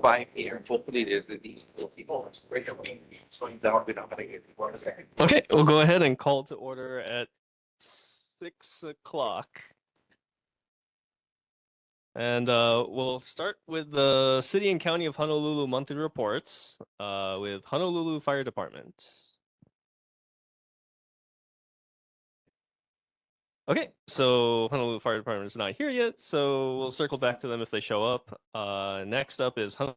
By here, hopefully these people slowing down. We're not going to get more. Okay, we'll go ahead and call to order at 6 o'clock. And we'll start with the City and County of Honolulu monthly reports with Honolulu Fire Department. Okay, so Honolulu Fire Department is not here yet, so we'll circle back to them if they show up. Next up is Honolulu.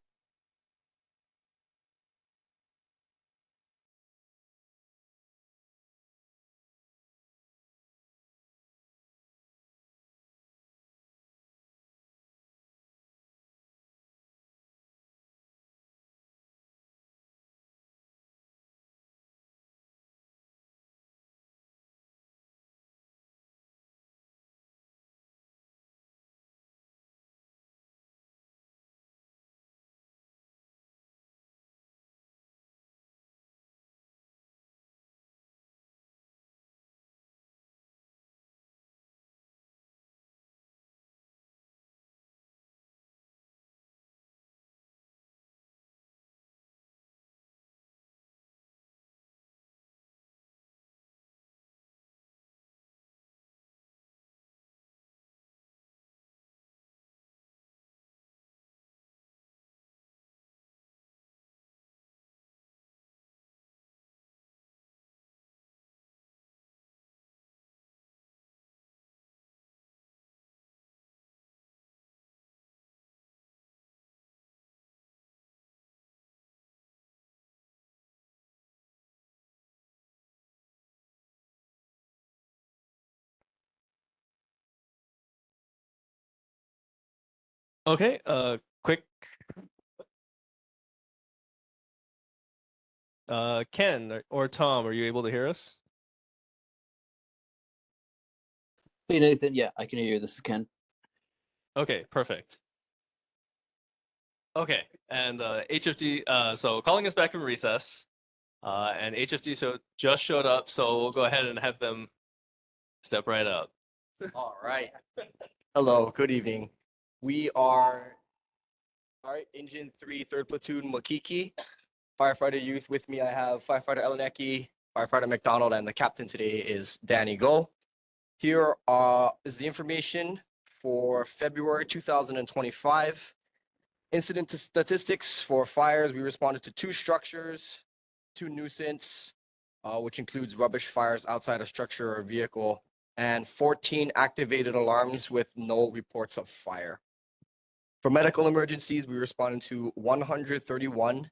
Okay, quick. Ken or Tom, are you able to hear us? Hey Nathan, yeah, I can hear you. This is Ken. Okay, perfect. Okay, and HFD, so calling us back from recess, and HFD just showed up, so we'll go ahead and have them step right up. All right. Hello, good evening. We are, all right, Engine 3, 3rd Platoon, Makiki. Firefighter Youth with me, I have Firefighter Elenecki, Firefighter McDonald, and the captain today is Danny Go. Here is the information for February 2025. Incident statistics for fires, we responded to 2 structures, 2 nuisance, which includes rubbish fires outside a structure or vehicle, and 14 activated alarms with no reports of fire. For medical emergencies, we responded to 131,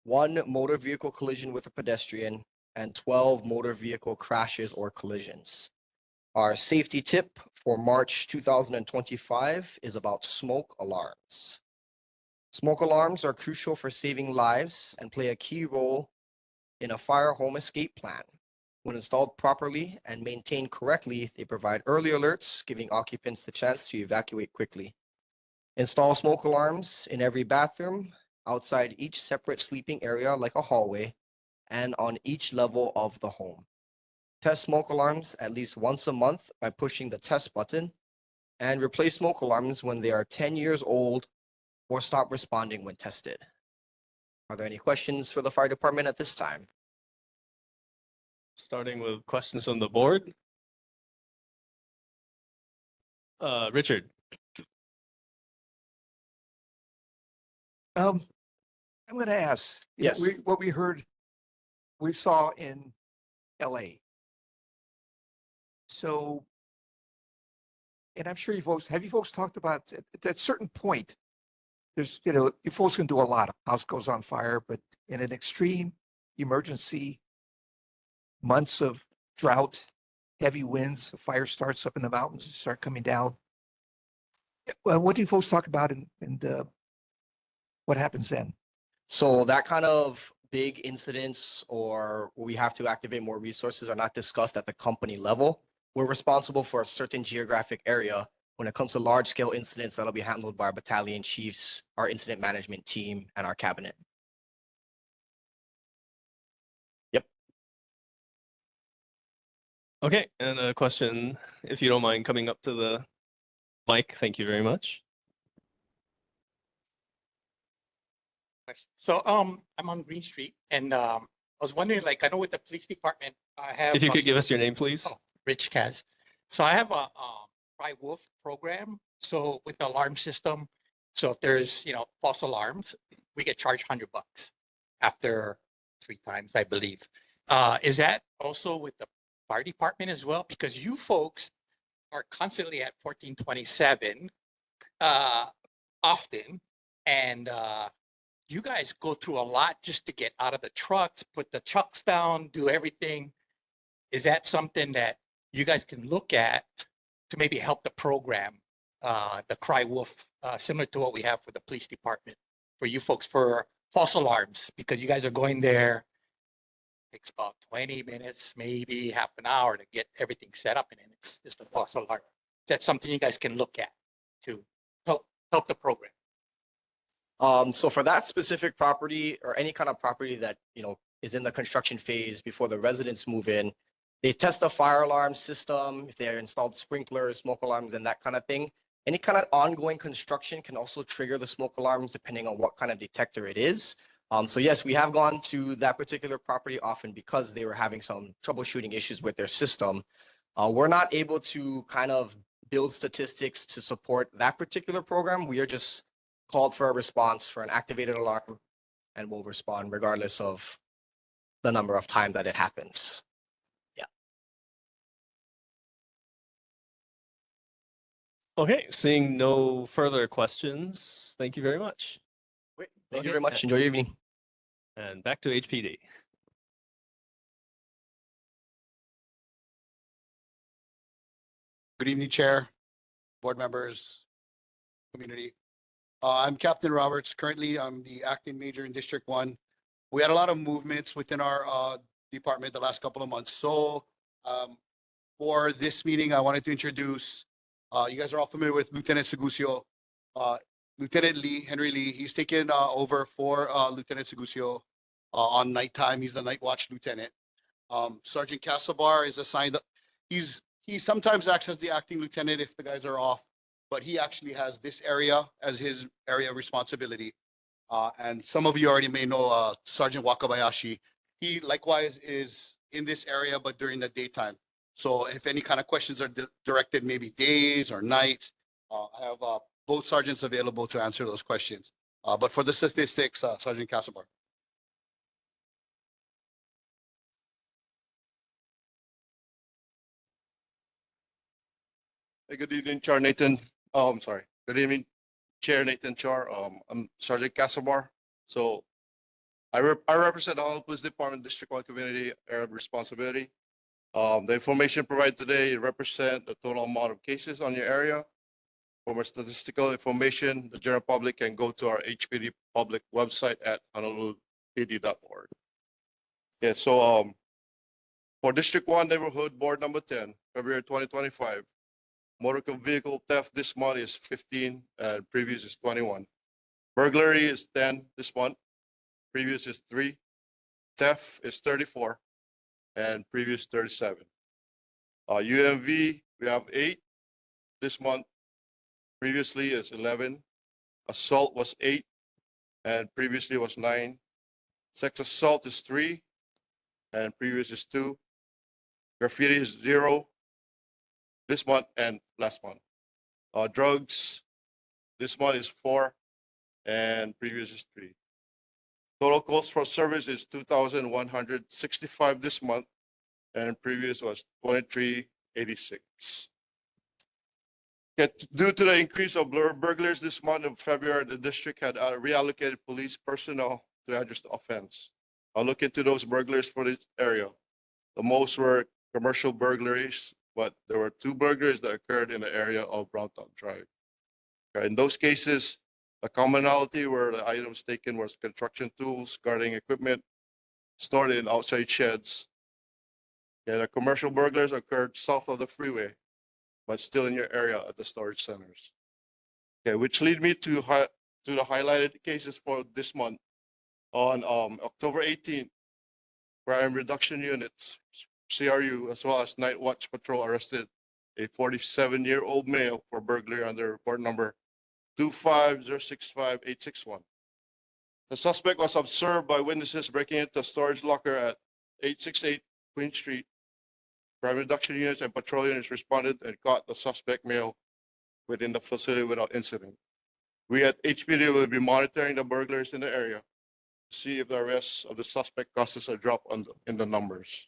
1 motor vehicle collision with a pedestrian, and 12 motor vehicle crashes or collisions. Our safety tip for March 2025 is about smoke alarms. Smoke alarms are crucial for saving lives and play a key role in a fire home escape plan. When installed properly and maintained correctly, they provide early alerts, giving occupants the chance to evacuate quickly. Install smoke alarms in every bathroom, outside each separate sleeping area like a hallway, and on each level of the home. Test smoke alarms at least once a month by pushing the test button, and replace smoke alarms when they are 10 years old or stop responding when tested. Are there any questions for the fire department at this time? Starting with questions from the board. Richard. I'm going to ask. Yes. What we heard, we saw in LA. So, and I'm sure you folks talked about at that certain point, there's, you folks can do a lot. House goes on fire, but in an extreme emergency, months of drought, heavy winds, a fire starts up in the mountains, start coming down. Well, what do you folks talk about and what happens then? So that kind of big incidents or we have to activate more resources are not discussed at the company level. We're responsible for a certain geographic area. When it comes to large scale incidents, that'll be handled by our battalion chiefs, our incident management team, and our cabinet. Yep. Okay, and a question, if you don't mind coming up to the mic, thank you very much. question. So, I'm on Green Street and, I was wondering, like, I know with the police department, I have. If you could give us your name, please. Oh, Rich Kaz. So I have a, Cry Wolf program. So with the alarm system, so if there's, false alarms, we get charged $100 after 3 times, I believe. Is that also with the fire department as well? Because you folks are constantly at 1427, often, and, you guys go through a lot just to get out of the trucks, put the trucks down, do everything. Is that something that you guys can look at to maybe help the program, the Cry Wolf, similar to what we have for the police department, for you folks for false alarms, because you guys are going there, takes about 20 minutes, maybe half an hour to get everything set up, and then it's just a false alarm. Is that something you guys can look at to help the program? So for that specific property or any kind of property that, is in the construction phase before the residents move in, they test the fire alarm system, if they're installed sprinklers, smoke alarms, and that kind of thing. Any kind of ongoing construction can also trigger the smoke alarms depending on what kind of detector it is. So yes, we have gone to that particular property often because they were having some troubleshooting issues with their system. We're not able to kind of build statistics to support that particular program. We are just called for a response for an activated alarm, and we'll respond regardless of the number of times that it happens. Okay, seeing no further questions, thank you very much. Thank Okay, you very much. Enjoy your evening. And back to HPD. Good evening, Chair, board members, community. I'm Captain Roberts. Currently, I'm the acting major in District 1. We had a lot of movements within our department the last couple of months. So for this meeting, I wanted to introduce, you guys are all familiar with Lieutenant Segusio. Lieutenant Lee, Henry Lee, he's taken over for Lieutenant Segusio on nighttime. He's the night watch lieutenant. Sergeant Casabar is assigned, he sometimes acts as the acting lieutenant if the guys are off, but he actually has this area as his area of responsibility. And some of you already may know Sergeant Wakabayashi. He likewise is in this area, but during the daytime. So if any kind of questions are directed, maybe days or nights, I have both sergeants available to answer those questions. But for the statistics, Sergeant Casabar. Hey, good evening, Chair Nathan. I'm sorry. Good evening, Chair Nathan Char. I'm Sergeant Casabar. So I represent the Honolulu Police Department District 1 Community Area of Responsibility. The information provided today represent the total amount of cases on your area. For more statistical information, the general public can go to our HPD public website at honolulupd.org. Yeah, so for District 1 Neighborhood Board number 10, February 2025, motor vehicle theft this month is 15 and previous is 21. Burglary is 10 this month, previous is 3. Theft is 34 and previous 37. UMV, we have 8 this month, previously is 11. Assault was 8 and previously was 9. Sex assault is 3 and previous is 2. Graffiti is 0 this month and last month. Drugs this month is 4 and previous is 3. Total cost for service is $2,165 this month and previous was $23.86. Due to the increase of burglars this month of February, the district had reallocated police personnel to address the offense. I'll look into those burglars for this area. The most were commercial burglaries, but there were 2 burglaries that occurred in the area of Browntown Drive. In those cases, the commonality where the items taken was construction tools, guarding equipment, stored in outside sheds. The commercial burglars occurred south of the freeway, but still in your area at the storage centers. Which lead me to the highlighted cases for this month. On October 18th, crime reduction units, CRU, as well as Night Watch Patrol arrested a 47-year-old male for burglary under report number 25065-861. The suspect was observed by witnesses breaking into a storage locker at 868 Queen Street. Crime reduction units and patrol units responded and caught the suspect male within the facility without incident. We at HPD will be monitoring the burglars in the area to see if the arrest of the suspect causes a drop in the numbers.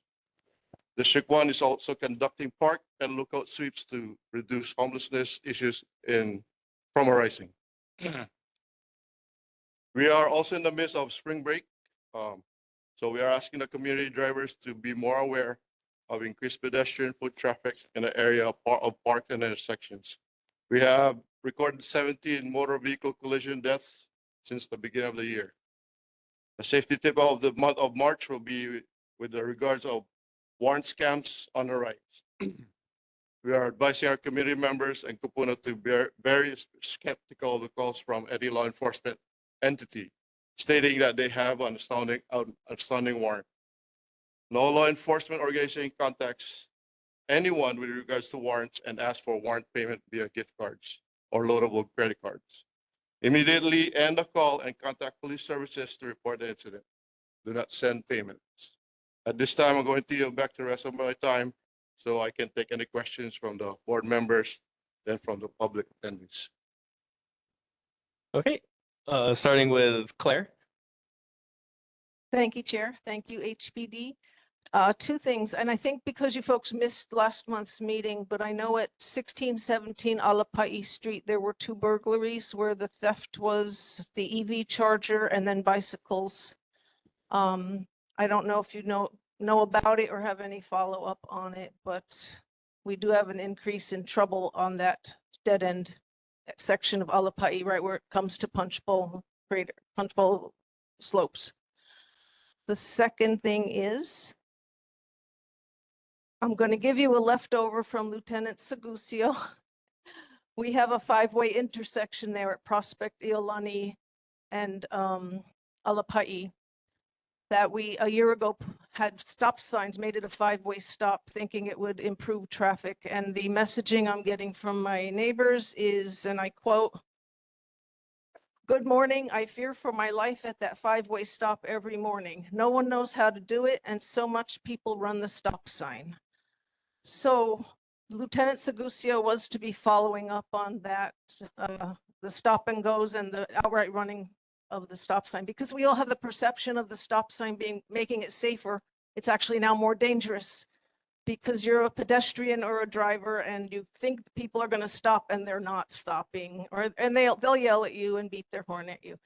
District 1 is also conducting park and lookout sweeps to reduce homelessness issues from arising. We are also in the midst of spring break. So we are asking the community drivers to be more aware of increased pedestrian foot traffic in the area of park and intersections. We have recorded 17 motor vehicle collision deaths since the beginning of the year. The safety tip of the month of March will be with the regards of warrant scams on the rise. We are advising our community members and Kupuna to be very skeptical of the calls from any law enforcement entity stating that they have an outstanding warrant. No law enforcement organization contacts anyone with regards to warrants and asks for warrant payment via gift cards or loadable credit cards. Immediately end the call and contact police services to report the incident. Do not send payments. At this time, I'm going to yield back the rest of my time so I can take any questions from the board members, then from the public attendees. Okay, starting with Claire. Thank you, Chair. Thank you, HPD. Two things, and I think because you folks missed last month's meeting, but I know at 1617 Alapai Street, there were 2 burglaries where the theft was the EV charger and then bicycles. I don't know if you know about it or have any follow-up on it, but we do have an increase in trouble on that dead end section of Alapai, right where it comes to Punchbowl slopes. The second thing is, I'm going to give you a leftover from Lieutenant Sagusio. We have a 5-way intersection there at Prospect, Iolani, and Alapai that we a year ago had stop signs, made it a 5-way stop, thinking it would improve traffic. And the messaging I'm getting from my neighbors is, and I quote, "Good morning. I fear for my life at that 5-way stop every morning. No one knows how to do it, and so much people run the stop sign." So Lieutenant Sagusio was to be following up on that, the stop and goes and the outright running of the stop sign, because we all have the perception of the stop sign making it safer. It's actually now more dangerous because you're a pedestrian or a driver and you think people are going to stop and they're not stopping, and they'll yell at you and beep their horn at you.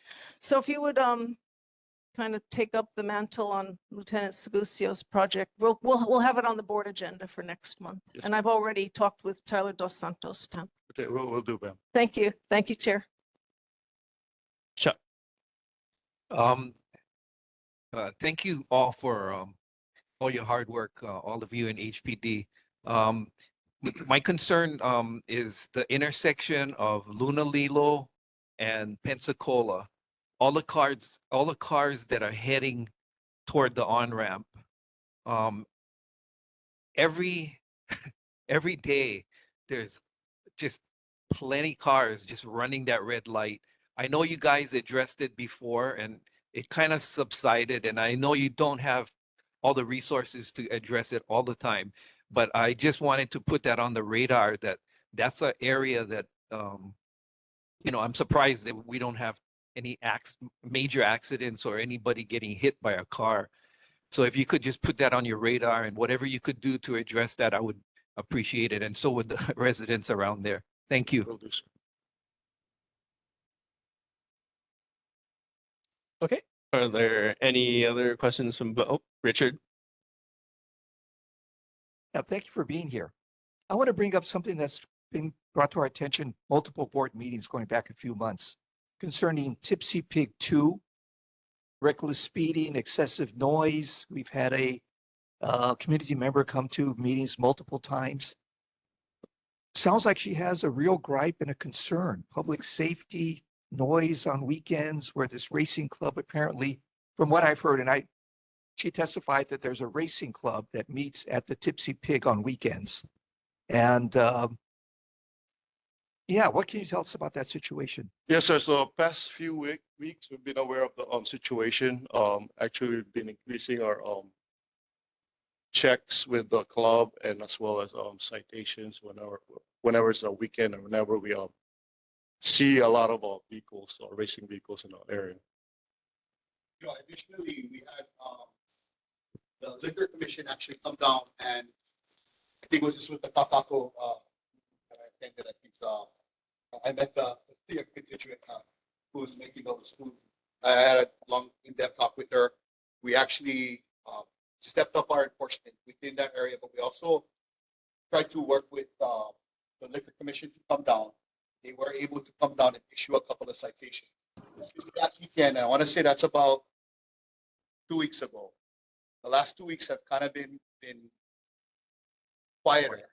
So if you would kind of take up the mantle on Lieutenant Sagusio's project, we'll have it on the board agenda for next month. Yes. And I've already talked with Tyler Dos Santos. Okay, we'll do, ma'am. Thank you. Thank you, Chair. Chuck. Thank you all for all your hard work, all of you in HPD. My concern is the intersection of Lunalilo and Pensacola. All the cars that are heading toward the on-ramp. Every day there's just plenty cars just running that red light. I know you guys addressed it before and it kind of subsided, and I know you don't have all the resources to address it all the time, but I just wanted to put that on the radar that that's an area that, I'm surprised that we don't have any major accidents or anybody getting hit by a car. So if you could just put that on your radar and whatever you could do to address that, I would appreciate it. And so would the residents around there. Thank you. Will do, sir. Okay, are there any other questions from Richard? Yeah, thank you for being here. I want to bring up something that's been brought to our attention, multiple board meetings going back a few months, concerning Tipsy Pig 2, reckless speeding, excessive noise. We've had a community member come to meetings multiple times. Sounds like she has a real gripe and a concern, public safety, noise on weekends, where this racing club apparently, from what I've heard, and she testified that there's a racing club that meets at the Tipsy Pig on weekends. And Yeah, what can you tell us about that situation? Yes, sir. So past few weeks, we've been aware of the situation. Actually, we've been increasing our checks with the club and as well as citations whenever it's a weekend or whenever we see a lot of vehicles or racing vehicles in our area. Additionally, we had the liquor commission actually come down, and I think it was just with the Takako that I attended. I think I met the constituent who was making those food. I had a long in-depth talk with her. We actually stepped up our enforcement within that area, but we also tried to work with the liquor commission to come down. They were able to come down and issue a couple of citations. This past weekend, I want to say that's about 2 weeks ago. The last 2 weeks have kind of been quieter.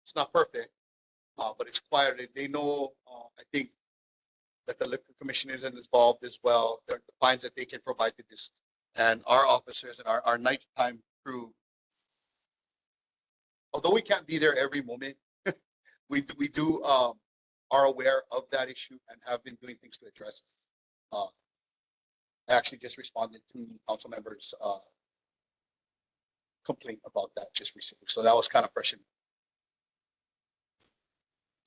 It's not perfect, but it's quieter. They know, I think, that the liquor commission is involved as well. The fines that they can provide to this, and our officers and our nighttime crew. Although we can't be there every moment, we do are aware of that issue and have been doing things to address it. I actually just responded to council members' complaint about that just recently. So that was kind of fresh.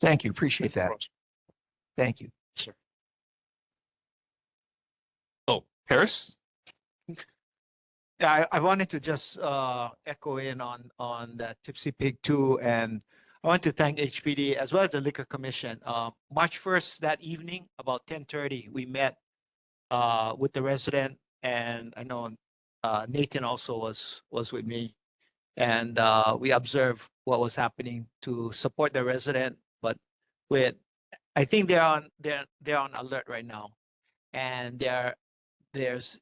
Thank you. Appreciate that. Thank you. Sir. Oh, Harris? Yeah, I wanted to just echo in on that Tipsy Pig too, and I want to thank HPD as well as the Liquor Commission. March 1st, that evening, about 10:30, we met with the resident, and I know Nathan also was with me, and we observed what was happening to support the resident. But I think they're on alert right now, and there's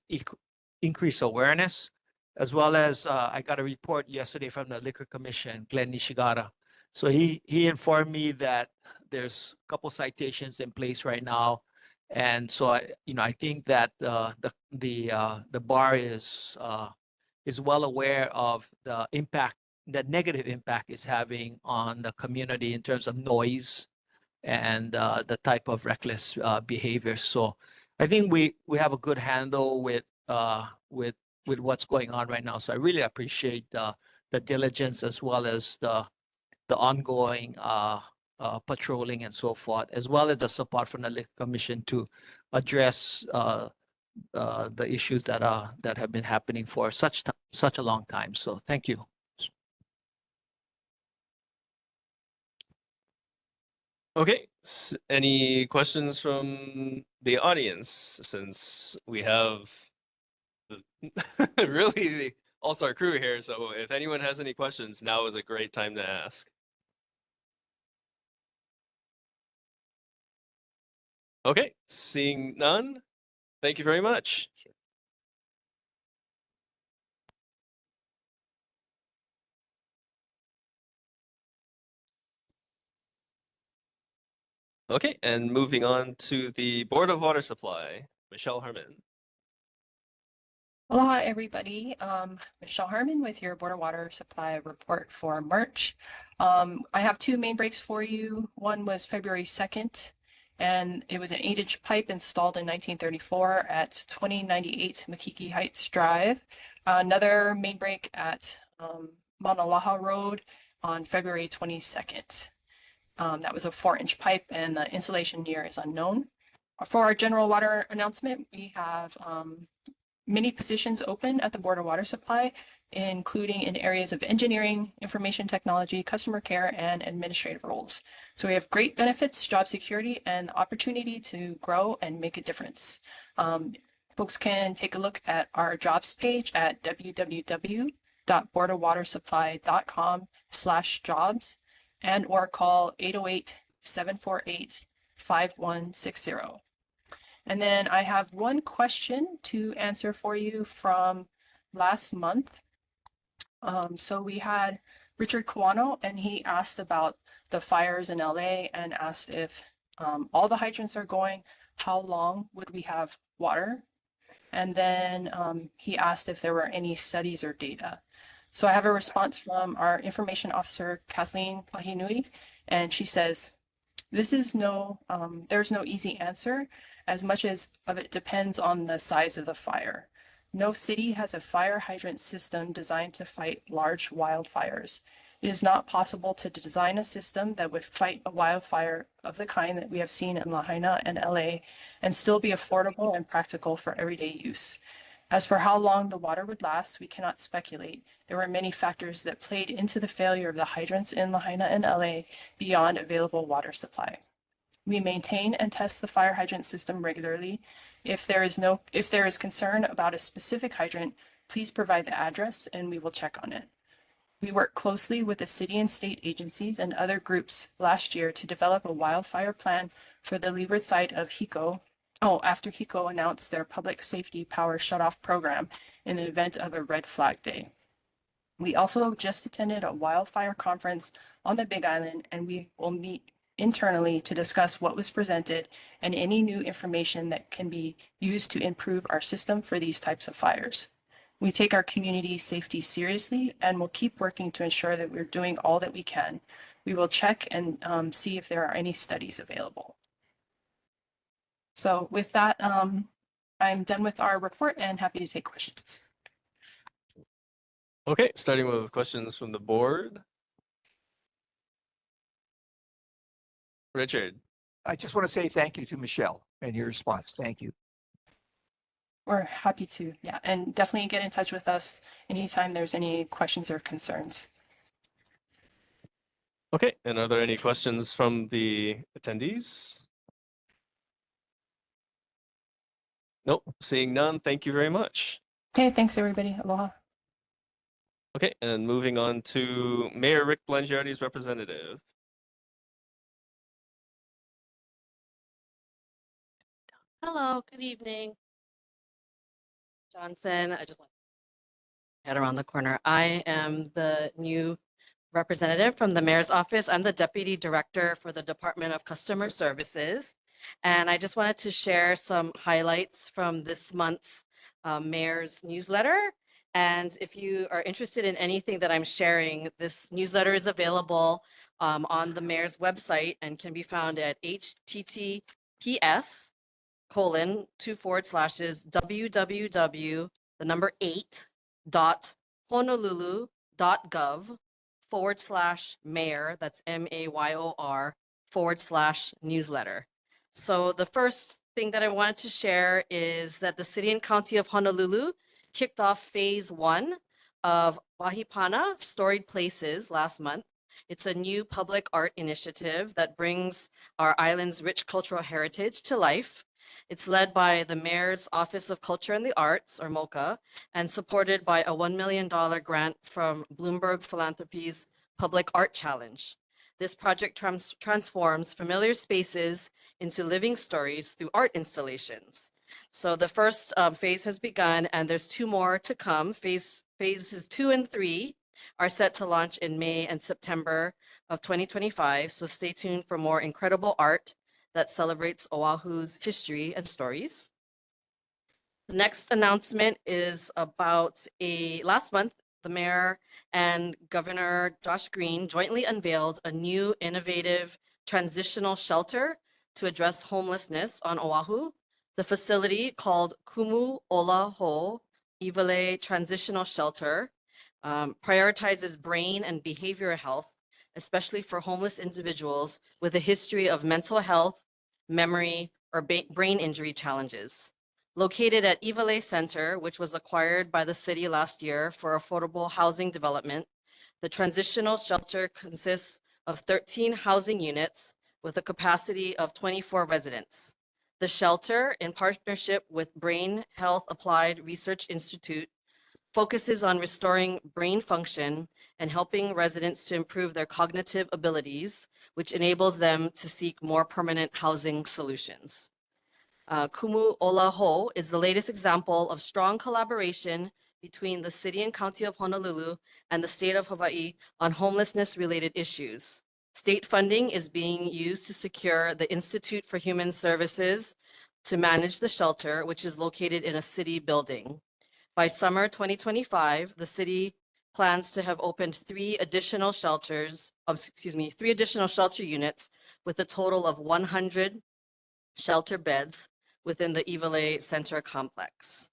increased awareness, as well as I got a report yesterday from the Liquor Commission, Glenn Nishigata. So he informed me that there's a couple citations in place right now, and so I think that the bar is well aware of the impact, the negative impact it's having on the community in terms of noise and the type of reckless behavior. So I think we have a good handle with what's going on right now. So I really appreciate the diligence as well as the ongoing patrolling and so forth, as well as the support from the Liquor Commission to address the issues that have been happening for such a long time. So thank you. Okay, any questions from the audience, since we have really the all-star crew here? So if anyone has any questions, now is a great time to ask. Okay, seeing none, thank you very much. Okay, and moving on to the Board of Water Supply, Michelle Harmon. Aloha, everybody. Michelle Harmon with your Board of Water Supply report for March. I have two main breaks for you. One was February 2nd, and it was an 8-inch pipe installed in 1934 at 2098 Makiki Heights Drive. Another main break at Mauna Laha Road on February 22nd. That was a 4-inch pipe, and the installation year is unknown. For our general water announcement, we have many positions open at the Board of Water Supply, including in areas of engineering, information technology, customer care, and administrative roles. So we have great benefits, job security, and opportunity to grow and make a difference. Folks can take a look at our jobs page at www.boardofwatersupply.com/jobs and or call 808-748-5160. And then I have one question to answer for you from last month. So we had Richard Kawano, and he asked about the fires in LA and asked if all the hydrants are going, how long would we have water? And then he asked if there were any studies or data. So I have a response from our information officer, Kathleen Pahinui, and she says, This is there's no easy answer, as much as of it depends on the size of the fire. No city has a fire hydrant system designed to fight large wildfires. It is not possible to design a system that would fight a wildfire of the kind that we have seen in Lahaina and LA and still be affordable and practical for everyday use. As for how long the water would last, we cannot speculate. There were many factors that played into the failure of the hydrants in Lahaina and LA beyond available water supply. We maintain and test the fire hydrant system regularly. If there is concern about a specific hydrant, please provide the address and we will check on it. We worked closely with the city and state agencies and other groups last year to develop a wildfire plan for the leeward side of Hiko. After Hiko announced their public safety power shutoff program in the event of a red flag day. We also just attended a wildfire conference on the Big Island, and we will meet internally to discuss what was presented and any new information that can be used to improve our system for these types of fires. We take our community safety seriously and will keep working to ensure that we're doing all that we can. We will check and see if there are any studies available. So with that, I'm done with our report and happy to take questions. Okay, starting with questions from the board. Richard. I just want to say thank you to Michelle and your response. Thank you. We're happy to, yeah, and definitely get in touch with us anytime there's any questions or concerns. Okay, and are there any questions from the attendees? Nope, seeing none. Thank you very much. Okay, thanks everybody. Aloha. Okay, and moving on to Mayor Rick Blangiardi's representative. Hello, good evening. Johnson, I just want to head around the corner. I am the new representative from the mayor's office. I'm the deputy director for the Department of Customer Services. And I just wanted to share some highlights from this month's mayor's newsletter. And if you are interested in anything that I'm sharing, this newsletter is available on the mayor's website and can be found at https://www.honolulu.gov/mayor, that's MAYOR/newsletter. So the first thing that I wanted to share is that the City and County of Honolulu kicked off phase 1 of Wahipana Storied Places last month. It's a new public art initiative that brings our island's rich cultural heritage to life. It's led by the Mayor's Office of Culture and the Arts, or MOCA, and supported by a $1 million grant from Bloomberg Philanthropies Public Art Challenge. This project transforms familiar spaces into living stories through art installations. So the first phase has begun, and there's 2 more to come. Phases 2 and 3 are set to launch in May and September of 2025. So stay tuned for more incredible art that celebrates Oahu's history and stories. The next announcement is about last month, the mayor and Governor Josh Green jointly unveiled a new innovative transitional shelter to address homelessness on Oahu. The facility, called Kumu Ola Ho Iwale Transitional Shelter, prioritizes brain and behavioral health, especially for homeless individuals with a history of mental health, memory, or brain injury challenges. Located at Iwale Center, which was acquired by the city last year for affordable housing development, the transitional shelter consists of 13 housing units with a capacity of 24 residents. The shelter, in partnership with Brain Health Applied Research Institute, focuses on restoring brain function and helping residents to improve their cognitive abilities, which enables them to seek more permanent housing solutions. Kumu Ola Ho is the latest example of strong collaboration between the City and County of Honolulu and the State of Hawaii on homelessness-related issues. State funding is being used to secure the Institute for Human Services to manage the shelter, which is located in a city building. By summer 2025, the city plans to have opened three additional shelter units with a total of 100 shelter beds within the Ivale Center complex.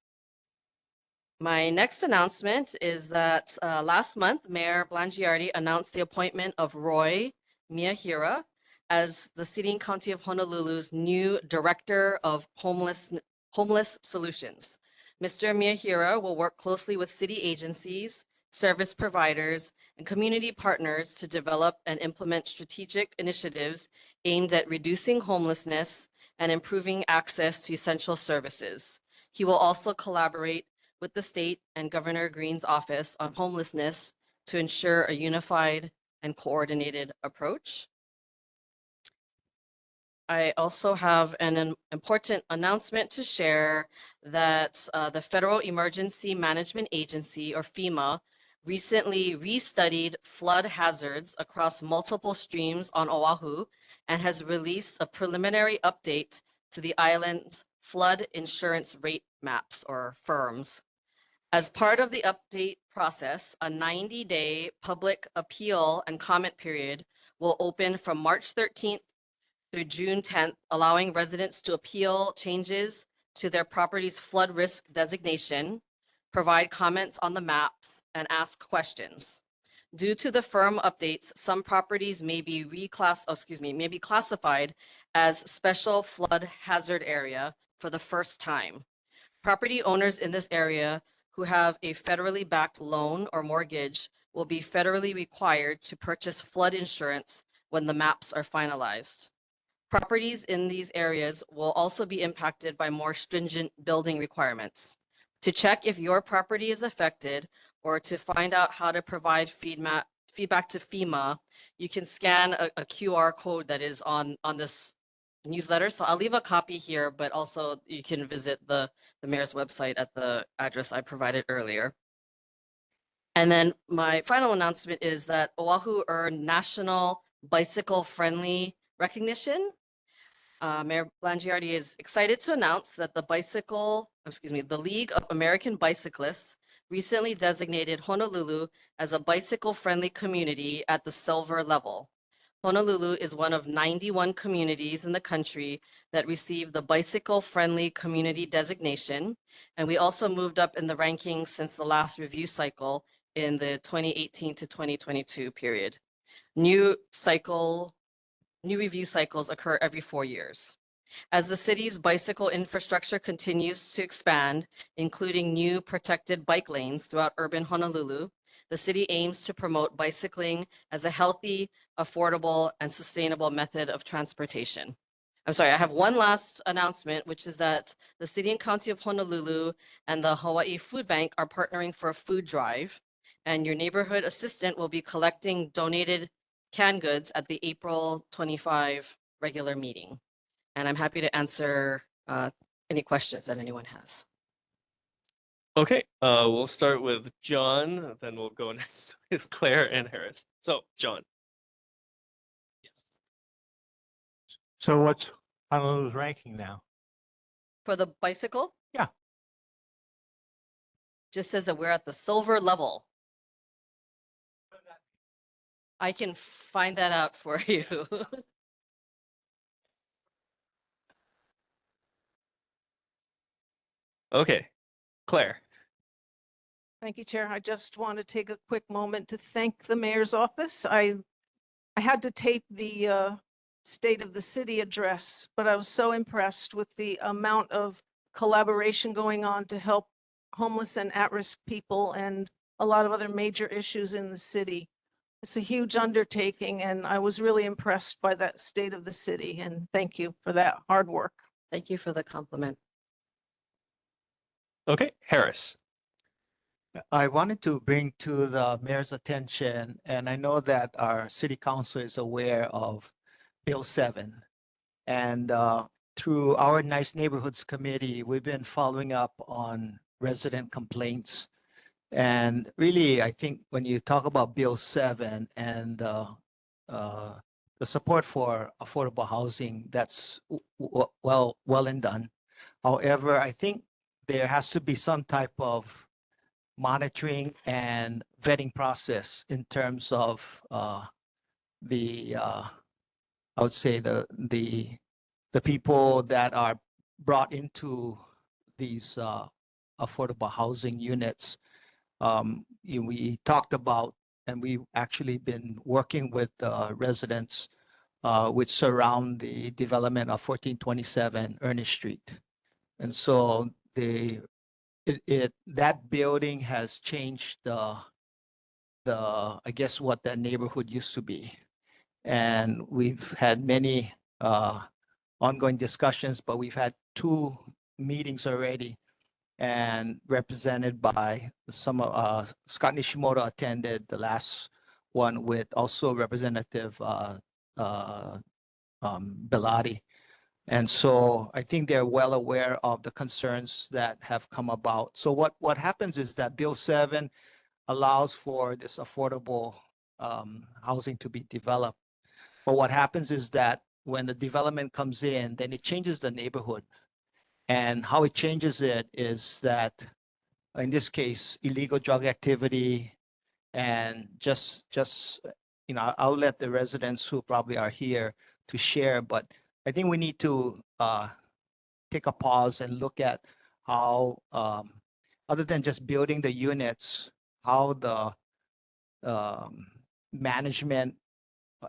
My next announcement is that last month, Mayor Blangiardi announced the appointment of Roy Miyahira as the City and County of Honolulu's new Director of Homeless Solutions. Mr. Miyahira will work closely with city agencies, service providers, and community partners to develop and implement strategic initiatives aimed at reducing homelessness and improving access to essential services. He will also collaborate with the state and Governor Green's office on homelessness to ensure a unified and coordinated approach. I also have an important announcement to share that the Federal Emergency Management Agency, or FEMA, recently restudied flood hazards across multiple streams on Oahu and has released a preliminary update to the island's flood insurance rate maps, or FIRMs. As part of the update process, a 90-day public appeal and comment period will open from March 13th through June 10th, allowing residents to appeal changes to their property's flood risk designation, provide comments on the maps, and ask questions. Due to the firm updates, some properties may be classified as special flood hazard area for the first time. Property owners in this area who have a federally backed loan or mortgage will be federally required to purchase flood insurance when the maps are finalized. Properties in these areas will also be impacted by more stringent building requirements. To check if your property is affected or to find out how to provide feedback to FEMA, you can scan a QR code that is on this newsletter. So I'll leave a copy here, but also you can visit the mayor's website at the address I provided earlier. And then my final announcement is that Oahu earned National Bicycle Friendly recognition. Mayor Blangiardi is excited to announce that the League of American Bicyclists recently designated Honolulu as a bicycle-friendly community at the silver level. Honolulu is one of 91 communities in the country that received the bicycle-friendly community designation, and we also moved up in the rankings since the last review cycle in the 2018 to 2022 period. New review cycles occur every 4 years. As the city's bicycle infrastructure continues to expand, including new protected bike lanes throughout urban Honolulu, the city aims to promote bicycling as a healthy, affordable, and sustainable method of transportation. I'm sorry, I have one last announcement, which is that the City and County of Honolulu and the Hawaii Food Bank are partnering for a food drive, and your neighborhood assistant will be collecting donated canned goods at the April 25 regular meeting. And I'm happy to answer any questions that anyone has. Okay, we'll start with John, then we'll go next with Claire and Harris. So, John. Yes. So what's Honolulu's ranking now? For the bicycle? Yeah. Just says that we're at the silver level. I can find that out for you. Okay, Claire. Thank you, Chair. I just want to take a quick moment to thank the mayor's office. I had to tape the State of the City address, but I was so impressed with the amount of collaboration going on to help homeless and at-risk people and a lot of other major issues in the city. It's a huge undertaking, and I was really impressed by that State of the City, and thank you for that hard work. Thank you for the compliment. Okay, Harris. I wanted to bring to the mayor's attention, and I know that our city council is aware of Bill 7. And through our Nice Neighborhoods Committee, we've been following up on resident complaints. And really, I think when you talk about Bill 7 and the support for affordable housing, that's well and done. However, I think there has to be some type of monitoring and vetting process in terms of the I would say the people that are brought into these affordable housing units. We talked about, and we've actually been working with residents which surround the development of 1427 Ernest Street. And so that building has changed I guess what that neighborhood used to be. And we've had many ongoing discussions, but we've had 2 meetings already, and represented by some of Scott Nishimoto attended the last one with also Representative Bellotti. And so I think they're well aware of the concerns that have come about. So what happens is that Bill 7 allows for this affordable housing to be developed. But what happens is that when the development comes in, then it changes the neighborhood. And how it changes it is that, in this case, illegal drug activity, and just I'll let the residents who probably are here to share, but I think we need to take a pause and look at how, other than just building the units, how the management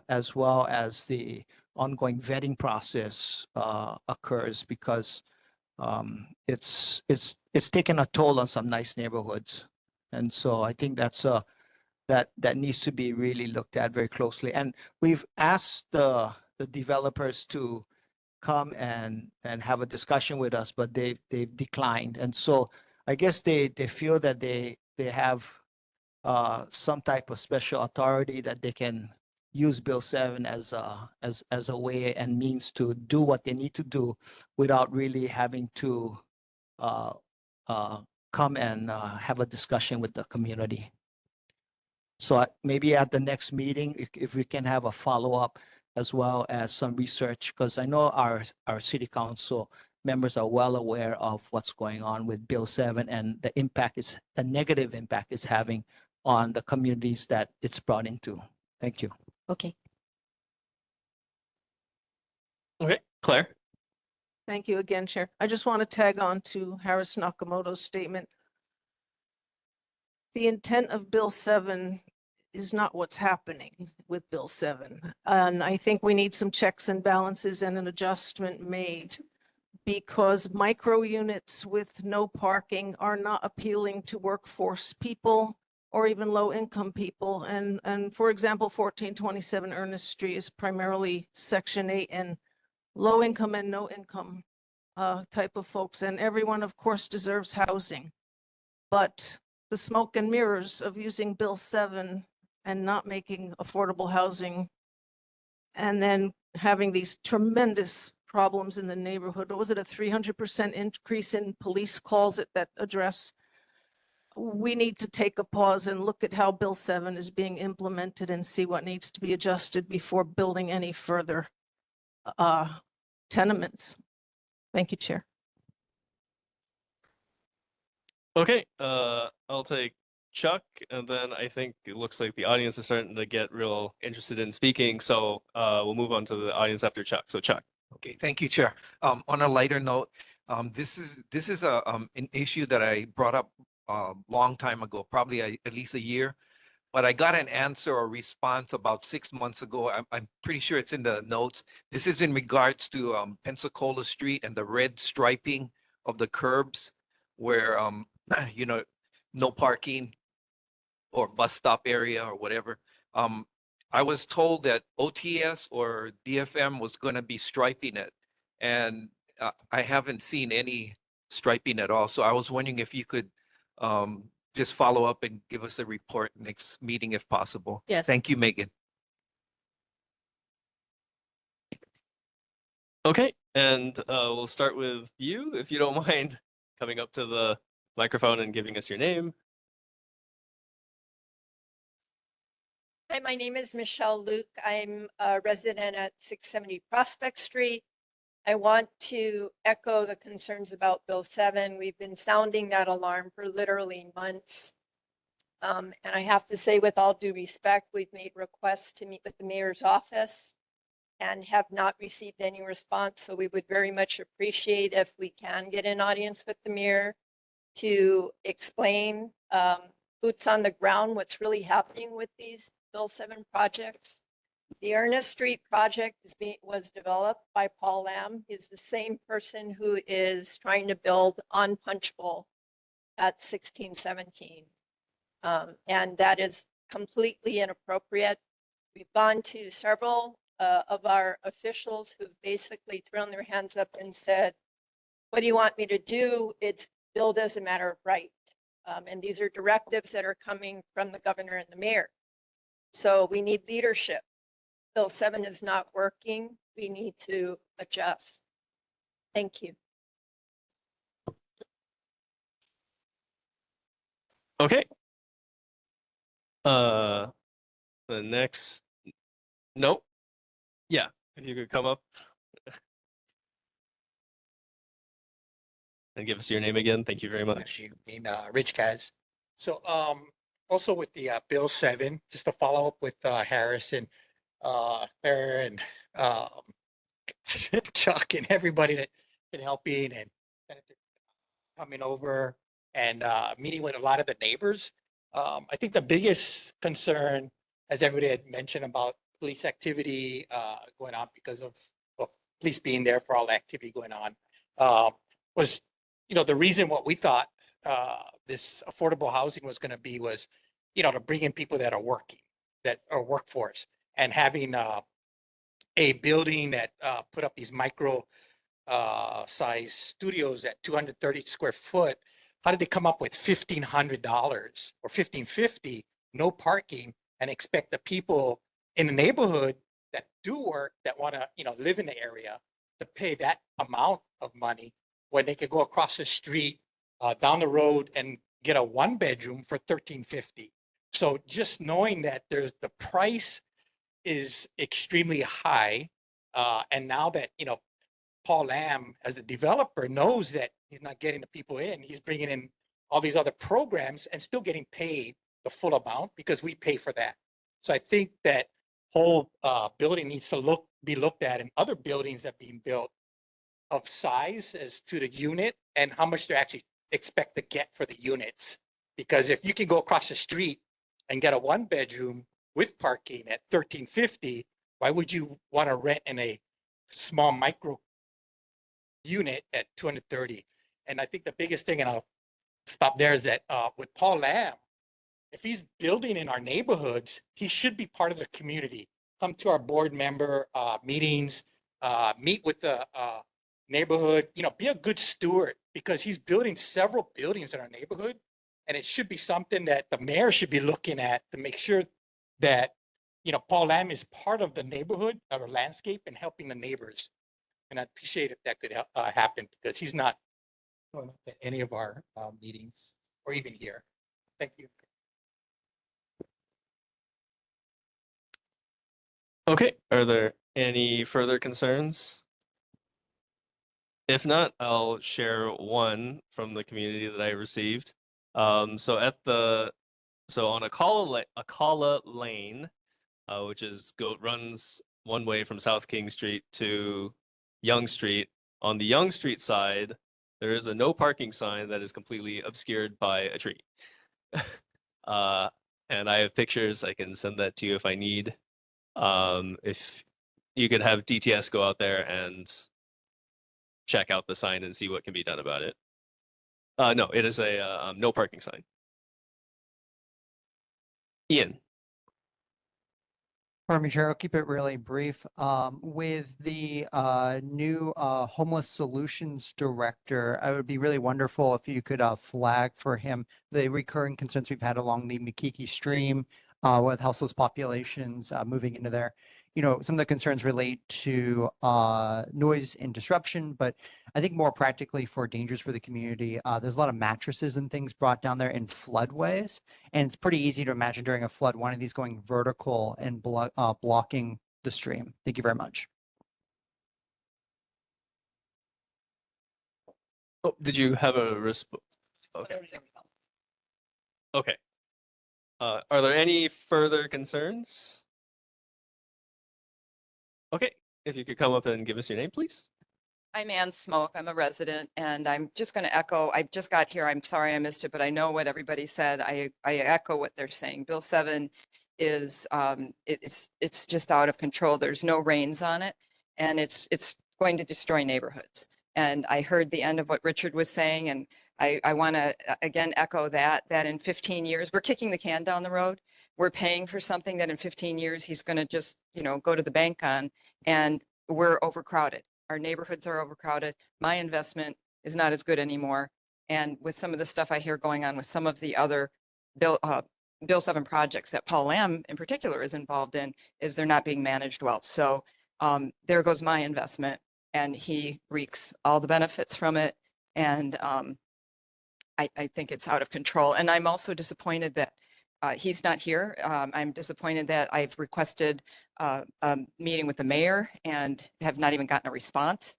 as well as the ongoing vetting process occurs, because it's taken a toll on some nice neighborhoods. And so I think that needs to be really looked at very closely. And we've asked the developers to come and have a discussion with us, but they've declined. And so I guess they feel that they have some type of special authority that they can use Bill 7 as a way and means to do what they need to do without really having to come and have a discussion with the community. So maybe at the next meeting, if we can have a follow-up as well as some research, because I know our city council members are well aware of what's going on with Bill 7 and the negative impact it's having on the communities that it's brought into. Thank you. Okay. Okay, Claire. Thank you again, Chair. I just want to tag on to Harris Nakamoto's statement. The intent of Bill 7 is not what's happening with Bill 7. And I think we need some checks and balances and an adjustment made, because micro units with no parking are not appealing to workforce people or even low income people. And for example, 1427 Ernest Street is primarily Section 8 and low income and no income type of folks. And everyone, of course, deserves housing. But the smoke and mirrors of using Bill 7 and not making affordable housing, and then having these tremendous problems in the neighborhood. Or was it a 300% increase in police calls that address? We need to take a pause and look at how Bill 7 is being implemented and see what needs to be adjusted before building any further tenements. Thank you, Chair. Okay, I'll take Chuck, and then I think it looks like the audience is starting to get real interested in speaking. So we'll move on to the audience after Chuck. So Chuck. Okay, thank you, Chair. On a lighter note, this is an issue that I brought up a long time ago, probably at least a year, but I got an answer or response about 6 months ago. I'm pretty sure it's in the notes. This is in regards to Pensacola Street and the red striping of the curbs, where no parking or bus stop area or whatever. I was told that OTS or DFM was going to be striping it, and I haven't seen any striping at all. So I was wondering if you could just follow up and give us a report next meeting if possible. Yes. Thank you, Megan. Okay, and we'll start with you, if you don't mind coming up to the microphone and giving us your name. Hi, my name is Michelle Luke. I'm a resident at 670 Prospect Street. I want to echo the concerns about Bill 7. We've been sounding that alarm for literally months. And I have to say, with all due respect, we've made requests to meet with the mayor's office and have not received any response. So we would very much appreciate if we can get an audience with the mayor to explain boots on the ground, what's really happening with these Bill 7 projects. The Ernest Street project was developed by Paul Lamb. He's the same person who is trying to build on Punchbowl at 1617. And that is completely inappropriate. We've gone to several of our officials who've basically thrown their hands up and said, what do you want me to do? It's build as a matter of right. And these are directives that are coming from the governor and the mayor. So we need leadership. Bill 7 is not working. We need to adjust. Thank you. Okay. The next, nope. Yeah, if you could come up and give us your name again. Thank you very much. You mean Rich Kaz. So also with the Bill 7, just to follow up with Harrison, her and Chuck and everybody that been helping and coming over and meeting with a lot of the neighbors. I think the biggest concern, as everybody had mentioned, about police activity going on because of police being there for all the activity going on, was, the reason what we thought this affordable housing was going to be was, to bring in people that are working, that are workforce, and having a building that put up these micro size studios at 230 square foot. How did they come up with $1,500 or $1,550, no parking, and expect the people in the neighborhood that do work, that want to, live in the area, to pay that amount of money when they could go across the street, down the road, and get a 1-bedroom for $1,350? So just knowing that the price is extremely high, and now that Paul Lamb, as the developer, knows that he's not getting the people in, he's bringing in all these other programs and still getting paid the full amount because we pay for that. So I think that whole building needs to be looked at, and other buildings that are being built of size as to the unit and how much they actually expect to get for the units. Because if you can go across the street and get a 1-bedroom with parking at $1,350, why would you want to rent in a small micro unit at $230? And I think the biggest thing, and I'll stop there, is that with Paul Lamb, if he's building in our neighborhoods, he should be part of the community. Come to our board member meetings, meet with the neighborhood, be a good steward, because he's building several buildings in our neighborhood. And it should be something that the mayor should be looking at to make sure that, Paul Lamb is part of the neighborhood, or landscape, and helping the neighbors. And I'd appreciate if that could happen, because he's not showing up at any of our meetings or even here. Thank you. Okay, are there any further concerns? If not, I'll share one from the community that I received. So on Akala Lane, which runs one way from South King Street to Young Street. On the Young Street side, there is a no parking sign that is completely obscured by a tree. And I have pictures. I can send that to you if I need. If you could have DTS go out there and check out the sign and see what can be done about it. No, it is a no parking sign. Ian. Pardon me, Chair, I'll keep it really brief. With the new Homeless Solutions Director, it would be really wonderful if you could flag for him the recurring concerns we've had along the Makiki stream with houseless populations moving into there. Some of the concerns relate to noise and disruption, but I think more practically for dangers for the community, there's a lot of mattresses and things brought down there in floodways. And it's pretty easy to imagine during a flood, one of these going vertical and blocking the stream. Thank you very much. Oh, did you have a response? Okay. Okay. Are there any further concerns? Okay, if you could come up and give us your name, please. I'm Ann Smoke. I'm a resident, and I'm just going to echo. I just got here. I'm sorry I missed it, but I know what everybody said. I echo what they're saying. Bill 7 is it's just out of control. There's no reins on it, and it's going to destroy neighborhoods. And I heard the end of what Richard was saying, and I want to again echo that in 15 years we're kicking the can down the road. We're paying for something that in 15 years he's going to just go to the bank on, and we're overcrowded. Our neighborhoods are overcrowded. My investment is not as good anymore. And with some of the stuff I hear going on with some of the other Bill 7 projects that Paul Lamb in particular is involved in, is they're not being managed well. So there goes my investment, and he reaps all the benefits from it. And I think it's out of control. And I'm also disappointed that he's not here. I'm disappointed that I've requested a meeting with the mayor and have not even gotten a response.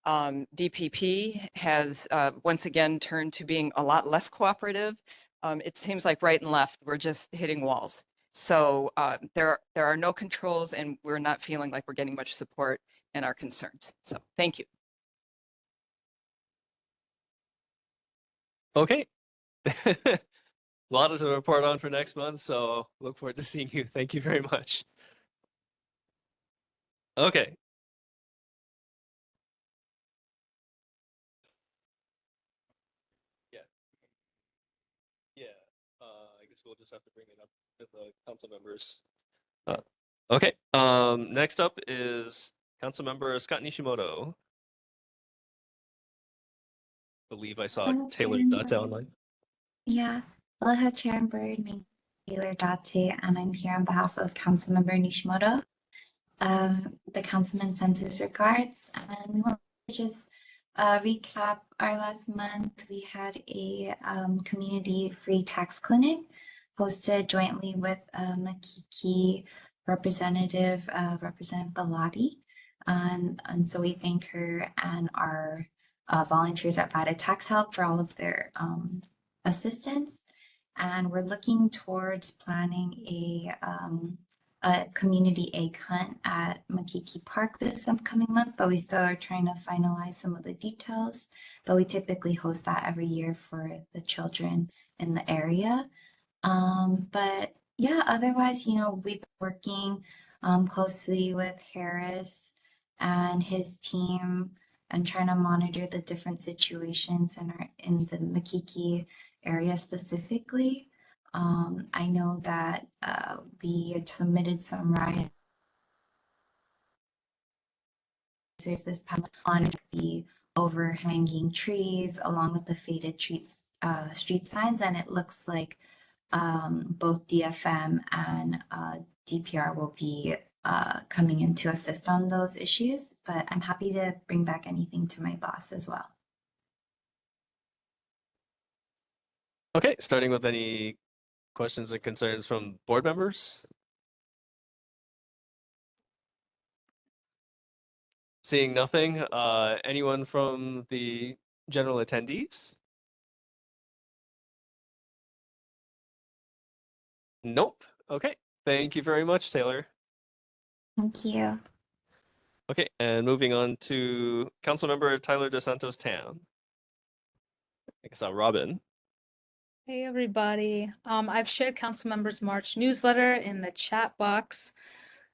DPP has once again turned to being a lot less cooperative. It seems like right and left, we're just hitting walls. So there are no controls, and we're not feeling like we're getting much support in our concerns. So thank you. Okay. A lot to report on for next month, so look forward to seeing you. Thank you very much. Okay. Yeah. Yeah. I guess we'll just have to bring it up with the council members. Okay. Next up is Council Member Scott Nishimoto. I believe I saw Taylor Dutta online. Yeah, aloha, Chair and Bird. My name is Taylor Date, and I'm here on behalf of Councilmember Nishimoto. The councilman sends his regards, and we want to just recap our last month. We had a community free tax clinic hosted jointly with Makiki Representative Bellotti, and so we thank her and our volunteers at Vada Tax Help for all of their assistance. And we're looking towards planning a community egg hunt at Makiki Park this upcoming month, but we still are trying to finalize some of the details. But we typically host that every year for the children in the area. But yeah, otherwise, we've been working closely with Harris and his team and trying to monitor the different situations in the Makiki area specifically. I know that we had submitted some riot this past on the overhanging trees along with the faded street signs, and it looks like both DFM and DPR will be coming in to assist on those issues, but I'm happy to bring back anything to my boss as well. Okay, starting with any questions and concerns from board members? Seeing nothing, anyone from the general attendees? Nope. Okay, thank you very much, Taylor. Thank you. Okay, and moving on to Councilmember Tyler DeSantos Tam. I guess Robin. Hey, everybody. I've shared council members' March newsletter in the chat box.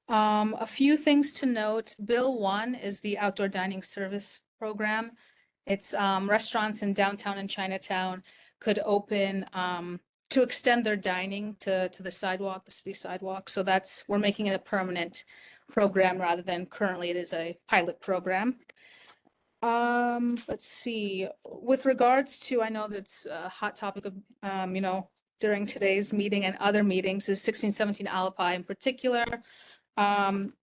A few things to note. Bill 1 is the outdoor dining service program. It's restaurants in downtown and Chinatown could open to extend their dining to the sidewalk, the city sidewalk. So we're making it a permanent program rather than currently it is a pilot program. Let's see, with regards to, I know that's a hot topic of, during today's meeting and other meetings is 1617 Alapai in particular.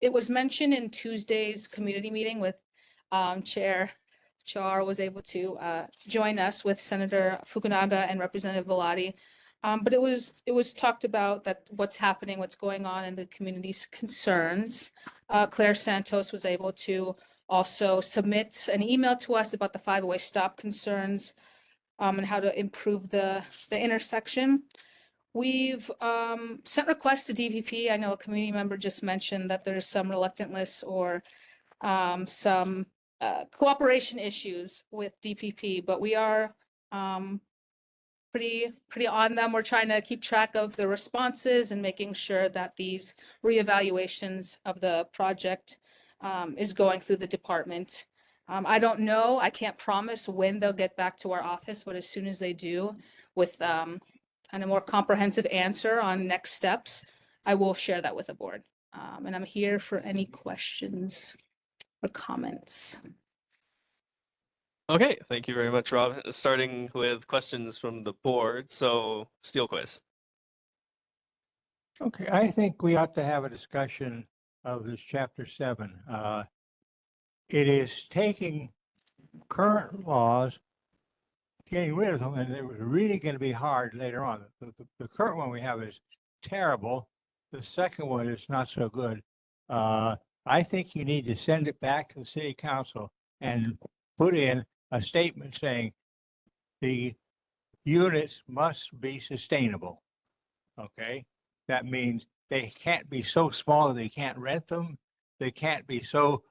It was mentioned in Tuesday's community meeting with Chair Char was able to join us with Senator Fukunaga and Representative Bellotti. But it was talked about that what's happening, what's going on in the community's concerns. Claire Santos was able to also submit an email to us about the 5-way stop concerns and how to improve the intersection. We've sent requests to DPP. I know a community member just mentioned that there's some reluctantness or some cooperation issues with DPP, but we are pretty on them. We're trying to keep track of the responses and making sure that these reevaluations of the project is going through the department. I don't know, I can't promise when they'll get back to our office, but as soon as they do with kind of more comprehensive answer on next steps, I will share that with the board. And I'm here for any questions or comments. Okay, thank you very much, Rob. Starting with questions from the board. So, Steelquist. Okay, I think we ought to have a discussion of this chapter 7. It is taking current laws, getting rid of them, and it was really going to be hard later on. The current one we have is terrible. The second one is not so good. I think you need to send it back to the city council and put in a statement saying the units must be sustainable. Okay, that means they can't be so small that they can't rent them. They can't be so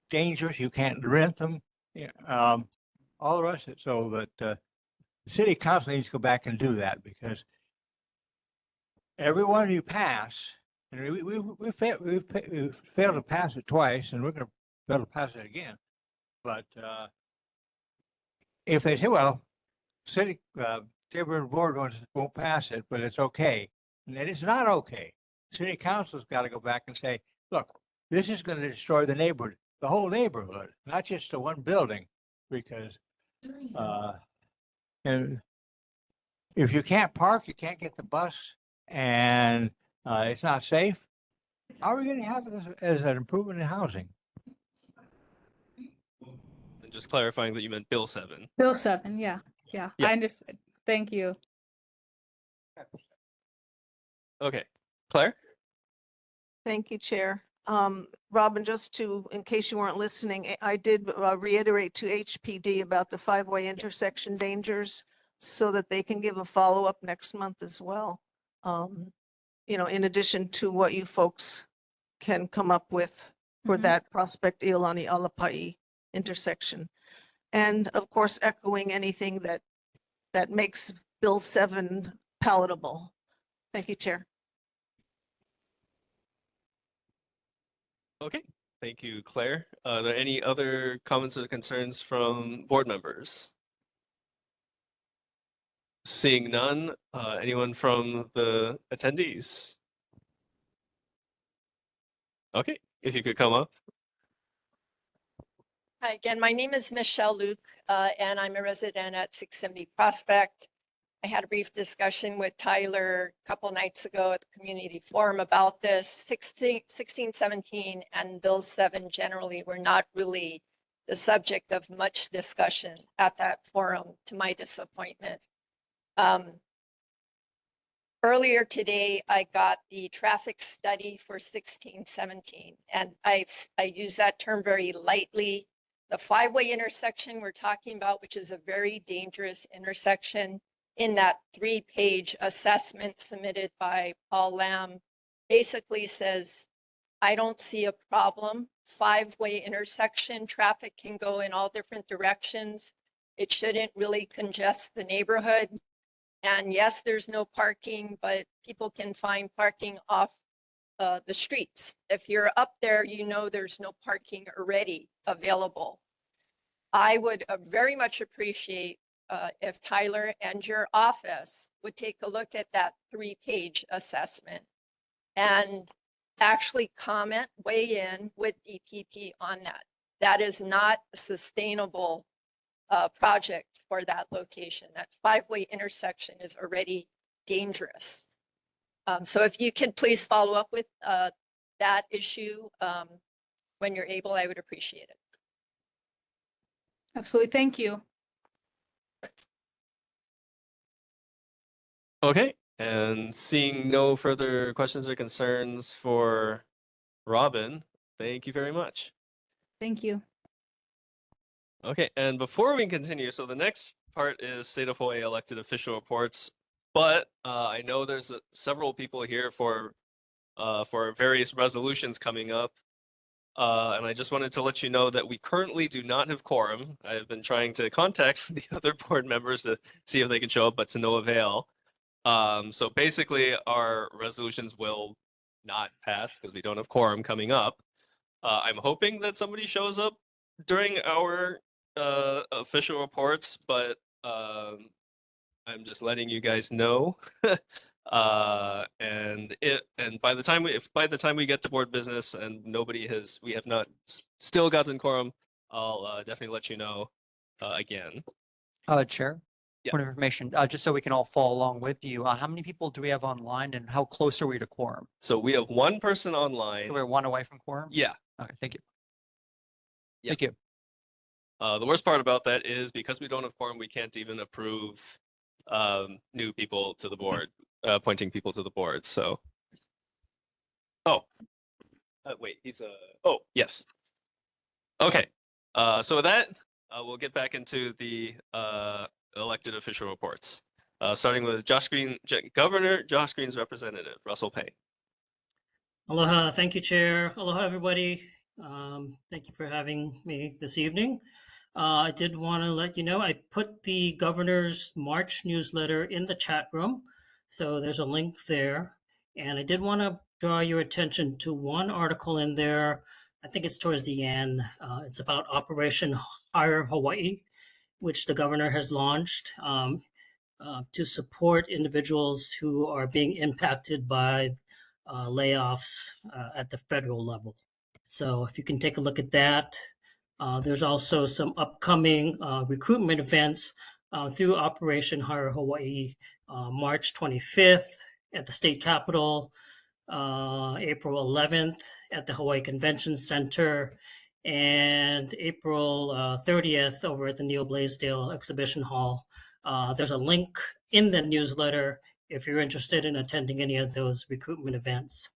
dangerous you can't rent them. All the rest of it, so that the city council needs to go back and do that, because every one you pass, and we failed to pass it twice, and we're going to fail to pass it again. But if they say, well, city neighborhood board won't pass it, but it's okay, and it is not okay. City council's got to go back and say, look, this is going to destroy the neighborhood, the whole neighborhood, not just the one building, because and if you can't park, you can't get the bus, and it's not safe. How are we going to have this as an improvement in housing? And just clarifying that you meant Bill 7. Bill 7, yeah, Yeah. I understood. Thank you. Okay, Claire? Thank you, Chair. Robin, just to, in case you weren't listening, I did reiterate to HPD about the 5-way intersection dangers so that they can give a follow-up next month as well. In addition to what you folks can come up with for that Prospect Iolani Alapai intersection. And of course, echoing anything that makes Bill 7 palatable. Thank you, Chair. Okay, thank you, Claire. Are there any other comments or concerns from board members? Seeing none, anyone from the attendees? Okay, if you could come up. Hi again, my name is Michelle Luke, and I'm a resident at 670 Prospect. I had a brief discussion with Tyler a couple nights ago at the community forum about this. 16, 17, and Bill 7 generally were not really the subject of much discussion at that forum, to my disappointment. Earlier today, I got the traffic study for 16, 17, and I use that term very lightly. The 5-way intersection we're talking about, which is a very dangerous intersection, in that 3-page assessment submitted by Paul Lamb, basically says, I don't see a problem. 5-way intersection, traffic can go in all different directions. It shouldn't really congest the neighborhood. And yes, there's no parking, but people can find parking off the streets. If you're up there, you know there's no parking already available. I would very much appreciate if Tyler and your office would take a look at that 3-page assessment and actually comment, weigh in with DPP on that. That is not a sustainable project for that location. That 5-way intersection is already dangerous. So if you could please follow up with that issue when you're able, I would appreciate it. Absolutely, thank you. Okay, and seeing no further questions or concerns for Robin, thank you very much. Thank you. Okay, and before we continue, so the next part is State of Hawaii elected official reports. But I know there's several people here for various resolutions coming up. And I just wanted to let you know that we currently do not have quorum. I have been trying to contact the other board members to see if they can show up, but to no avail. So basically, our resolutions will not pass because we don't have quorum coming up. I'm hoping that somebody shows up during our official reports, but I'm just letting you guys know. And by the time we get to board business and we have not still gotten quorum, I'll definitely let you know again. Chair, Yeah. point of information, just so we can all follow along with you. How many people do we have online and how close are we to quorum? So we have one person online. So we're one away from quorum? Yeah. Okay, thank you. Yeah. Thank you. The worst part about that is because we don't have quorum, we can't even approve new people to the board, appointing people to the board. So, wait, oh, yes. Okay. So with that, we'll get back into the elected official reports, starting with Governor Josh Green's representative, Russell Payne. Aloha. Thank you, Chair. Aloha, everybody. Thank you for having me this evening. I did want to let you know I put the governor's March newsletter in the chat room. So there's a link there. And I did want to draw your attention to one article in there. I think it's towards the end. It's about Operation Hire Hawaii, which the governor has launched to support individuals who are being impacted by layoffs at the federal level. So if you can take a look at that. There's also some upcoming recruitment events through Operation Hire Hawaii, March 25th at the state capitol, April 11th at the Hawaii Convention Center, and April 30th over at the Neil Blaisdell Exhibition Hall. There's a link in the newsletter if you're interested in attending any of those recruitment events.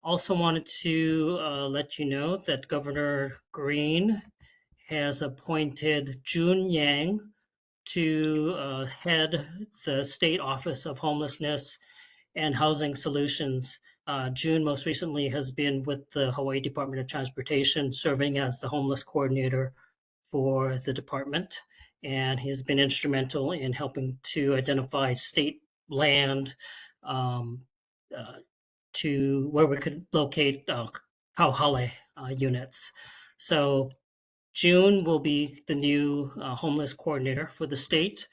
Also wanted to let you know that Governor Green has appointed June Yang to head the State Office of Homelessness and Housing Solutions. June most recently has been with the Hawaii Department of Transportation, serving as the homeless coordinator for the department. And he has been instrumental in helping to identify state land to where we could locate kauhale units. So June will be the new homeless coordinator for the state.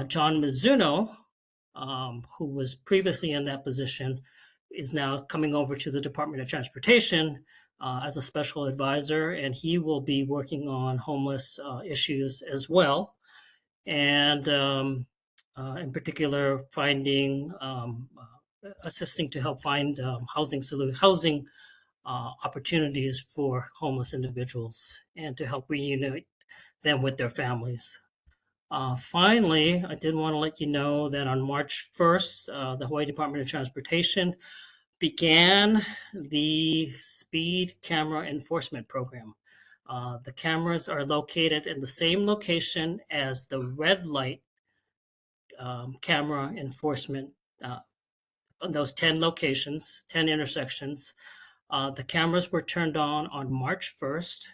John Mizuno, who was previously in that position, is now coming over to the Department of Transportation as a special advisor, and he will be working on homeless issues as well. And in particular, assisting to help find housing opportunities for homeless individuals and to help reunite them with their families. Finally, I did want to let you know that on March 1st, the Hawaii Department of Transportation began the speed camera enforcement program. The cameras are located in the same location as the red light camera enforcement on those 10 locations, 10 intersections. The cameras were turned on March 1st,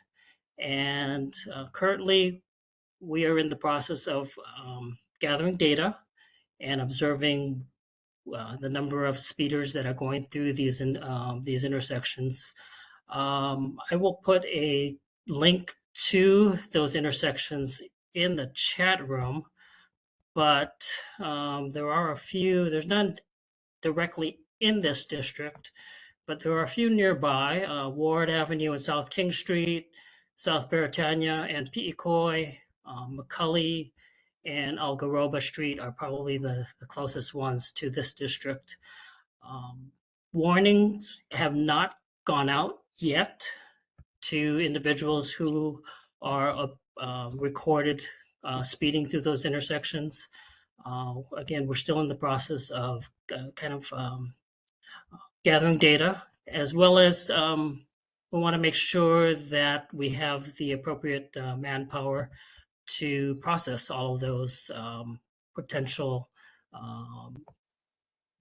and currently we are in the process of gathering data and observing the number of speeders that are going through these intersections. I will put a link to those intersections in the chat room, but there are a few, there's none directly in this district, but there are a few nearby, Ward Avenue and South King Street, South Beretania and Pi'ikoi, McCully and Algaroba Street are probably the closest ones to this district. Warnings have not gone out yet to individuals who are recorded speeding through those intersections. Again, we're still in the process of gathering data, as well as we want to make sure that we have the appropriate manpower to process all of those potential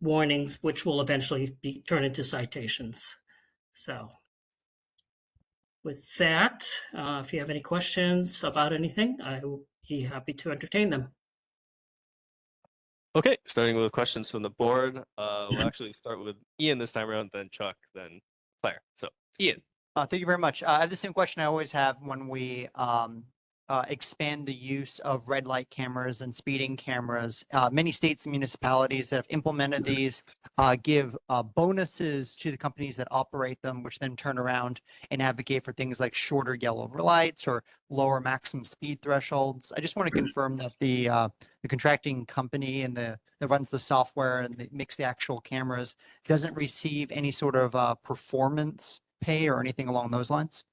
warnings, which will eventually be turned into citations. So with that, if you have any questions about anything, I will be happy to entertain them. Okay, starting with questions from the board. We'll actually start with Ian this time around, then Chuck, then Claire. So Ian. Thank you very much. I have the same question I always have when we expand the use of red light cameras and speeding cameras. Many states and municipalities that have implemented these give bonuses to the companies that operate them, which then turn around and advocate for things like shorter yellow lights or lower maximum speed thresholds. I just want to confirm that the contracting company and that runs the software and that makes the actual cameras doesn't receive any sort of performance pay or anything along those lines?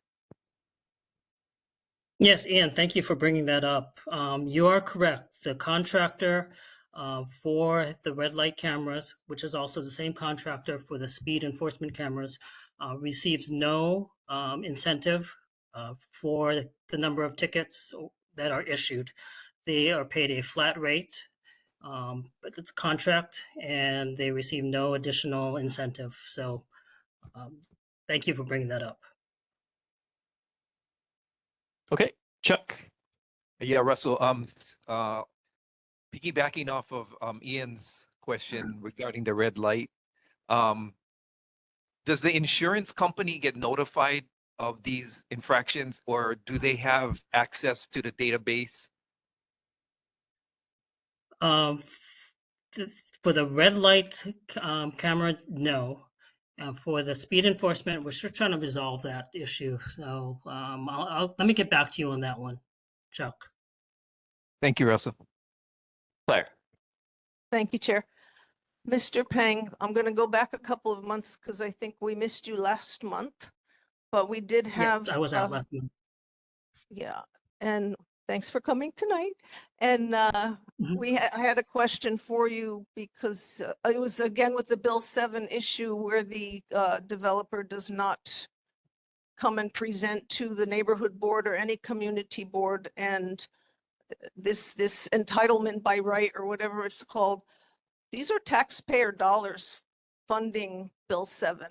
Yes, Ian, thank you for bringing that up. You are correct. The contractor for the red light cameras, which is also the same contractor for the speed enforcement cameras, receives no incentive for the number of tickets that are issued. They are paid a flat rate, but it's a contract, and they receive no additional incentive. So thank you for bringing that up. Okay, Chuck. Yeah, Russell, piggybacking off of Ian's question regarding the red light, does the insurance company get notified of these infractions, or do they have access to the database? For the red light camera, no. For the speed enforcement, we're still trying to resolve that issue. So let me get back to you on that one, Chuck. Thank you, Russell. Claire. Thank you, Chair. Mr. Peng, I'm going to go back a couple of months because I think we missed you last month, but we did have. Yeah, I was out last month. Yeah, and thanks for coming tonight. And I had a question for you because it was again with the Bill 7 issue where the developer does not come and present to the neighborhood board or any community board, and this entitlement by right or whatever it's called, these are taxpayer dollars funding Bill 7.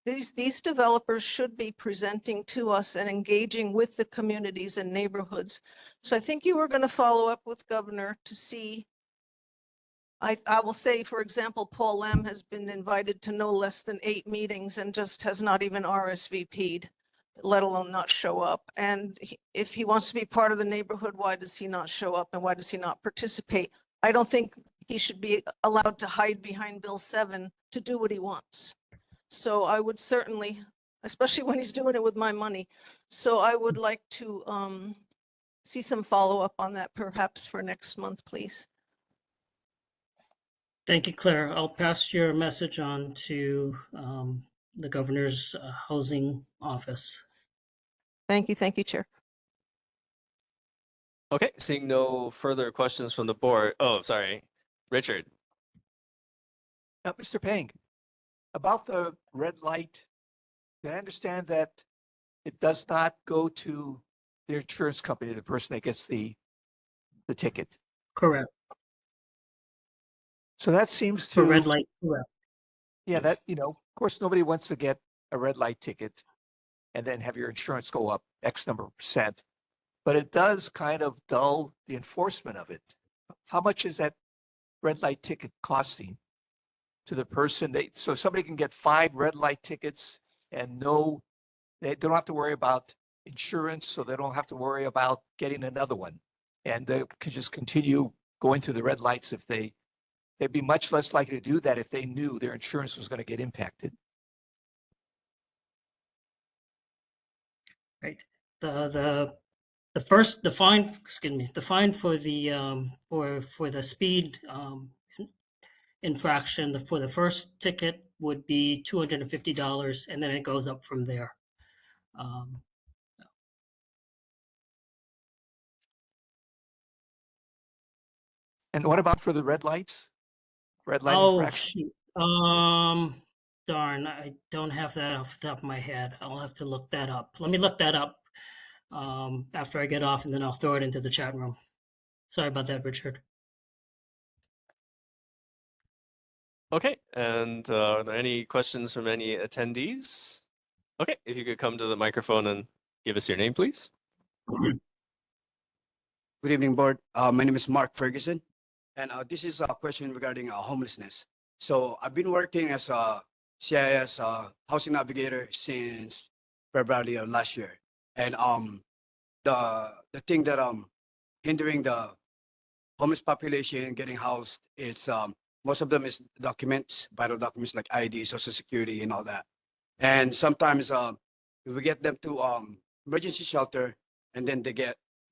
These developers should be presenting to us and engaging with the communities and neighborhoods. So I think you were going to follow up with Governor to see. I will say, for example, Paul Lam has been invited to no less than 8 meetings and just has not even RSVP'd, let alone not show up. And if he wants to be part of the neighborhood, why does he not show up and why does he not participate? I don't think he should be allowed to hide behind Bill 7 to do what he wants. So I would certainly, especially when he's doing it with my money. So I would like to see some follow-up on that perhaps for next month, please. Thank you, Claire. I'll pass your message on to the governor's housing office. Thank you, Chair. Okay, seeing no further questions from the board. Oh, sorry, Richard. Mr. Peng, about the red light, I understand that it does not go to the insurance company, the person that gets the ticket. Correct. So that seems to For red light, correct. Yeah, that, of course, nobody wants to get a red light ticket and then have your insurance go up X number of percent. But it does kind of dull the enforcement of it. How much is that red light ticket costing to the person? So somebody can get 5 red light tickets and they don't have to worry about insurance, so they don't have to worry about getting another one. And they could just continue going through the red lights if they'd be much less likely to do that if they knew their insurance was going to get impacted. Right. The fine for the speed infraction for the first ticket would be $250, and then it goes up from there. And what about for the red lights? Red light Oh, infraction? shoot. Darn, I don't have that off the top of my head. I'll have to look that up. Let me look that up after I get off, and then I'll throw it into the chat room. Sorry about that, Richard. Okay, and are there any questions from any attendees? Okay, if you could come to the microphone and give us your name, please. Good evening, board. My name is Mark Ferguson, and this is a question regarding homelessness. So I've been working as a CIS housing navigator since February of last year, and the thing that hindering the homeless population getting housed, it's most of them is documents, vital documents like ID, Social Security, and all that. And sometimes we get them to emergency shelter, and then they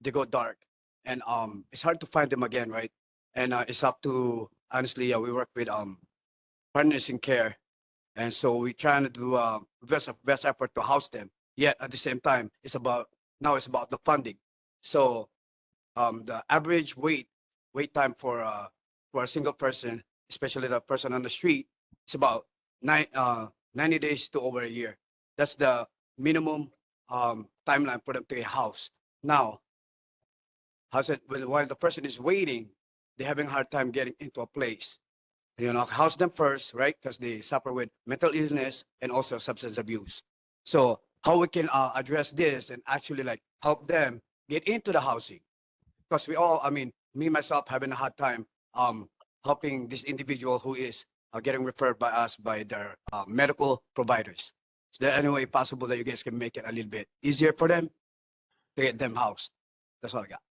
go dark, and it's hard to find them again, right? And it's up to honestly, we work with partners in care, and so we're trying to do best effort to house them. Yet at the same time, it's about the funding. So the average wait time for a single person, especially the person on the street, is about 90 days to over a year. That's the minimum timeline for them to get housed. Now, while the person is waiting, they're having a hard time getting into a place. House them first, right? Because they suffer with mental illness and also substance abuse. So how we can address this and actually like help them get into the housing? Because we all, me myself having a hard time helping this individual who is getting referred by us by their medical providers. Is there any way possible that you guys can make it a little bit easier for them to get them housed? That's all I got.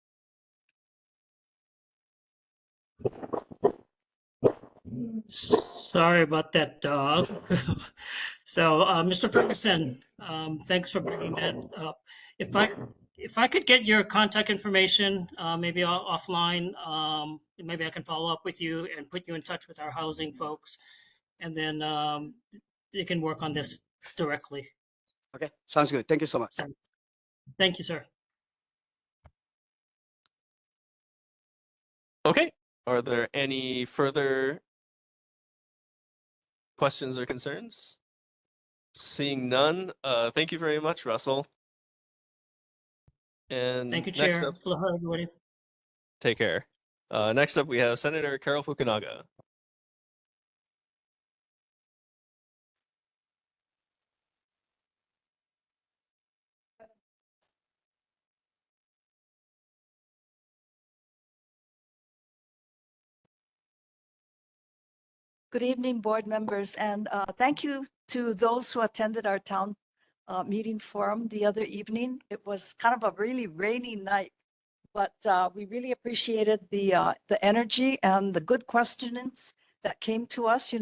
Sorry about that, dog. So, Mr. Ferguson, thanks for bringing that up. If I could get your contact information, maybe offline, maybe I can follow up with you and put you in touch with our housing folks, and then they can work on this directly. Okay, sounds good. Thank you so much. Thank you, sir. Okay, are there any further questions or concerns? Seeing none, thank you very much, Russell. And Thank you, next Chair. up, Aloha, everybody. take care. Next up, we have Senator Carol Fukunaga. Good evening, board members, and thank you to those who attended our town meeting forum the other evening. It was kind of a really rainy night, but we really appreciated the energy and the good questions that came to us.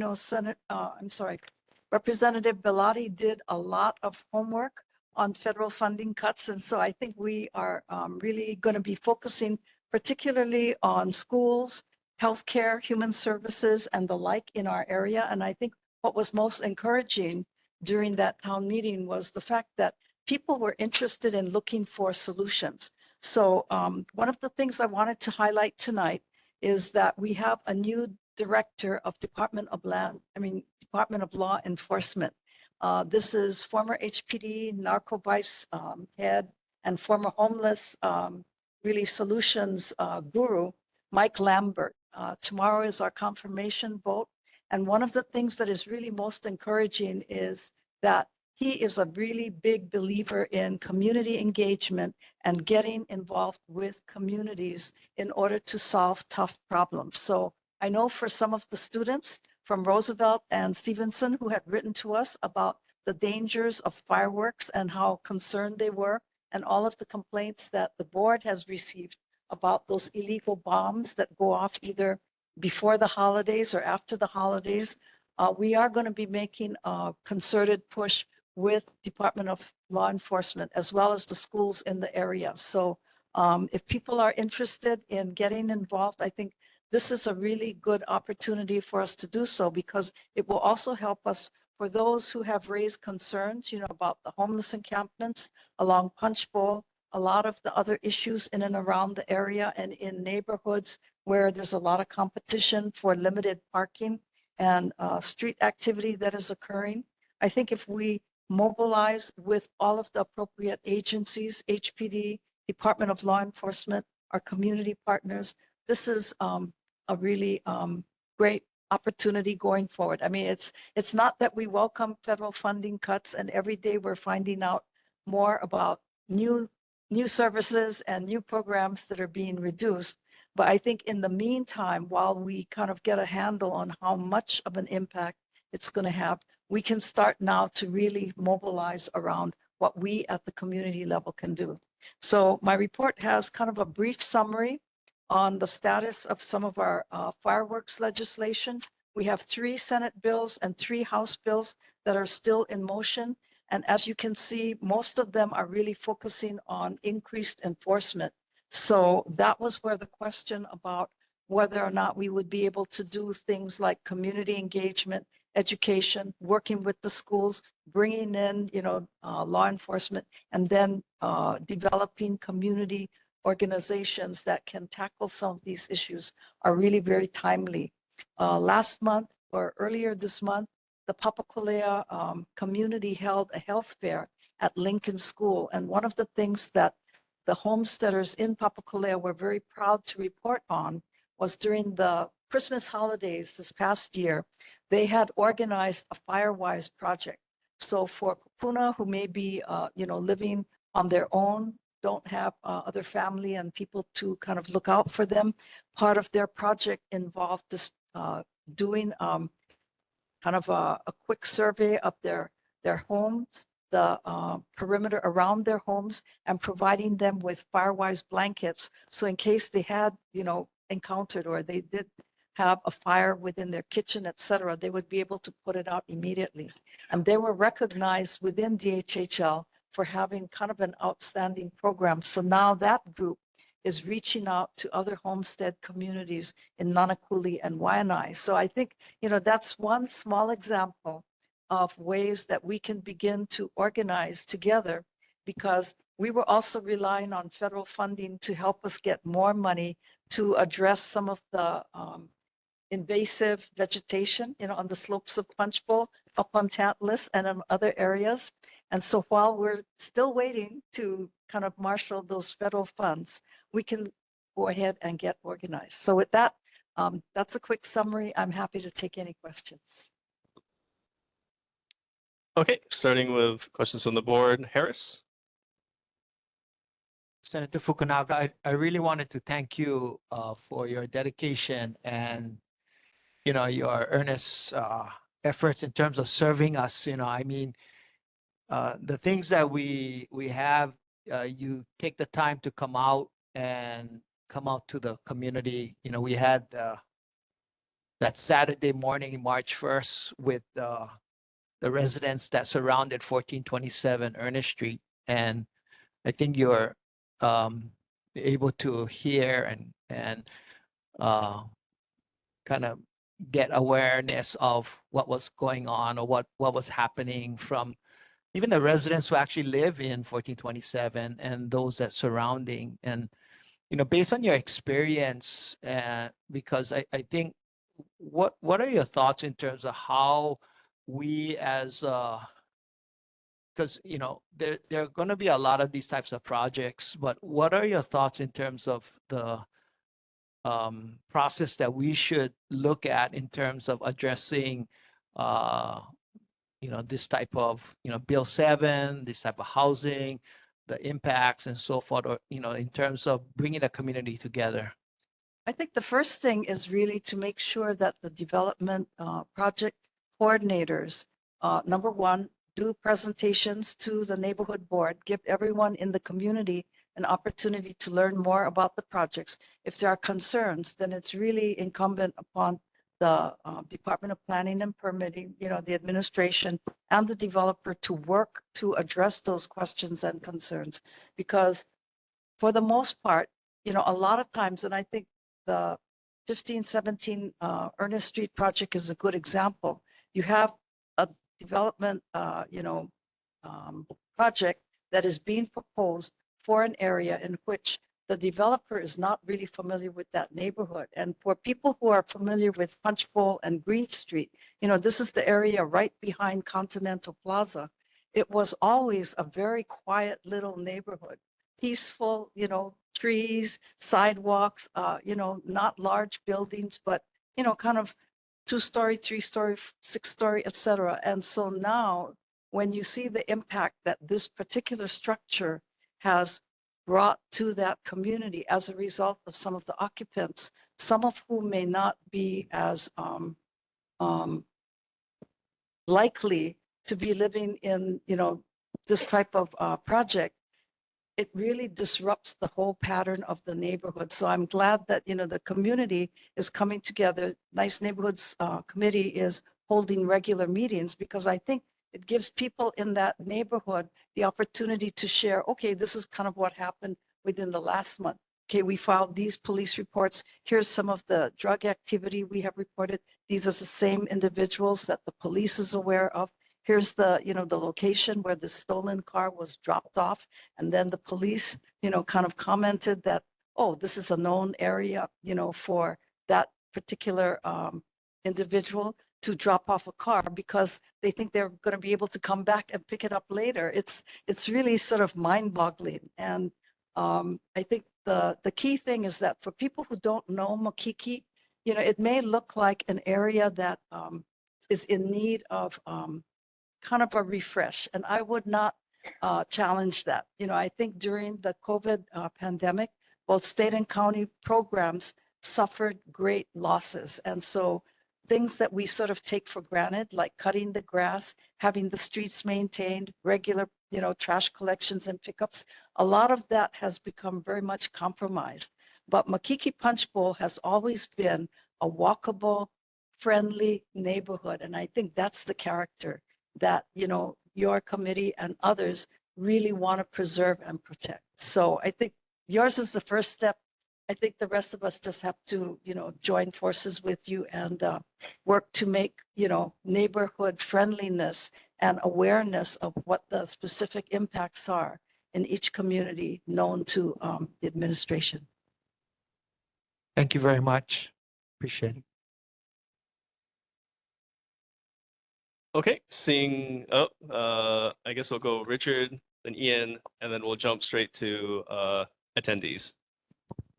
Representative Bellotti did a lot of homework on federal funding cuts, and so I think we are really going to be focusing particularly on schools, healthcare, human services, and the like in our area. And I think what was most encouraging during that town meeting was the fact that people were interested in looking for solutions. So one of the things I wanted to highlight tonight is that we have a new director of Department of Law Enforcement. This is former HPD narco vice head and former homeless really solutions guru, Mike Lambert. Tomorrow is our confirmation vote. And one of the things that is really most encouraging is that he is a really big believer in community engagement and getting involved with communities in order to solve tough problems. So I know for some of the students from Roosevelt and Stevenson who had written to us about the dangers of fireworks and how concerned they were, and all of the complaints that the board has received about those illegal bombs that go off either before the holidays or after the holidays. We are going to be making a concerted push with Department of Law Enforcement as well as the schools in the area. So if people are interested in getting involved, I think this is a really good opportunity for us to do so, because it will also help us for those who have raised concerns, about the homeless encampments along Punchbowl, a lot of the other issues in and around the area and in neighborhoods where there's a lot of competition for limited parking and street activity that is occurring. I think if we mobilize with all of the appropriate agencies, HPD, Department of Law Enforcement, our community partners, this is a really great opportunity going forward. I mean, it's not that we welcome federal funding cuts, and every day we're finding out more about new services and new programs that are being reduced. But I think in the meantime, while we kind of get a handle on how much of an impact it's going to have, we can start now to really mobilize around what we at the community level can do. So my report has kind of a brief summary on the status of some of our fireworks legislation. We have 3 Senate bills and 3 House bills that are still in motion. And as you can see, most of them are really focusing on increased enforcement. So that was where the question about whether or not we would be able to do things like community engagement, education, working with the schools, bringing in, law enforcement, and then developing community organizations that can tackle some of these issues are really very timely. Last month or earlier this month, the Papakolea community held a health fair at Lincoln School. And one of the things that the homesteaders in Papakolea were very proud to report on was during the Christmas holidays this past year, they had organized a Firewise project. So for kupuna who may be, living on their own, don't have other family and people to kind of look out for them, part of their project involved this doing kind of a quick survey of their homes, the perimeter around their homes, and providing them with Firewise blankets. So in case they had, encountered or they did have a fire within their kitchen, etc., they would be able to put it out immediately. And they were recognized within DHHL for having kind of an outstanding program. So now that group is reaching out to other homestead communities in Nanakuli and Waianae. So I think, that's one small example of ways that we can begin to organize together, because we were also relying on federal funding to help us get more money to address some of the invasive vegetation, on the slopes of Punchbowl, up on Tantalus and in other areas. And so while we're still waiting to kind of marshal those federal funds, we can go ahead and get organized. So with that, that's a quick summary. I'm happy to take any questions. Okay, starting with questions from the board. Harris? Senator Fukunaga, I really wanted to thank you for your dedication and your earnest efforts in terms of serving us. The things that we have, you take the time to come out to the community. We had that Saturday morning, March 1st, with the residents that surrounded 1427 Ernest Street, and I think you're able to hear and kind of get awareness of what was going on or what was happening from even the residents who actually live in 1427 and those that surrounding. And based on your experience, because I think what are your thoughts in terms of how we as because there are going to be a lot of these types of projects, but what are your thoughts in terms of the process that we should look at in terms of addressing this type of Bill 7, this type of housing, the impacts and so forth, or in terms of bringing the community together? I think the first thing is really to make sure that the development project coordinators, number one, do presentations to the neighborhood board, give everyone in the community an opportunity to learn more about the projects. If there are concerns, then it's really incumbent upon the Department of Planning and Permitting, the administration and the developer to work to address those questions and concerns. Because for the most part, a lot of times, and I think the 1517 Ernest Street project is a good example. You have a development, project that is being proposed for an area in which the developer is not really familiar with that neighborhood. And for people who are familiar with Punchbowl and Green Street, this is the area right behind Continental Plaza. It was always a very quiet little neighborhood, peaceful, trees, sidewalks, not large buildings, but, kind of 2-story, 3-story, 6-story, etc. And so now, when you see the impact that this particular structure has brought to that community as a result of some of the occupants, some of whom may not be as likely to be living in, this type of project, it really disrupts the whole pattern of the neighborhood. So I'm glad that, the community is coming together. Nice Neighborhoods Committee is holding regular meetings because I think it gives people in that neighborhood the opportunity to share, okay, this is kind of what happened within the last month. Okay, we filed these police reports. Here's some of the drug activity we have reported. These are the same individuals that the police is aware of. Here's the, the location where the stolen car was dropped off. And then the police, kind of commented that, oh, this is a known area, for that particular individual to drop off a car because they think they're going to be able to come back and pick it up later. It's really sort of mind-boggling. And I think the key thing is that for people who don't know Makiki, it may look like an area that is in need of kind of a refresh. And I would not challenge that. I think during the COVID pandemic, both state and county programs suffered great losses. And so things that we sort of take for granted, like cutting the grass, having the streets maintained, regular, trash collections and pickups, a lot of that has become very much compromised. But Makiki Punchbowl has always been a walkable, friendly neighborhood. And I think that's the character that, your committee and others really want to preserve and protect. So I think yours is the first step. I think the rest of us just have to, join forces with you and work to make, neighborhood friendliness and awareness of what the specific impacts are in each community known to the administration. Thank you very much. Appreciate it. Okay, I guess we'll go Richard, then Ian, and then we'll jump straight to attendees.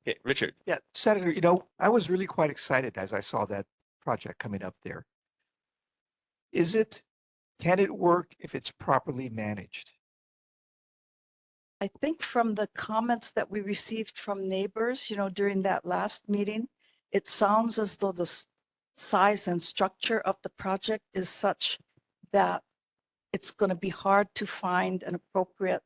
Okay, Richard. Yeah, Senator, I was really quite excited as I saw that project coming up there. Can it work if it's properly managed? I think from the comments that we received from neighbors, during that last meeting, it sounds as though the size and structure of the project is such that it's going to be hard to find an appropriate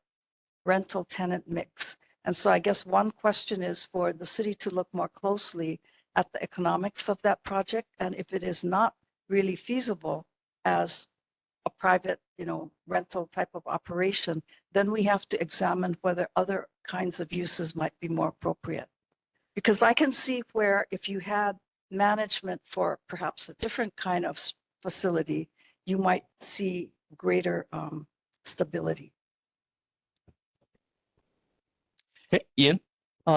rental tenant mix. And so I guess one question is for the city to look more closely at the economics of that project. And if it is not really feasible as a private, rental type of operation, then we have to examine whether other kinds of uses might be more appropriate. Because I can see where if you had management for perhaps a different kind of facility, you might see greater stability. Okay, Ian.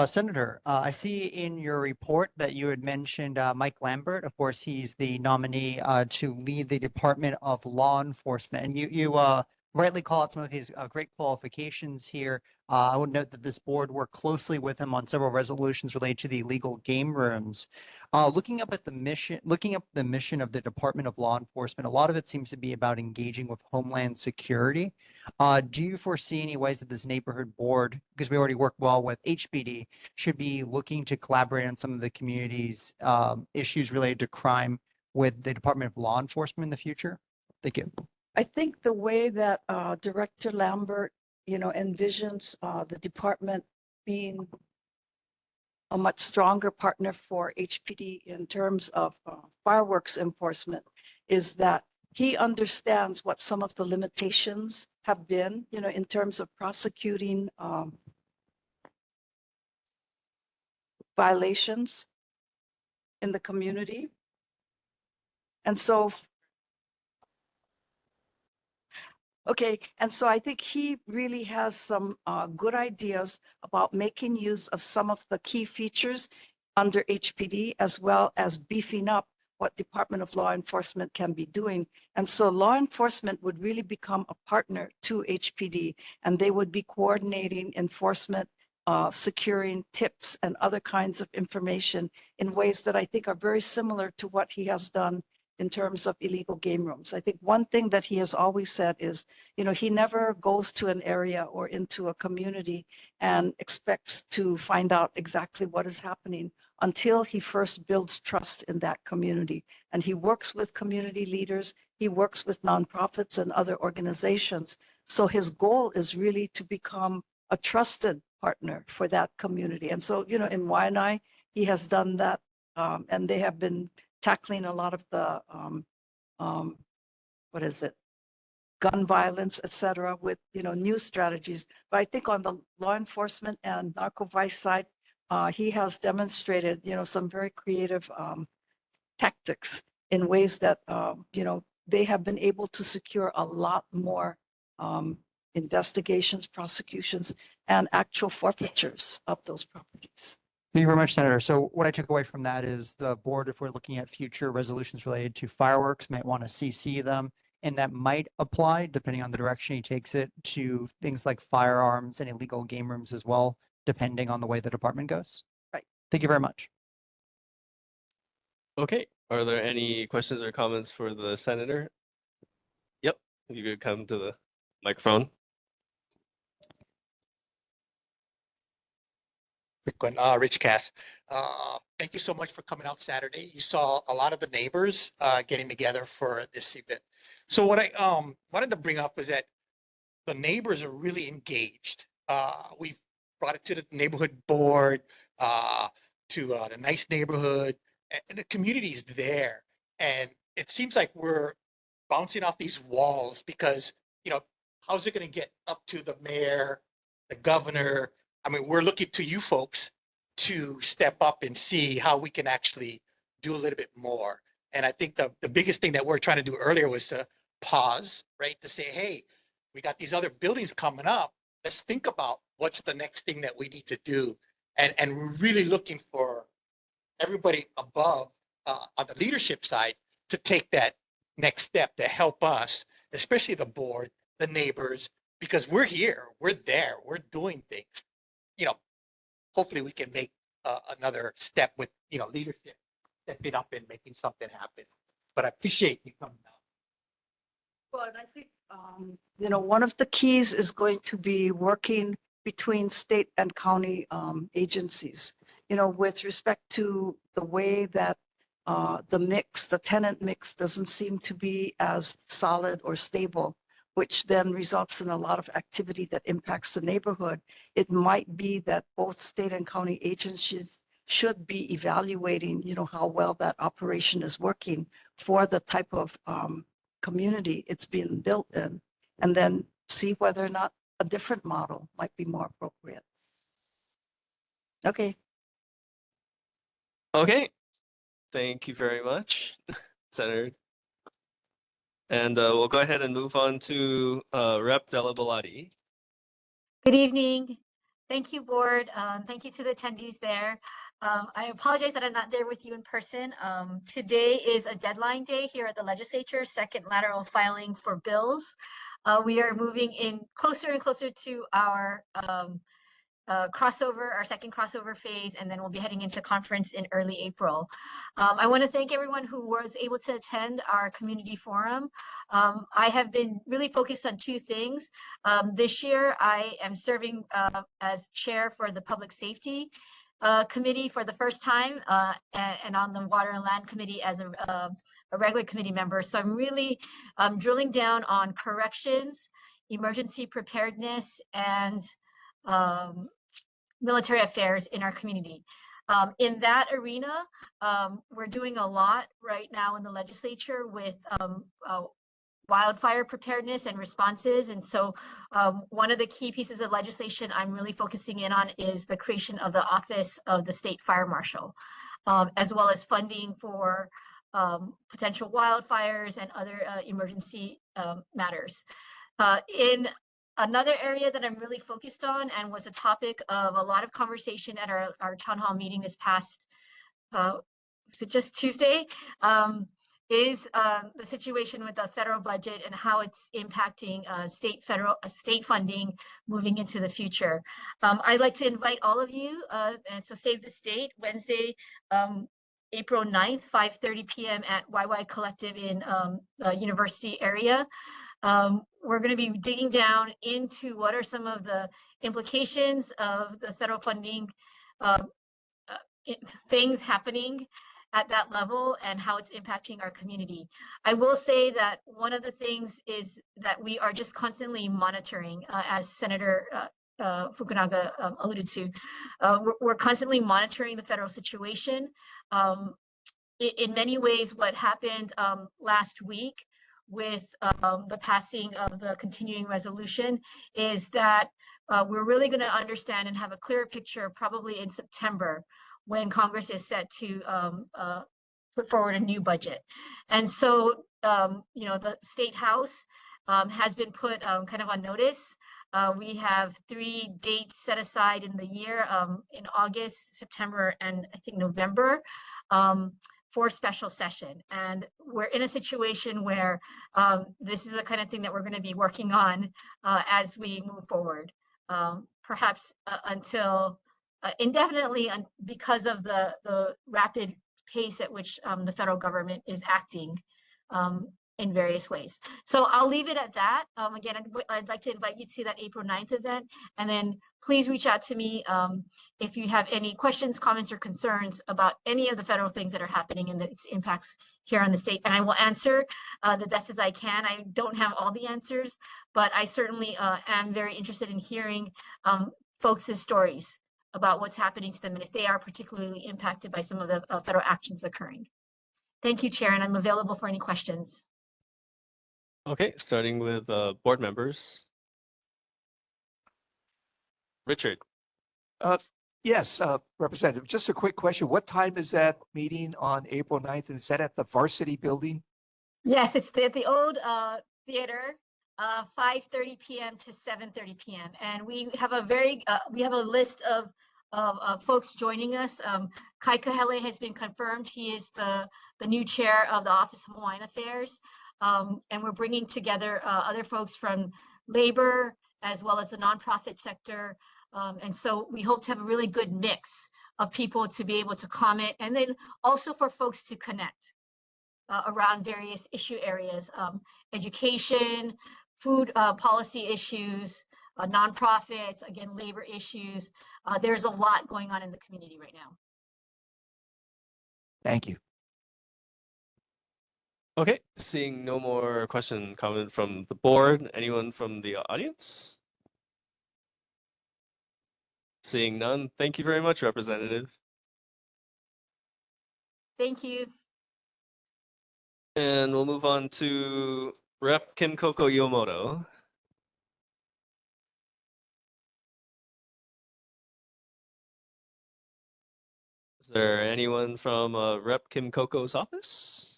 Senator, I see in your report that you had mentioned Mike Lambert. Of course, he's the nominee to lead the Department of Law Enforcement. And you rightly call out some of his great qualifications here. I would note that this board worked closely with him on several resolutions related to the illegal game rooms. Looking up the mission of the Department of Law Enforcement, a lot of it seems to be about engaging with Homeland Security. Do you foresee any ways that this neighborhood board, because we already work well with HPD, should be looking to collaborate on some of the community's issues related to crime with the Department of Law Enforcement in the future? Thank you. I think the way that Director Lambert, envisions the department being a much stronger partner for HPD in terms of fireworks enforcement is that he understands what some of the limitations have been, in terms of prosecuting violations in the community. And so I think he really has some good ideas about making use of some of the key features under HPD, as well as beefing up what Department of Law Enforcement can be doing. And so law enforcement would really become a partner to HPD, and they would be coordinating enforcement, securing tips and other kinds of information in ways that I think are very similar to what he has done in terms of illegal game rooms. I think one thing that he has always said is, he never goes to an area or into a community and expects to find out exactly what is happening until he first builds trust in that community. And he works with community leaders, he works with nonprofits and other organizations. So his goal is really to become a trusted partner for that community. And so, in Waianae, he has done that, and they have been tackling a lot of the, gun violence, et cetera, with, new strategies. But I think on the law enforcement and narco vice side, he has demonstrated, some very creative tactics in ways that, they have been able to secure a lot more investigations, prosecutions, and actual forfeitures of those properties. Thank you very much, Senator. So what I took away from that is the board, if we're looking at future resolutions related to fireworks, might want to CC them, and that might apply, depending on the direction he takes it, to things like firearms and illegal game rooms as well, depending on the way the department goes. Right. Thank you very much. Okay, are there any questions or comments for the senator? Yep, if you could come to the microphone. Quick one, Rich Cass. Thank you so much for coming out Saturday. You saw a lot of the neighbors getting together for this event. So what I wanted to bring up was that the neighbors are really engaged. We brought it to the neighborhood board, to the nice neighborhood, and the community's there. And it seems like we're bouncing off these walls because, how's it going to get up to the mayor, the governor? I mean, we're looking to you folks to step up and see how we can actually do a little bit more. And I think the biggest thing that we're trying to do earlier was to pause, right? To say, hey, we got these other buildings coming up. Let's think about what's the next thing that we need to do. And we're really looking for everybody above on the leadership side to take that next step to help us, especially the board, the neighbors, because we're here, we're there, we're doing things. Hopefully we can make another step with, leadership, stepping up and making something happen. But I appreciate you coming out. Well, and I think, one of the keys is going to be working between state and county agencies, with respect to the way that the tenant mix doesn't seem to be as solid or stable, which then results in a lot of activity that impacts the neighborhood. It might be that both state and county agencies should be evaluating, how well that operation is working for the type of community it's being built in, and then see whether or not a different model might be more appropriate. Okay. Okay, thank you very much, Senator. And we'll go ahead and move on to Rep. Della Bellotti. Good evening. Thank you, board. Thank you to the attendees there. I apologize that I'm not there with you in person. Today is a deadline day here at the legislature, second lateral filing for bills. We are moving in closer and closer to our crossover, our second crossover phase, and then we'll be heading into conference in early April. I want to thank everyone who was able to attend our community forum. I have been really focused on two things. This year, I am serving as chair for the Public Safety Committee for the first time, and on the Water and Land Committee as a regular committee member. So I'm really drilling down on corrections, emergency preparedness, and military affairs in our community. In that arena, we're doing a lot right now in the legislature with wildfire preparedness and responses. And so one of the key pieces of legislation I'm really focusing in on is the creation of the Office of the State Fire Marshal, as well as funding for potential wildfires and other emergency matters. In another area that I'm really focused on and was a topic of a lot of conversation at our town hall meeting this past, was it just Tuesday, is the situation with the federal budget and how it's impacting state funding moving into the future. I'd like to invite all of you, and so Save the State, Wednesday, April 9th, 5:30 p.m. at YY Collective in the university area. We're going to be digging down into what are some of the implications of the federal funding things happening at that level and how it's impacting our community. I will say that one of the things is that we are just constantly monitoring, as Senator Fukunaga alluded to. We're constantly monitoring the federal situation. In many ways, what happened last week with the passing of the continuing resolution is that we're really going to understand and have a clearer picture probably in September when Congress is set to put forward a new budget. And so, the State House has been put kind of on notice. We have 3 dates set aside in the year, in August, September, and I think November, for special session. And we're in a situation where this is the kind of thing that we're going to be working on as we move forward, perhaps until indefinitely, because of the rapid pace at which the federal government is acting in various ways. So I'll leave it at that. Again, I'd like to invite you to that April 9th event, and then please reach out to me if you have any questions, comments, or concerns about any of the federal things that are happening and its impacts here on the state. And I will answer the best as I can. I don't have all the answers, but I certainly am very interested in hearing folks' stories about what's happening to them and if they are particularly impacted by some of the federal actions occurring. Thank you, Chair, and I'm available for any questions. Okay, starting with board members. Richard. Yes, Representative, just a quick question. What time is that meeting on April 9th? And is that at the Varsity Building? Yes, it's at the old theater, 5:30 p.m. to 7:30 p.m. And we have a list of folks joining us. Kai Kahele has been confirmed. He is the new chair of the Office of Hawaiian Affairs. And we're bringing together other folks from labor as well as the nonprofit sector. And so we hope to have a really good mix of people to be able to comment, and then also for folks to connect around various issue areas, education, food policy issues, nonprofits, again, labor issues. There's a lot going on in the community right now. Thank you. Okay, seeing no more question comment from the board. Anyone from the audience? Seeing none, thank you very much, Representative. Thank you. And we'll move on to Rep. Kinkoko Yomoto. Is there anyone from Rep. Kim Koko's office?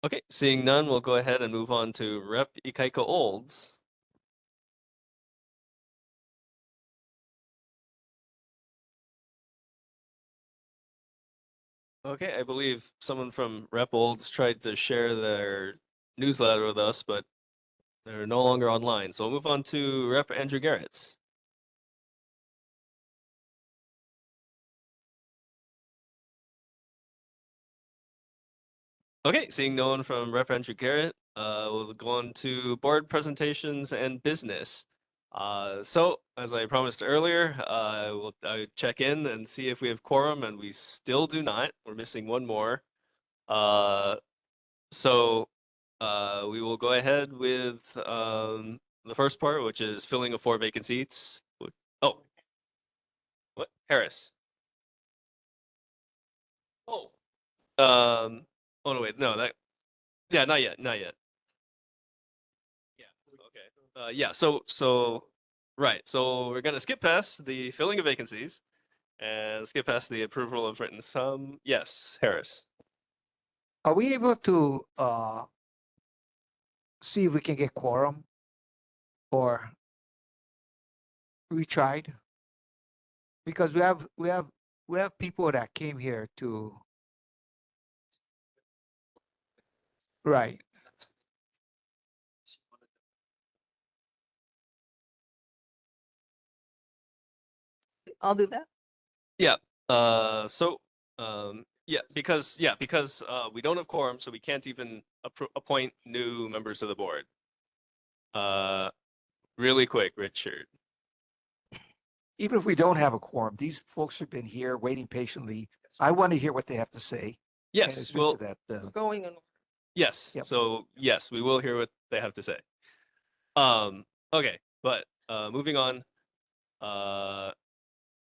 Okay, seeing none, we'll go ahead and move on to Rep. Ikaika Olds. Okay, I believe someone from Rep. Olds tried to share their newsletter with us, but they're no longer online. So we'll move on to Rep. Andrew Garrett. Okay, seeing no one from Rep. Andrew Garrett, we'll go on to board presentations and business. So as I promised earlier, we'll check in and see if we have quorum, and we still do not. We're missing one more. So we will go ahead with the first part, which is filling of 4 vacant seats. Oh, what? Harris. Oh. Oh no, wait, no, yeah, not yet. Yeah, okay. Yeah, so right, so we're gonna skip past the filling of vacancies and skip past the approval of written sum. Yes, Harris. Are we able to see if we can get quorum, or we tried? Because we have people that came here to. Right. I'll do that. Yeah. Because we don't have quorum, so we can't even appoint new members of the board. Really quick, Richard. Even if we don't have a quorum, these folks have been here waiting patiently. I want to hear what they have to say. And Yes, it's good well, for that. Going in. yes. Yep. So yes, we will hear what they have to say. Okay, but moving on.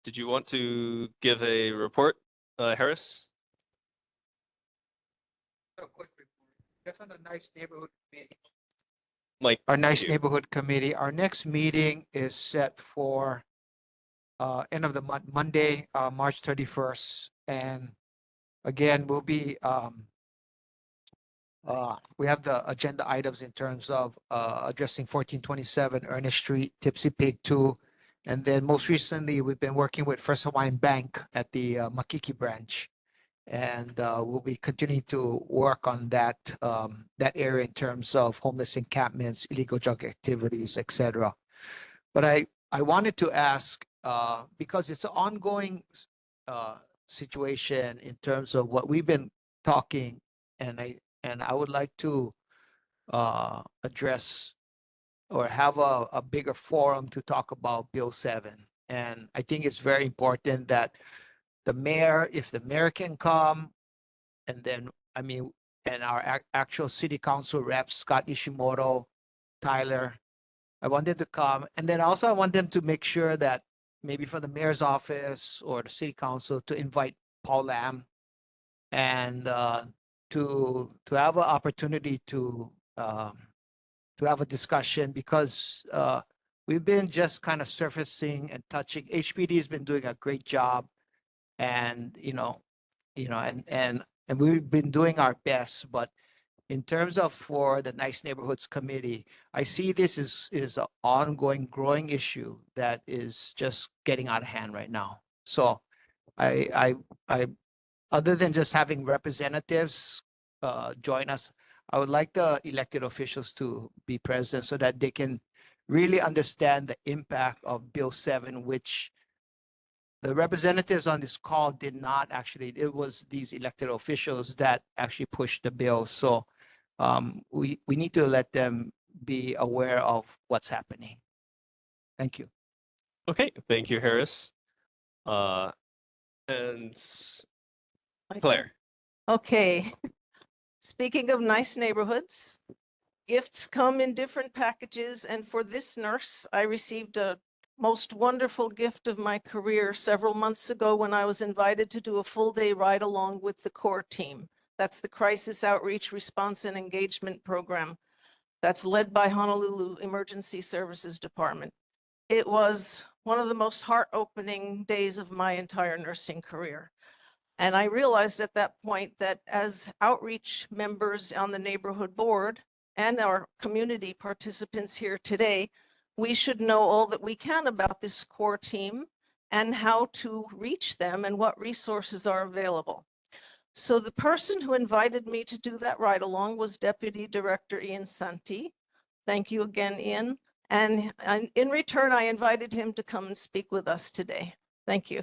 Did you want to give a report, Harris? A quick report. Just on the nice neighborhood committee. Mike. Our nice you. neighborhood committee, our next meeting is set for end of the month, Monday, March 31st. And again, we'll be we have the agenda items in terms of addressing 1427 Ernest Street, Tipsy Pig 2. And then most recently, we've been working with First Hawaiian Bank at the Makiki branch. And we'll be continuing to work on that that area in terms of homeless encampments, illegal drug activities, etc. But I wanted to ask, because it's an ongoing situation in terms of what we've been talking, and I would like to address or have a bigger forum to talk about Bill 7. And I think it's very important that the mayor, if the mayor can come, and then, I mean, and our actual city council reps, Scott Ishimoto, Tyler, I want them to come. And then also I want them to make sure that maybe from the mayor's office or the city council to invite Paul Lam and to have an opportunity to have a discussion, because we've been just kind of surfacing and touching. HPD has been doing a great job, and and we've been doing our best. But in terms of for the Nice Neighborhoods Committee, I see this is an ongoing, growing issue that is just getting out of hand right now. So I other than just having representatives join us, I would like the elected officials to be present so that they can really understand the impact of Bill 7, which the representatives on this call did not actually, it was these elected officials that actually pushed the bill. So we need to let them be aware of what's happening. Thank you. Okay, thank you, Harris. And Claire. Okay. Speaking of nice neighborhoods, gifts come in different packages. And for this nurse, I received a most wonderful gift of my career several months ago when I was invited to do a full day ride along with the core team. That's the Crisis Outreach Response and Engagement Program that's led by Honolulu Emergency Services Department. It was one of the most heart-opening days of my entire nursing career. And I realized at that point that as outreach members on the neighborhood board and our community participants here today, we should know all that we can about this core team and how to reach them and what resources are available. So the person who invited me to do that ride along was Deputy Director Ian Santi. Thank you again, Ian. And in return, I invited him to come and speak with us today. Thank you.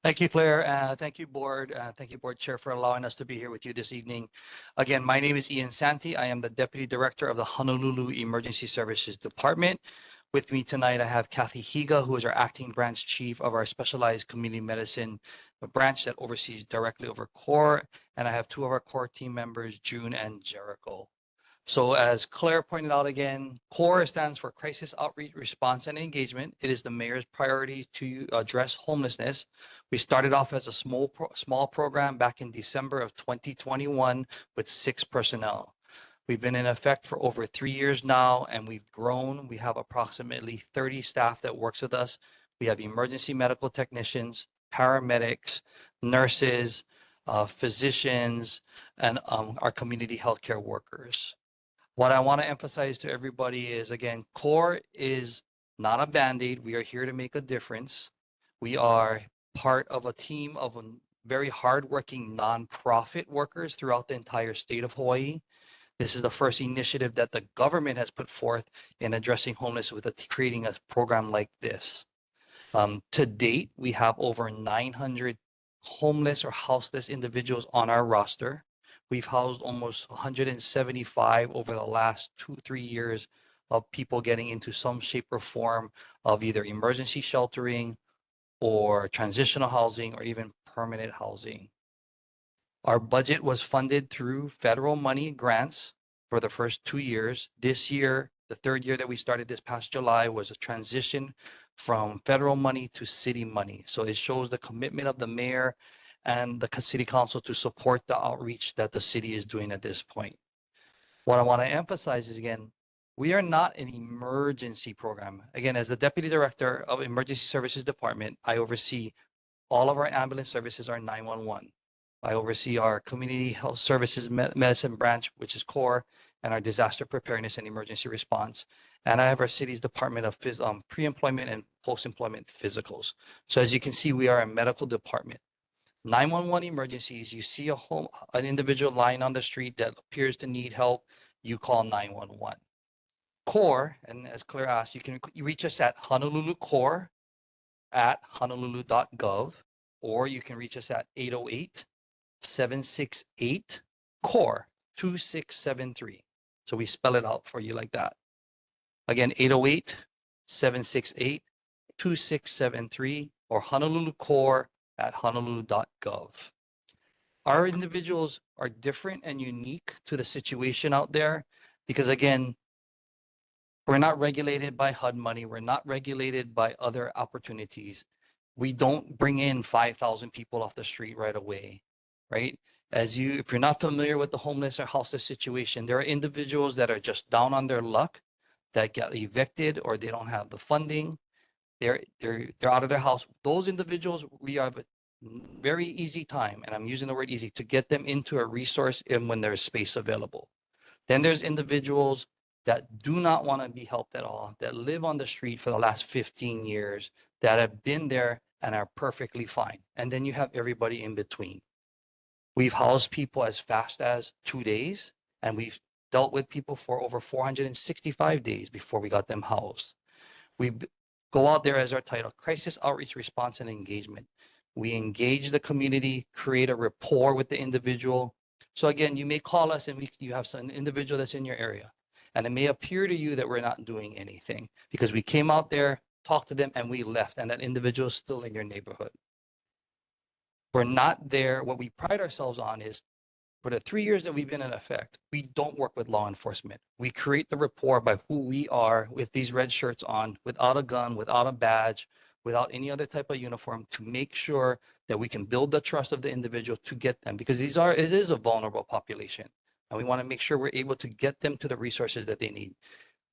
Thank you, Claire. Thank you, board. Thank you, board chair, for allowing us to be here with you this evening. Again, my name is Ian Santi. I am the Deputy Director of the Honolulu Emergency Services Department. With me tonight, I have Kathy Higa, who is our acting branch chief of our specialized community medicine branch that oversees directly over CORE. And I have two of our CORE team members, June and Jericho. So as Claire pointed out again, CORE stands for Crisis Outreach Response and Engagement. It is the mayor's priority to address homelessness. We started off as a small program back in December of 2021 with 6 personnel. We've been in effect for over 3 years now, and we've grown. We have approximately 30 staff that works with us. We have emergency medical technicians, paramedics, nurses, physicians, and our community healthcare workers. What I want to emphasize to everybody is, again, CORE is not a Band-Aid. We are here to make a difference. We are part of a team of very hardworking nonprofit workers throughout the entire state of Hawaii. This is the first initiative that the government has put forth in addressing homelessness with creating a program like this. To date, we have over 900 homeless or houseless individuals on our roster. We've housed almost 175 over the last 2-3 years of people getting into some shape or form of either emergency sheltering or transitional housing or even permanent housing. Our budget was funded through federal money grants for the first 2 years. This year, the third year that we started this past July, was a transition from federal money to city money. So it shows the commitment of the mayor and the city council to support the outreach that the city is doing at this point. What I want to emphasize is, again, we are not an emergency program. Again, as the Deputy Director of Emergency Services Department, I oversee all of our ambulance services, our 911. I oversee our Community Health Services Medicine branch, which is CORE, and our Disaster Preparedness and Emergency Response. And I have our city's Department of Pre-Employment and Post-Employment Physicals. So as you can see, we are a medical department. 911 emergencies, you see an individual lying on the street that appears to need help, you call 911. CORE, and as Claire asked, you can reach us at Honolulu CORE at honolulu.gov, or you can reach us at 808-768-CORE 2673. So we spell it out for you like that. Again, 808-768-2673 or Honolulu CORE at honolulu.gov. Our individuals are different and unique to the situation out there because, again, we're not regulated by HUD money. We're not regulated by other opportunities. We don't bring in 5,000 people off the street right away, right? If you're not familiar with the homeless or houseless situation, there are individuals that are just down on their luck that get evicted or they don't have the funding. They're out of their house. Those individuals, we have a very easy time, and I'm using the word easy, to get them into a resource when there's space available. Then there's individuals that do not want to be helped at all, that live on the street for the last 15 years, that have been there and are perfectly fine. And then you have everybody in between. We've housed people as fast as 2 days, and we've dealt with people for over 465 days before we got them housed. We go out there as our title, Crisis Outreach Response and Engagement. We engage the community, create a rapport with the individual. So again, you may call us and you have some individual that's in your area. And it may appear to you that we're not doing anything because we came out there, talked to them, and we left, and that individual is still in your neighborhood. We're not there. What we pride ourselves on is, for the 3 years that we've been in effect, we don't work with law enforcement. We create the rapport by who we are with these red shirts on, without a gun, without a badge, without any other type of uniform, to make sure that we can build the trust of the individual to get them, because it is a vulnerable population. And we want to make sure we're able to get them to the resources that they need.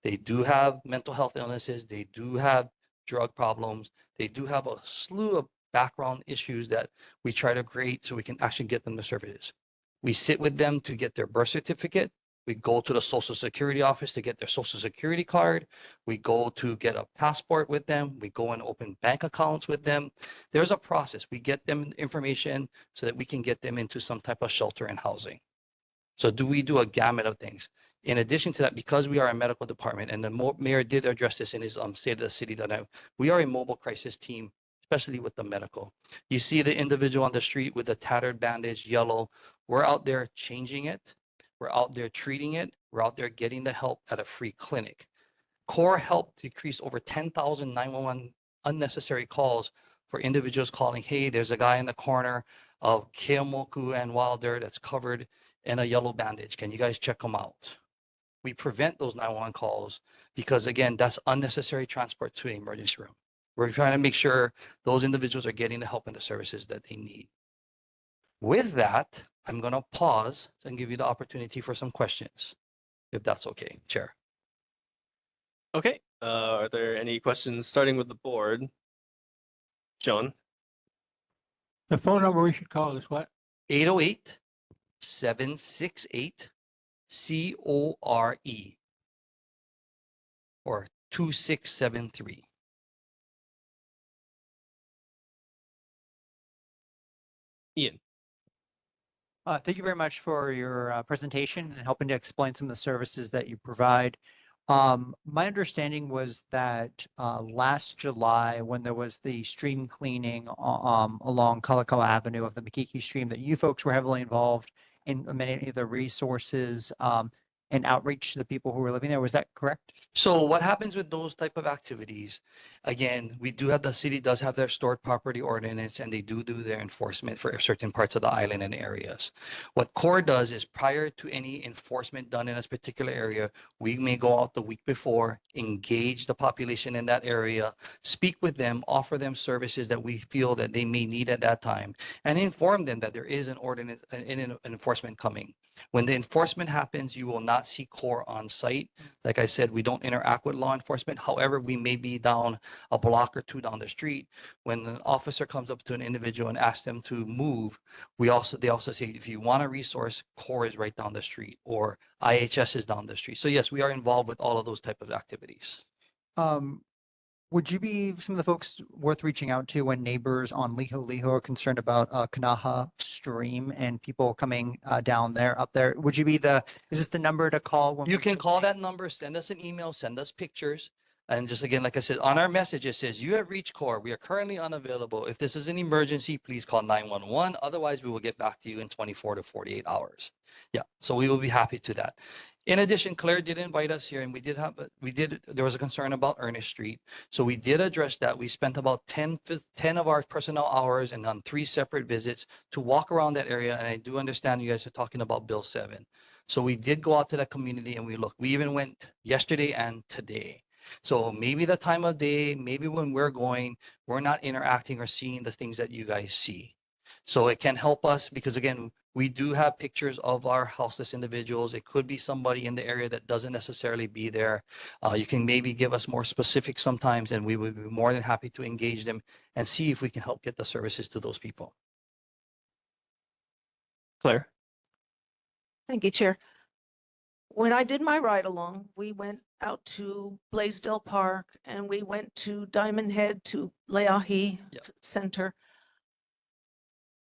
They do have mental health illnesses. They do have drug problems. They do have a slew of background issues that we try to create so we can actually get them the services. We sit with them to get their birth certificate. We go to the Social Security office to get their Social Security card. We go to get a passport with them. We go and open bank accounts with them. There's a process. We get them information so that we can get them into some type of shelter and housing. So we do a gamut of things. In addition to that, because we are a medical department, and the mayor did address this in his State of the City, we are a mobile crisis team, especially with the medical. You see the individual on the street with a tattered bandage, yellow. We're out there changing it. We're out there treating it. We're out there getting the help at a free clinic. CORE helped decrease over 10,000 911 unnecessary calls for individuals calling, hey, there's a guy in the corner of Keomoku and Wilder that's covered in a yellow bandage. Can you guys check him out? We prevent those 911 calls because, again, that's unnecessary transport to an emergency room. We're trying to make sure those individuals are getting the help and the services that they need. With that, I'm going to pause and give you the opportunity for some questions, if that's okay, Chair. Okay. Are there any questions starting with the board? Joan? The phone number we should call is what? 808-768-CORE or 2673. Ian. Thank you very much for your presentation and helping to explain some of the services that you provide. My understanding was that last July, when there was the stream cleaning along Kalakaua Avenue of the Makiki stream, that you folks were heavily involved in many of the resources and outreach to the people who were living there. Was that correct? So what happens with those type of activities? Again, the city does have their stored property ordinance, and they do their enforcement for certain parts of the island and areas. What CORE does is, prior to any enforcement done in a particular area, we may go out the week before, engage the population in that area, speak with them, offer them services that we feel that they may need at that time, and inform them that there is an ordinance, an enforcement coming. When the enforcement happens, you will not see CORE on site. Like I said, we don't interact with law enforcement. However, we may be down a block or two down the street. When an officer comes up to an individual and asks them to move, they also say, if you want a resource, CORE is right down the street, or IHS is down the street. So yes, we are involved with all of those type of activities. Would you be some of the folks worth reaching out to when neighbors on Liho are concerned about Kanaha Stream and people coming down there, up there? Would you be is this the number to call? When You can call that number, send us an email, send us pictures. And just again, like I said, on our message, it says, you have reached CORE. We are currently unavailable. If this is an emergency, please call 911. Otherwise, we will get back to you in 24 to 48 hours. Yeah, so we will be happy to that. In addition, Claire did invite us here, and there was a concern about Ernest Street. So we did address that. We spent about 10 of our personnel hours and on 3 separate visits to walk around that area. And I do understand you guys are talking about Bill 7. So we did go out to that community and we looked. We even went yesterday and today. So maybe the time of day, maybe when we're going, we're not interacting or seeing the things that you guys see. So it can help us because, again, we do have pictures of our houseless individuals. It could be somebody in the area that doesn't necessarily be there. You can maybe give us more specifics sometimes, and we would be more than happy to engage them and see if we can help get the services to those people. Claire? Thank you, Chair. When I did my ride along, we went out to Blaisdell Park and we went to Diamond Head to Leahi Center.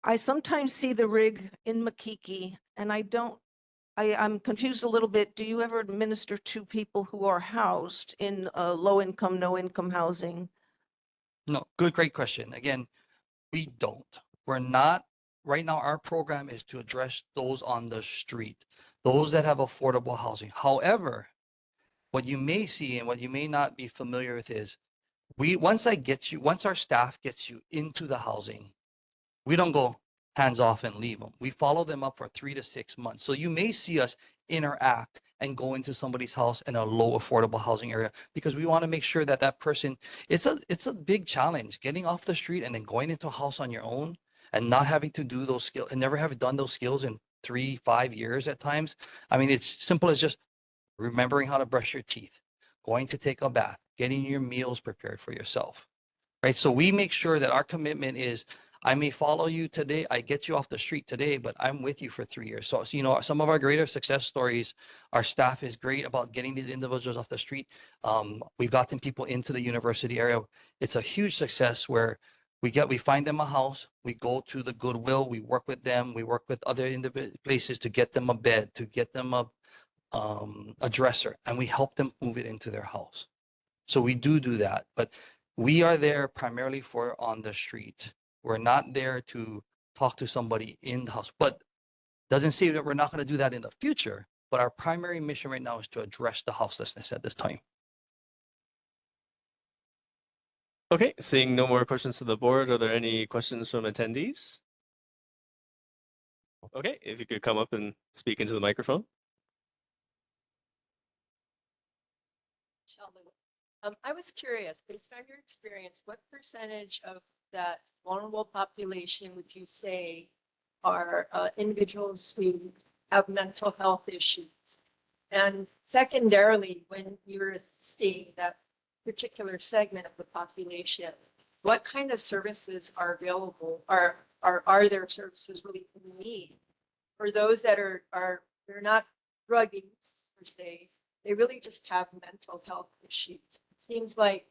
I sometimes see the rig in Makiki and I'm confused a little bit. Do you ever administer to people who are housed in low income, no income housing? No, great question. Again, we don't. We're not. Right now, our program is to address those on the street, those that have affordable housing. However, what you may see and what you may not be familiar with is once our staff gets you into the housing, we don't go hands off and leave them. We follow them up for 3 to 6 months. So you may see us interact and go into somebody's house in a low affordable housing area because we want to make sure that that person, it's a big challenge getting off the street and then going into a house on your own and not having to do those skills and never have done those skills in 3-5 years at times. I mean, it's simple as just remembering how to brush your teeth, going to take a bath, getting your meals prepared for yourself, right? So we make sure that our commitment is, I may follow you today, I get you off the street today, but I'm with you for 3 years. So, you know, some of our greater success stories, our staff is great about getting these individuals off the street. We've gotten people into the university area. It's a huge success where we find them a house, we go to the Goodwill, we work with them, we work with other places to get them a bed, to get them a dresser, and we help them move it into their house. So we do that, but we are there primarily for on the street. We're not there to talk to somebody in the house, but doesn't say that we're not going to do that in the future, but our primary mission right now is to address the houselessness at this time. Okay, seeing no more questions to the board, are there any questions from attendees? Okay, if you could come up and speak into the microphone. I was curious, based on your experience, what percentage of that vulnerable population would you say are individuals who have mental health issues? And secondarily, when you're seeing that particular segment of the population, what kind of services are available? Are there services really in need for those that they're not drug addicts per se? They really just have mental health issues. It seems like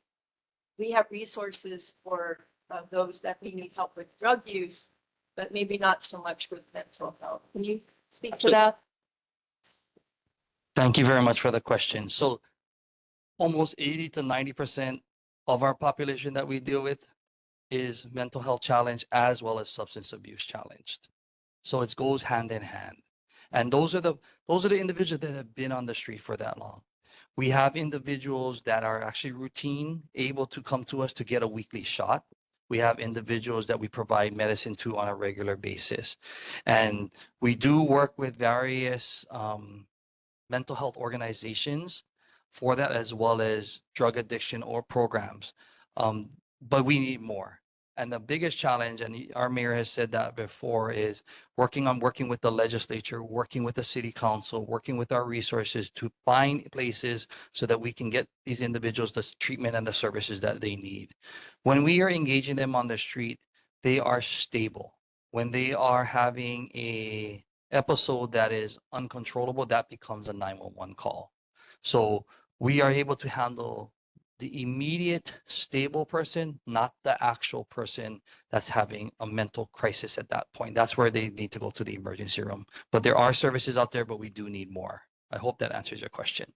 we have resources for those that may need help with drug use, but maybe not so much with mental health. Can you speak to that? Thank you very much for the question. So almost 80 to 90% of our population that we deal with is mental health challenged as well as substance abuse challenged. So it goes hand in hand. And those are the individuals that have been on the street for that long. We have individuals that are actually routine, able to come to us to get a weekly shot. We have individuals that we provide medicine to on a regular basis. And we do work with various mental health organizations for that, as well as drug addiction or programs. But we need more. And the biggest challenge, and our mayor has said that before, is working with the legislature, working with the city council, working with our resources to find places so that we can get these individuals the treatment and the services that they need. When we are engaging them on the street, they are stable. When they are having a episode that is uncontrollable, that becomes a 911 call. So we are able to handle the immediate stable person, not the actual person that's having a mental crisis at that point. That's where they need to go to the emergency room. But there are services out there, but we do need more. I hope that answers your question.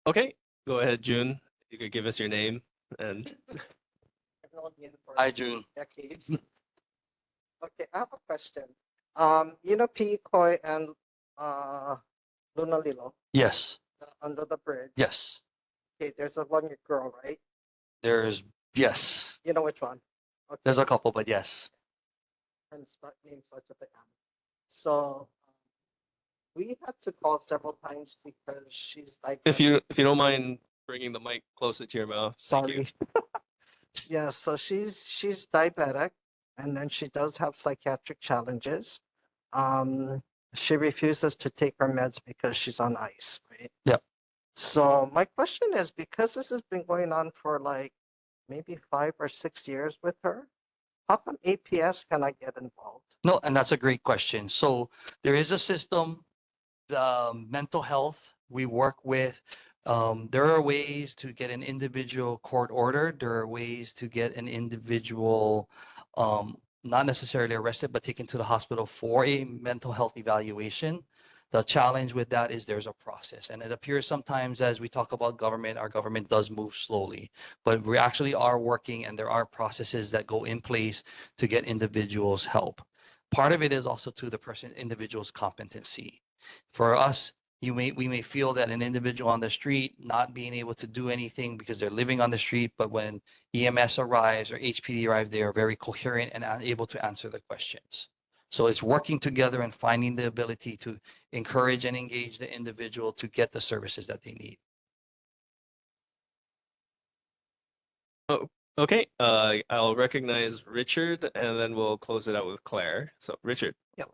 Okay, go ahead, June. You could give us your name and Hi, June. Decades. Okay, I have a question. You know Picoy and Lunalilo Yes. under the bridge. Yes. Okay, there's a one girl, right? Yes. You know which one? Okay. There's a couple, but yes. And start name such a thing. So we had to call several times because she's like. if you don't mind bringing the mic closer to your mouth. Thank you. Sorry. Yeah, so she's diabetic, and then she does have psychiatric challenges. She refuses to take her meds because she's on ice, right? Yep. So my question is, because this has been going on for like maybe 5 or 6 years with her, how come APS cannot get involved? No, and that's a great question. So there is a system, the mental health we work with. There are ways to get an individual court ordered. There are ways to get an individual not necessarily arrested, but taken to the hospital for a mental health evaluation. The challenge with that is there's a process, and it appears sometimes as we talk about government, our government does move slowly, but we actually are working, and there are processes that go in place to get individuals help. Part of it is also to the individual's competency. For us, we may feel that an individual on the street not being able to do anything because they're living on the street, but when EMS arrives or HPD arrives, they are very coherent and able to answer the questions. So it's working together and finding the ability to encourage and engage the individual to get the services that they need. Oh, okay. I'll recognize Richard, and then we'll close it out with Claire. So, Richard. Yeah.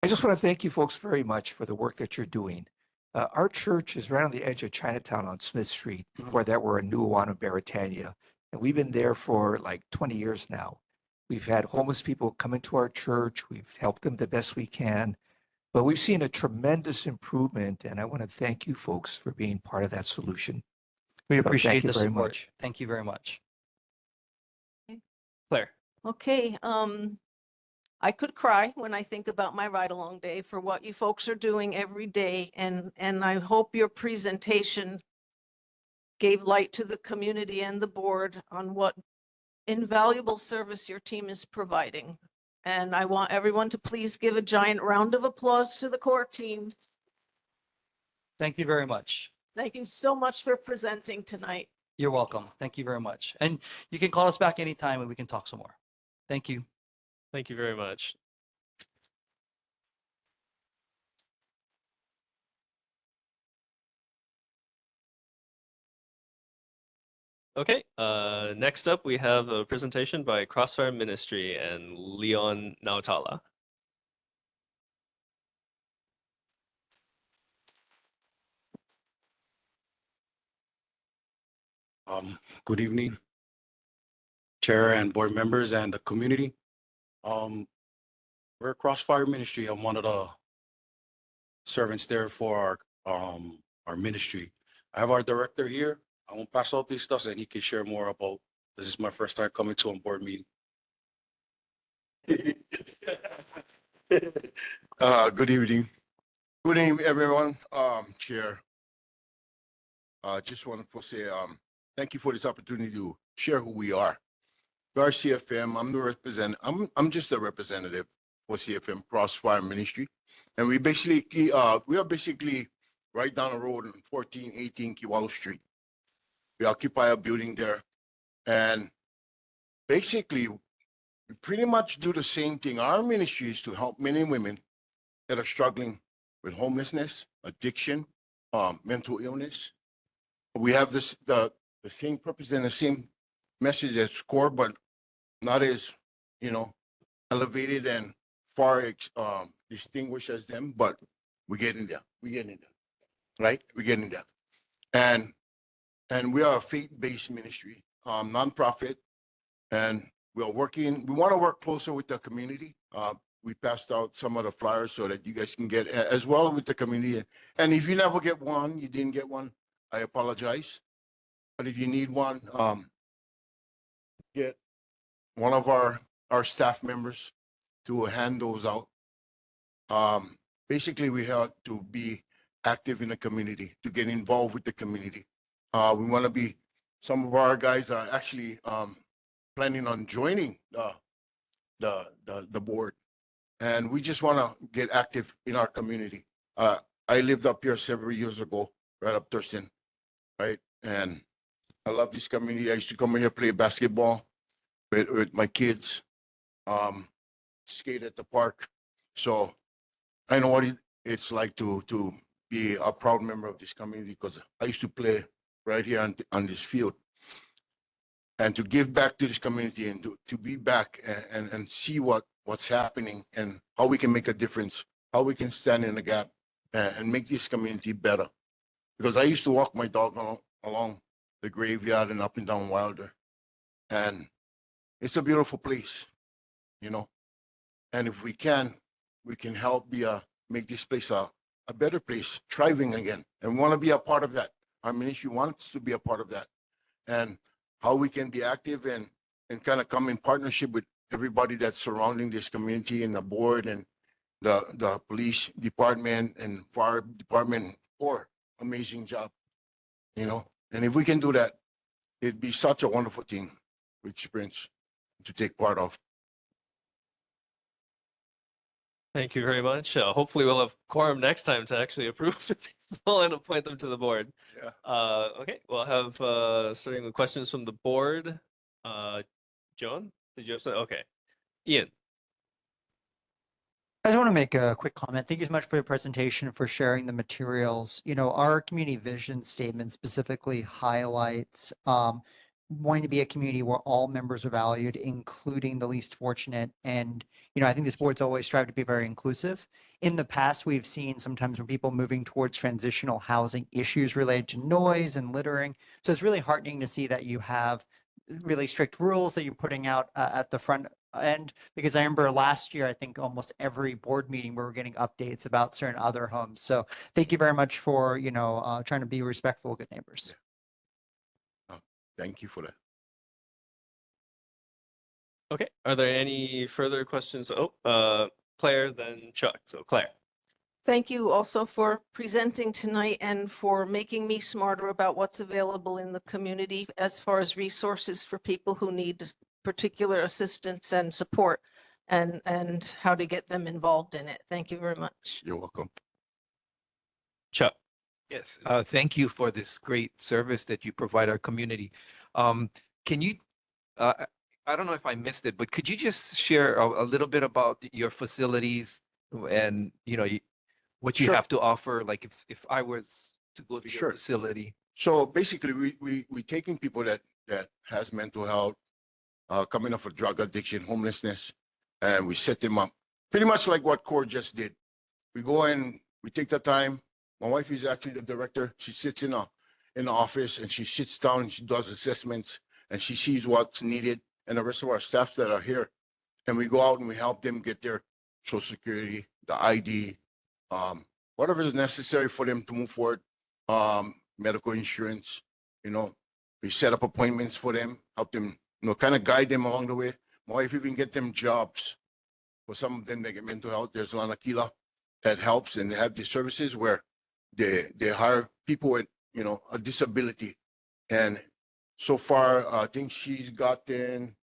I just want to thank you folks very much for the work that you're doing. Our church is right on the edge of Chinatown on Smith Street. Before that, we're in Nuuanu, Beretania. And we've been there for like 20 years now. We've had homeless people come into our church. We've helped them the best we can. But we've seen a tremendous improvement. And I want to thank you folks for being part of that solution. We So appreciate thank you the very support. much. Thank you very much. Claire. Okay, I could cry when I think about my ride-along day for what you folks are doing every day, and I hope your presentation gave light to the community and the board on what invaluable service your team is providing. And I want everyone to please give a giant round of applause to the core team. Thank you very much. Thank you so much for presenting tonight. You're welcome. Thank you very much. And you can call us back anytime and we can talk some more. Thank you. Thank you very much. Okay, next up we have a presentation by Crossfire Ministry and Leon Nautala. Good evening, Chair and board members and the community. We're Crossfire Ministry. I'm one of the servants there for our ministry. I have our director here. I won't pass out these stuff and he can share more about. This is my first time coming to a board meeting. Good evening. Good evening, everyone. Chair. Just want to say, thank you for this opportunity to share who we are. We are CFM. I'm just a representative for CFM Crossfire Ministry, and we are basically right down the road on 1418 Kiwalo Street. We occupy a building there, and basically, we pretty much do the same thing. Our ministry is to help men and women that are struggling with homelessness, addiction, mental illness. We have the same purpose and the same message as SCORE, but not as, elevated and far distinguished as them, but we're getting there. Right? We're getting there. And we are a faith-based ministry, nonprofit, and we want to work closer with the community. We passed out some of the flyers so that you guys can get as well with the community. And if you never get one, you didn't get one, I apologize. But if you need one, get one of our staff members to hand those out. Basically, we have to be active in the community, to get involved with the community. We want to be, some of our guys are actually planning on joining the board. And we just want to get active in our community. I lived up here several years ago, right up Thurston, right? And I love this community. I used to come here, play basketball with my kids, skate at the park. So I know what it's like to be a proud member of this community, because I used to play right here on this field. And to give back to this community and to be back and see what's happening and how we can make a difference, how we can stand in the gap and make this community better. Because I used to walk my dog along the graveyard and up and down Wilder. And it's a beautiful place, And if we can help make this place a better place, thriving again. And we want to be a part of that. Our ministry wants to be a part of that. And how we can be active and kind of come in partnership with everybody that's surrounding this community and the board and the police department and fire department, or amazing job, And if we can do that, it'd be such a wonderful thing, experience to take part of. Thank you very much. Hopefully we'll have quorum next time to actually approve people and appoint them to the board. Yeah. Okay, we'll have starting with questions from the board. Joan, did you have something? Okay. Ian. I just want to make a quick comment. Thank you so much for your presentation, for sharing the materials. Our community vision statement specifically highlights wanting to be a community where all members are valued, including the least fortunate. And, I think this board's always strived to be very inclusive. In the past, we've seen sometimes when people moving towards transitional housing, issues related to noise and littering. So it's really heartening to see that you have really strict rules that you're putting out at the front end, because I remember last year, I think almost every board meeting we were getting updates about certain other homes. So thank you very much for, trying to be respectful, good neighbors. Thank you for that. Okay, are there any further questions? Claire, then Chuck. So Claire. Thank you also for presenting tonight and for making me smarter about what's available in the community as far as resources for people who need particular assistance and support, and how to get them involved in it. Thank you very much. You're welcome. Chuck. Yes, thank you for this great service that you provide our community. Can you, I don't know if I missed it, but could you just share a little bit about your facilities and, what you Sure. have to offer? Like if I was to go to Sure. your facility. So basically, we taking people that has mental health, coming off of drug addiction, homelessness, and we set them up pretty much like what CORE just did. We go in, we take the time. My wife is actually the director. She sits in the office and she sits down and she does assessments and she sees what's needed, and the rest of our staff that are here. And we go out and we help them get their Social Security, the ID, whatever is necessary for them to move forward, medical insurance, we set up appointments for them, help them, kind of guide them along the way. My wife even get them jobs. For some of them, they get mental health. There's Lanakila that helps and they have these services where they hire people with, you know, a disability. And so far, I think she's gotten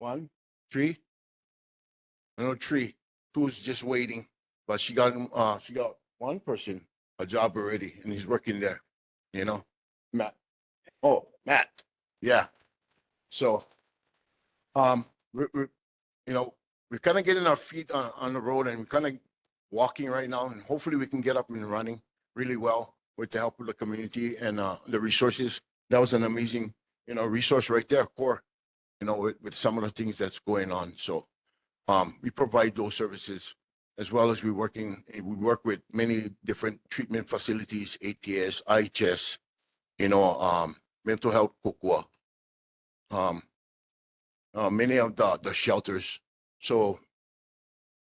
1, 3. I know 3. 2's just waiting, but she got one person a job already, and he's working there. You know, Matt. Oh, Matt. Yeah. So, we're you know, we're kind of getting our feet on the road, and we're kind of walking right now, and hopefully we can get up and running really well with the help of the community and the resources. That was an amazing, you know, resource right there, core, you know, with some of the things that's going on. So, we provide those services as well as we work with many different treatment facilities, ATS, IHS, you know, mental health, Kukua, many of the shelters. So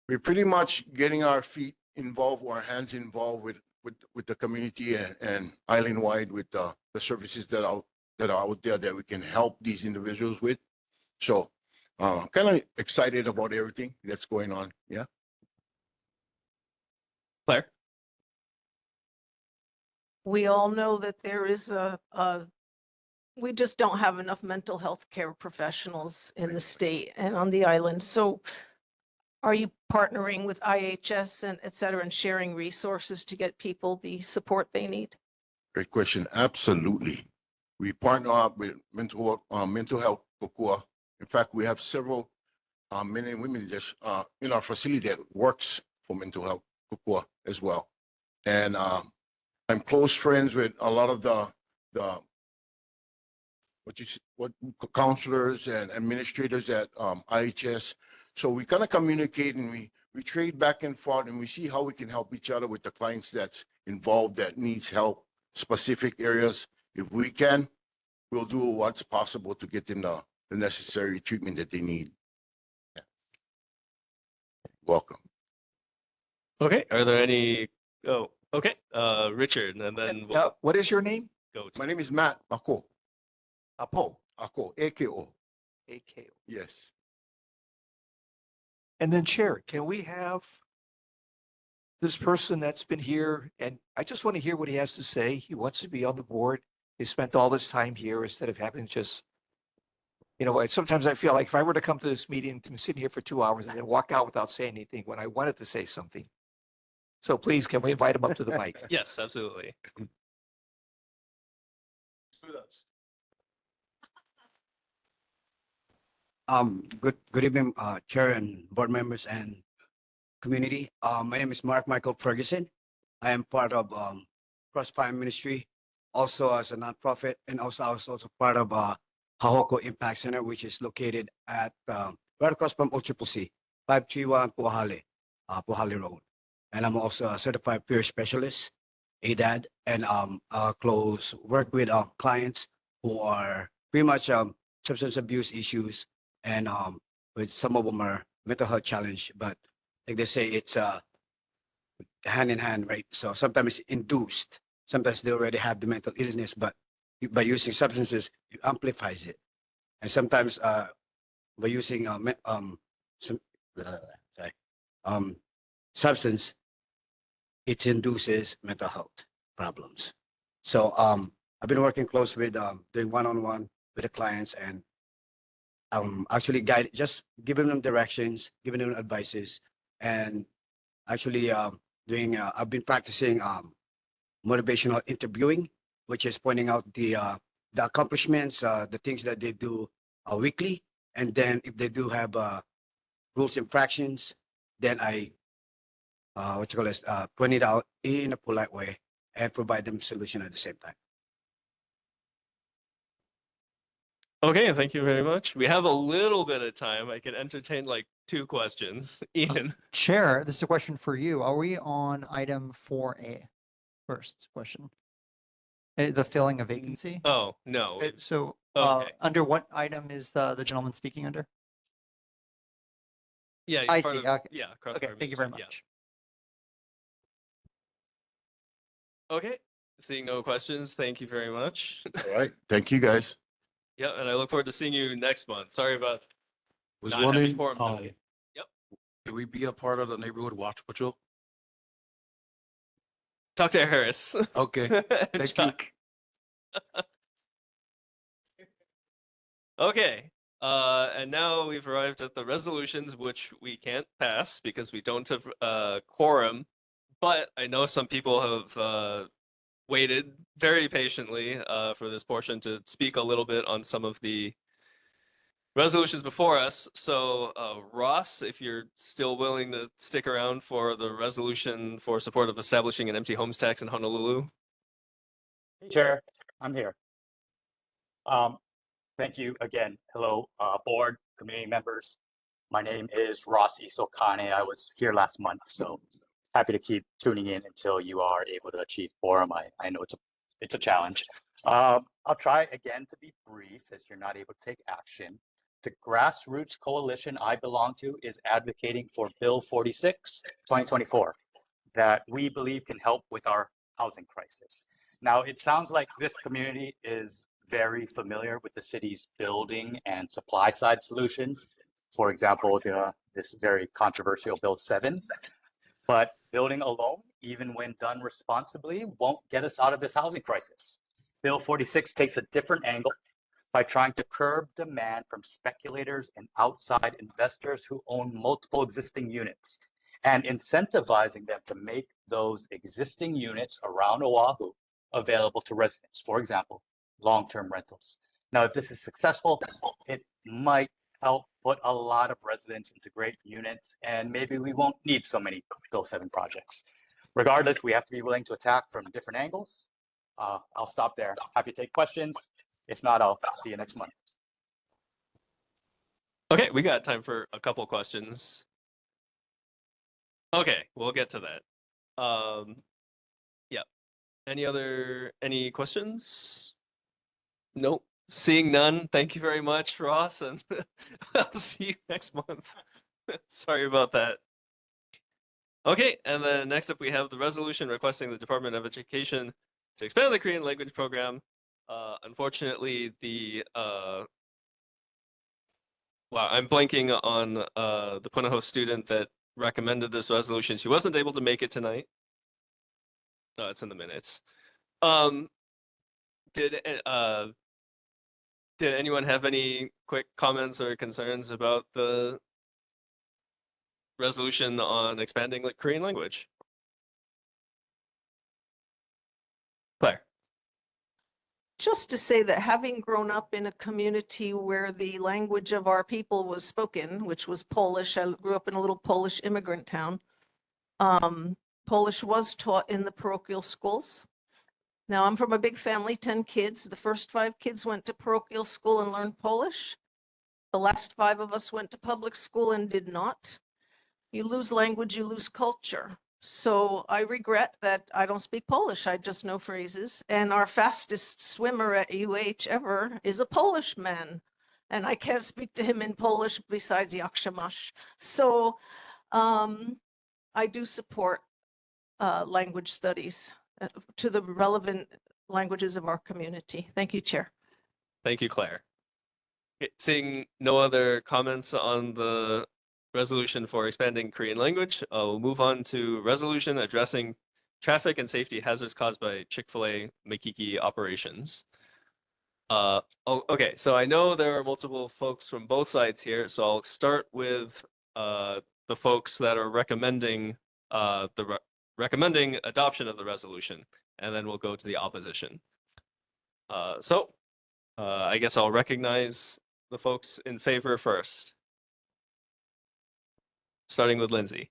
we're pretty much getting our feet involved, our hands involved with the community and island wide with the services that are out there that we can help these individuals with. So kind of excited about everything that's going on. Yeah. Claire? We all know that there is we just don't have enough mental health care professionals in the state and on the island. So are you partnering with IHS and et cetera and sharing resources to get people the support they need? Great question. Absolutely. We partner up with mental health, Kukua. In fact, we have several men and women just in our facility that works for mental health, Kukua as well. And I'm close friends with a lot of the counselors and administrators at IHS. So we kind of communicate and we trade back and forth and we see how we can help each other with the clients that's involved that needs help, specific areas. If we can, we'll do what's possible to get them the necessary treatment that they need. Yeah. Welcome. Okay, are there any, oh, okay, Richard, and then we'll What is your name? go to. My name is Matt Ako. Apo. Ako. AKO. AKO. Yes. And then Chair, can we have this person that's been here, and I just want to hear what he has to say. He wants to be on the board. He spent all this time here instead of having just, you know, sometimes I feel like if I were to come to this meeting, to sit here for 2 hours and then walk out without saying anything when I wanted to say something. So please, can we invite him up to the mic? Yes, absolutely. Good evening, Chair and board members and community. My name is Mark Michael Ferguson. I am part of Crossfire Ministry, also as a nonprofit, and also I was also part of Hahoko Impact Center, which is located at right across from OCCC, 531 Puhali Road. And I'm also a certified peer specialist, ADAD, and close work with clients who are pretty much substance abuse issues, and with some of them are mental health challenge, but like they say, it's hand in hand, right? So sometimes it's induced. Sometimes they already have the mental illness, but by using substances, it amplifies it. And sometimes by using substance, it induces mental health problems. So I've been working close with doing one-on-one with the clients and actually just giving them directions, giving them advices, and actually I've been practicing motivational interviewing, which is pointing out the accomplishments, the things that they do weekly, and then if they do have rules infractions, then I point it out in a polite way and provide them solution at the same time. Okay, thank you very much. We have a little bit of time. I can entertain like 2 questions. Ian. Chair, this is a question for you. Are we on item 4A? First question. The filling of vacancy? Oh, no. So Okay. under what item is the gentleman speaking under? Yeah, he's I part see. of, Okay. yeah, Okay, Crossfire thank you very Ministry, much. yeah. Okay, seeing no questions, thank you very much. All right. Thank you, guys. Yeah, and I look forward to seeing you next month. Sorry about Was not having wondering, quorum tonight. Yep. Can we be a part of the neighborhood watch patrol? Dr. Harris. Okay, and thank you. Chuck. Okay. And now we've arrived at the resolutions, which we can't pass because we don't have quorum. But I know some people have waited very patiently for this portion to speak a little bit on some of the resolutions before us. So Ross, if you're still willing to stick around for the resolution for support of establishing an empty homes tax in Honolulu. Hey, Chair, I'm here. Thank you again. Hello, board, community members. My name is Ross Isokane. I was here last month, so happy to keep tuning in until you are able to achieve quorum. I know it's a challenge. I'll try again to be brief as you're not able to take action. The grassroots coalition I belong to is advocating for Bill 46, 2024, that we believe can help with our housing crisis. Now, it sounds like this community is very familiar with the city's building and supply side solutions. For example, this very controversial Bill 7. But building alone, even when done responsibly, won't get us out of this housing crisis. Bill 46 takes a different angle by trying to curb demand from speculators and outside investors who own multiple existing units and incentivizing them to make those existing units around Oahu available to residents. For example, long-term rentals. Now, if this is successful, it might help put a lot of residents into great units, and maybe we won't need so many Bill 7 projects. Regardless, we have to be willing to attack from different angles. I'll stop there. Happy to take questions. If not, I'll see you next month. Okay, we got time for a couple questions. Okay, we'll get to that. Yeah. Any questions? Nope. Seeing none, thank you very much, Ross, and I'll see you next month. Sorry about that. Okay, and then next up we have the resolution requesting the Department of Education to expand the Korean language program. Unfortunately, well, I'm blanking on the Punahou student that recommended this resolution. She wasn't able to make it tonight. No, it's in the minutes. Did anyone have any quick comments or concerns about the resolution on expanding the Korean language? Claire. Just to say that having grown up in a community where the language of our people was spoken, which was Polish, I grew up in a little Polish immigrant town. Polish was taught in the parochial schools. Now, I'm from a big family, 10 kids. The first 5 kids went to parochial school and learned Polish. The last 5 of us went to public school and did not. You lose language, you lose culture. So I regret that I don't speak Polish. I just know phrases. And our fastest swimmer at UH ever is a Polish man. And I can't speak to him in Polish besides Yakshamash. So I do support language studies to the relevant languages of our community. Thank you, Chair. Thank you, Claire. Okay, seeing no other comments on the resolution for expanding Korean language, we'll move on to resolution addressing traffic and safety hazards caused by Chick-fil-A Makiki operations. Okay, so I know there are multiple folks from both sides here, so I'll start with the folks that are recommending recommending adoption of the resolution, and then we'll go to the opposition. I guess I'll recognize the folks in favor first, starting with Lindsay.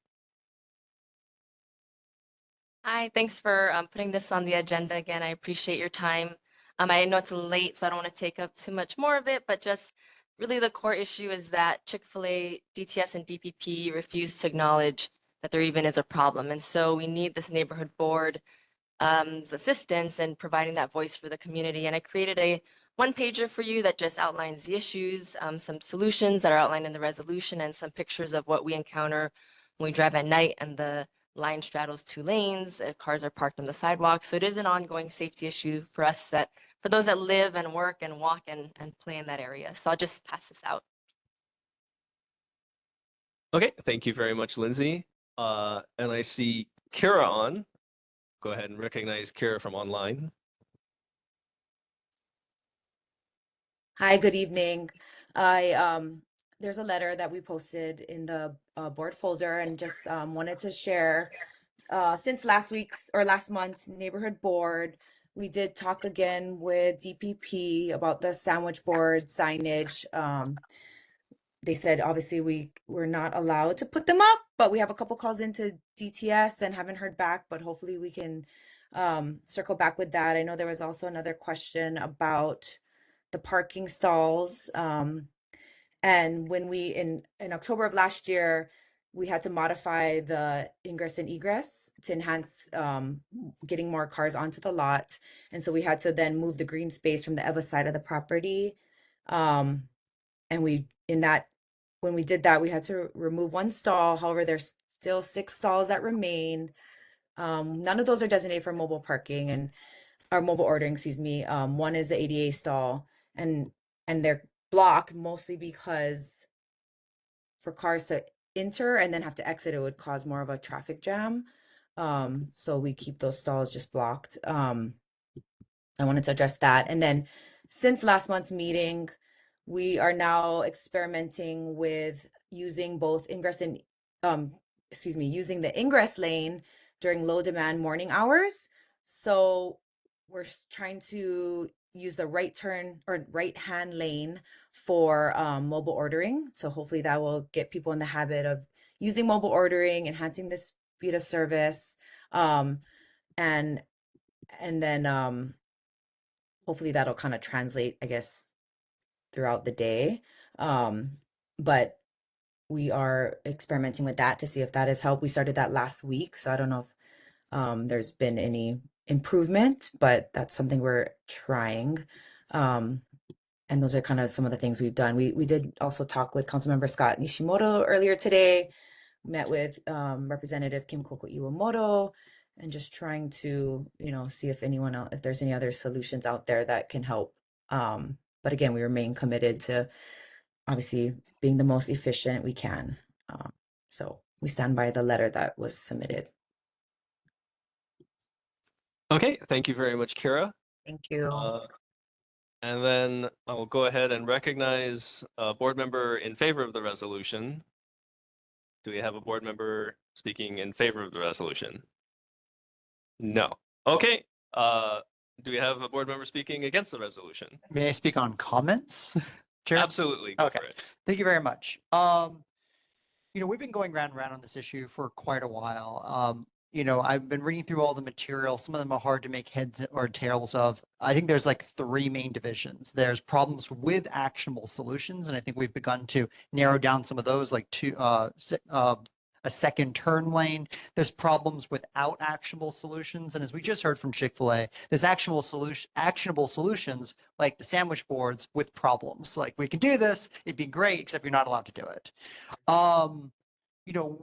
Hi, thanks for putting this on the agenda again. I appreciate your time. I know it's late, so I don't want to take up too much more of it, but just really the core issue is that Chick-fil-A, DTS, and DPP refuse to acknowledge that there even is a problem. And so we need this neighborhood board assistance in providing that voice for the community. And I created a one-pager for you that just outlines the issues, some solutions that are outlined in the resolution, and some pictures of what we encounter when we drive at night and the line straddles 2 lanes, cars are parked on the sidewalk. So it is an ongoing safety issue for us, that for those that live and work and walk and play in that area. So I'll just pass this out. Okay, thank you very much, Lindsay. And I see Kira on. Go ahead and recognize Kira from online. Hi, good evening. There's a letter that we posted in the board folder and just wanted to share. Since last month's neighborhood board, we did talk again with DPP about the sandwich board signage. They said obviously we're not allowed to put them up, but we have a couple calls into DTS and haven't heard back, but hopefully we can circle back with that. I know there was also another question about the parking stalls. And when we, in October of last year, we had to modify the ingress and egress to enhance getting more cars onto the lot. And so we had to then move the green space from the Eva side of the property. And when we did that, we had to remove one stall. However, there's still 6 stalls that remain. None of those are designated for mobile parking or mobile ordering, excuse me. One is the ADA stall, and they're blocked mostly because for cars to enter and then have to exit, it would cause more of a traffic jam. So we keep those stalls just blocked. I wanted to address that. And then since last month's meeting, we are now experimenting with using both ingress and using the ingress lane during low demand morning hours. So we're trying to use the right turn or right hand lane for mobile ordering. So hopefully that will get people in the habit of using mobile ordering, enhancing the speed of service. And then hopefully that'll kind of translate, I guess, throughout the day. But we are experimenting with that to see if that has helped. We started that last week, so I don't know if there's been any improvement, but that's something we're trying. And those are kind of some of the things we've done. We did also talk with Councilmember Scott Nishimoto earlier today, met with Representative Kim Koko Iwamoto, and just trying to, see if if there's any other solutions out there that can help. But again, we remain committed to obviously being the most efficient we can. So we stand by the letter that was submitted. Okay, thank you very much, Kira. Thank you. And then I will go ahead and recognize a board member in favor of the resolution. Do we have a board member speaking in favor of the resolution? No. Okay. Do we have a board member speaking against the resolution? May I speak on comments? Chair? Absolutely. Go Okay. for it. Thank you very much. We've been going round and round on this issue for quite a while. I've been reading through all the material. Some of them are hard to make heads or tails of. I think there's like 3 main divisions. There's problems with actionable solutions, and I think we've begun to narrow down some of those, like a second turn lane. There's problems without actionable solutions, and as we just heard from Chick-fil-A, there's actionable solutions like the sandwich boards with problems. Like, we can do this, it'd be great, except you're not allowed to do it.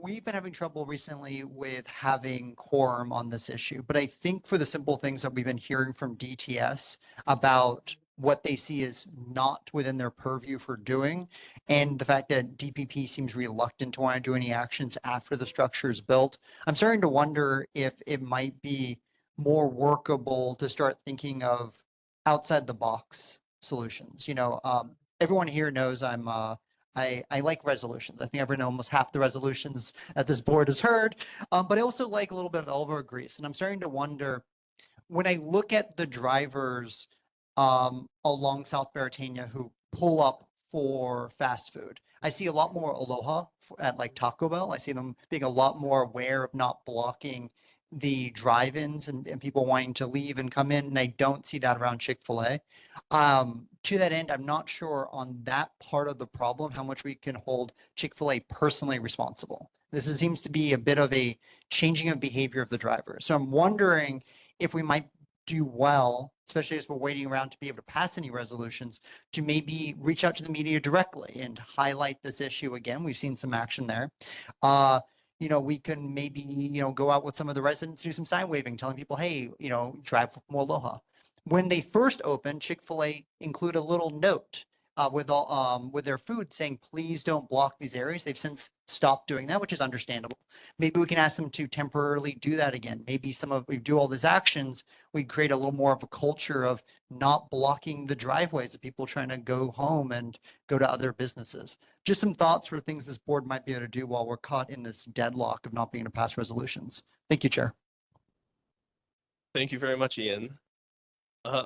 We've been having trouble recently with having quorum on this issue, but I think for the simple things that we've been hearing from DTS about what they see as not within their purview for doing, and the fact that DPP seems reluctant to want to do any actions after the structure is built, I'm starting to wonder if it might be more workable to start thinking of outside the box solutions. Everyone here knows I like resolutions. I think I've written almost half the resolutions that this board has heard, but I also like a little bit of elbow grease. And I'm starting to wonder, when I look at the drivers along South Baratania who pull up for fast food, I see a lot more aloha at like Taco Bell. I see them being a lot more aware of not blocking the drive-ins and people wanting to leave and come in, and I don't see that around Chick-fil-A. To that end, I'm not sure on that part of the problem how much we can hold Chick-fil-A personally responsible. This seems to be a bit of a changing of behavior of the driver. So I'm wondering if we might do well, especially as we're waiting around to be able to pass any resolutions, to maybe reach out to the media directly and highlight this issue again. We've seen some action there. We can maybe, go out with some of the residents, do some sign waving, telling people, hey, drive more aloha. When they first opened, Chick-fil-A include a little note with their food saying, please don't block these areas. They've since stopped doing that, which is understandable. Maybe we can ask them to temporarily do that again. Maybe we do all these actions, we create a little more of a culture of not blocking the driveways of people trying to go home and go to other businesses. Just some thoughts for things this board might be able to do while we're caught in this deadlock of not being able to pass resolutions. Thank you, Chair. Thank you very much, Ian. Hmm.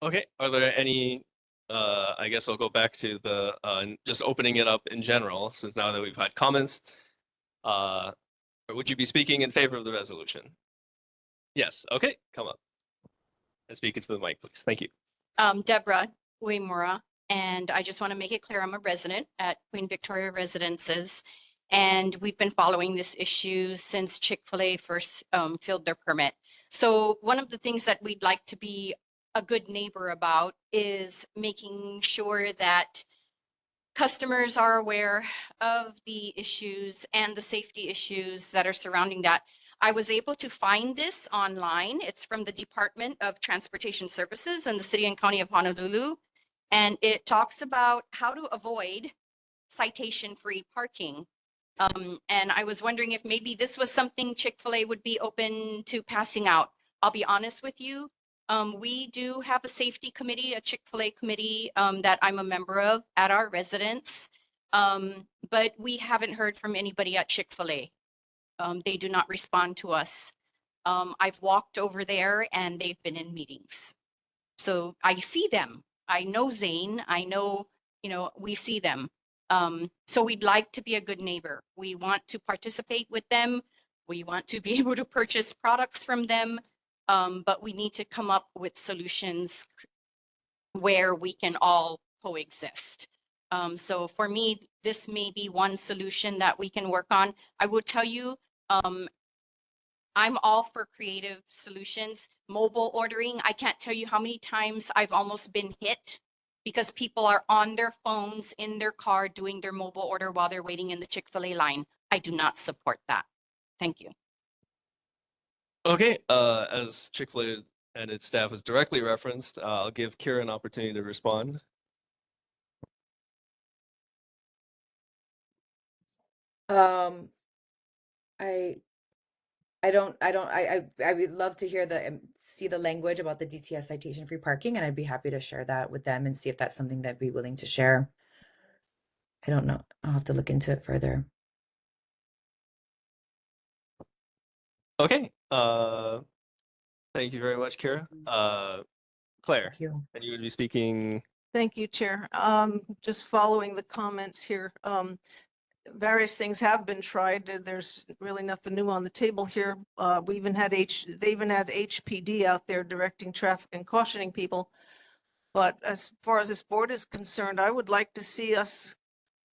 Okay, are there any, I guess I'll go back to the, just opening it up in general, since now that we've had comments. Or would you be speaking in favor of the resolution? Yes, okay, come up. And speak into the mic, please. Thank you. Deborah Uemura, and I just want to make it clear I'm a resident at Queen Victoria Residences, and we've been following this issue since Chick-fil-A first filled their permit. So one of the things that we'd like to be a good neighbor about is making sure that customers are aware of the issues and the safety issues that are surrounding that. I was able to find this online. It's from the Department of Transportation Services in the City and County of Honolulu. And it talks about how to avoid citation-free parking. And I was wondering if maybe this was something Chick-fil-A would be open to passing out. I'll be honest with you. We do have a safety committee, a Chick-fil-A committee that I'm a member of at our residence. But we haven't heard from anybody at Chick-fil-A. They do not respond to us. I've walked over there and they've been in meetings. So I see them. I know Zane. I know, we see them. So we'd like to be a good neighbor. We want to participate with them. We want to be able to purchase products from them. But we need to come up with solutions where we can all coexist. So for me, this may be one solution that we can work on. I will tell you, I'm all for creative solutions. Mobile ordering, I can't tell you how many times I've almost been hit because people are on their phones in their car doing their mobile order while they're waiting in the Chick-fil-A line. I do not support that. Thank you. Okay, as Chick-fil-A and its staff is directly referenced, I'll give Kira an opportunity to respond. I would love to hear see the language about the DTS citation free parking, and I'd be happy to share that with them and see if that's something they'd be willing to share. I don't know. I'll have to look into it further. Okay, thank you very much, Kira. Claire, Thank you. and you would be speaking. Thank you, Chair. Just following the comments here. Various things have been tried. There's really nothing new on the table here. They even had HPD out there directing traffic and cautioning people. But as far as this board is concerned, I would like to see us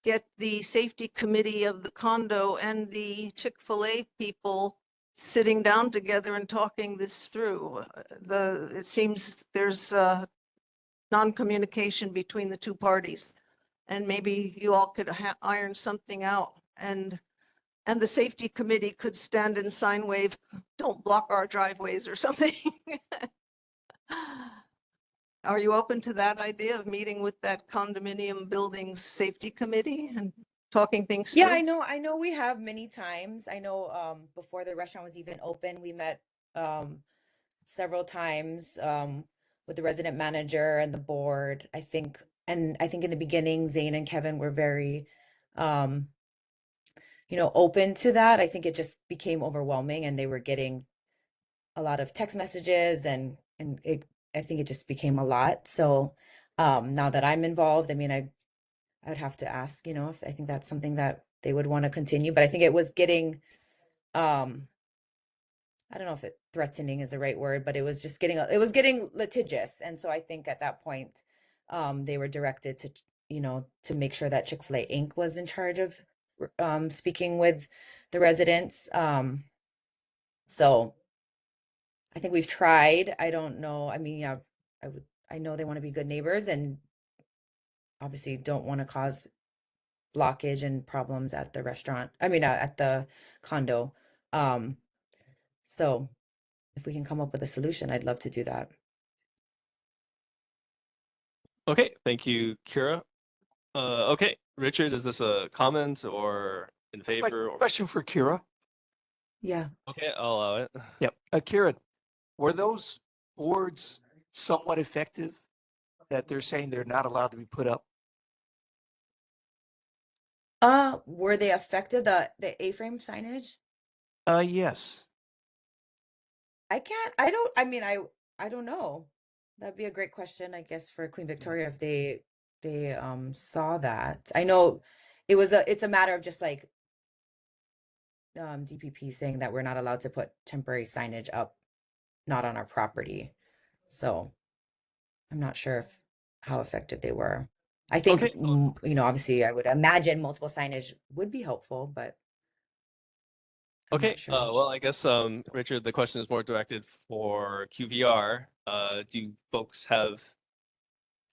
get the safety committee of the condo and the Chick-fil-A people sitting down together and talking this through. It seems there's non-communication between the two parties. And maybe you all could iron something out, and the safety committee could stand and sign wave, don't block our driveways or something. Are you open to that idea of meeting with that condominium building's safety committee and talking things Yeah, through? I know we have many times. I know before the restaurant was even open, we met several times with the resident manager and the board. I think in the beginning, Zane and Kevin were very open to that. I think it just became overwhelming and they were getting a lot of text messages and I think it just became a lot. So now that I'm involved, I mean, I would have to ask, if I think that's something that they would want to continue, but I think it was getting I don't know if threatening is the right word, but it was just getting litigious. And so I think at that point, they were directed to, to make sure that Chick-fil-A Inc. was in charge of speaking with the residents. So I think we've tried. I don't know. I mean, yeah, I know they want to be good neighbors and obviously don't want to cause blockage and problems at the restaurant. I mean, at the condo. So if we can come up with a solution, I'd love to do that. Okay, thank you, Kira. Okay, Richard, is this a comment or in favor? Or... Question for Kira. Yeah. Okay, I'll allow it. Yep. Kira, were those boards somewhat effective that they're saying they're not allowed to be put up? Were they effective, the A-frame signage? Yes. I mean, I don't know. That'd be a great question, I guess, for Queen Victoria if they saw that. I know it's a matter of just like DPP saying that we're not allowed to put temporary signage up, not on our property. So I'm not sure how effective they were. I think, Okay. you know, obviously I would imagine multiple signage would be helpful, but I'm Okay, not sure. well, I guess, Richard, the question is more directed for QVR. Do you folks have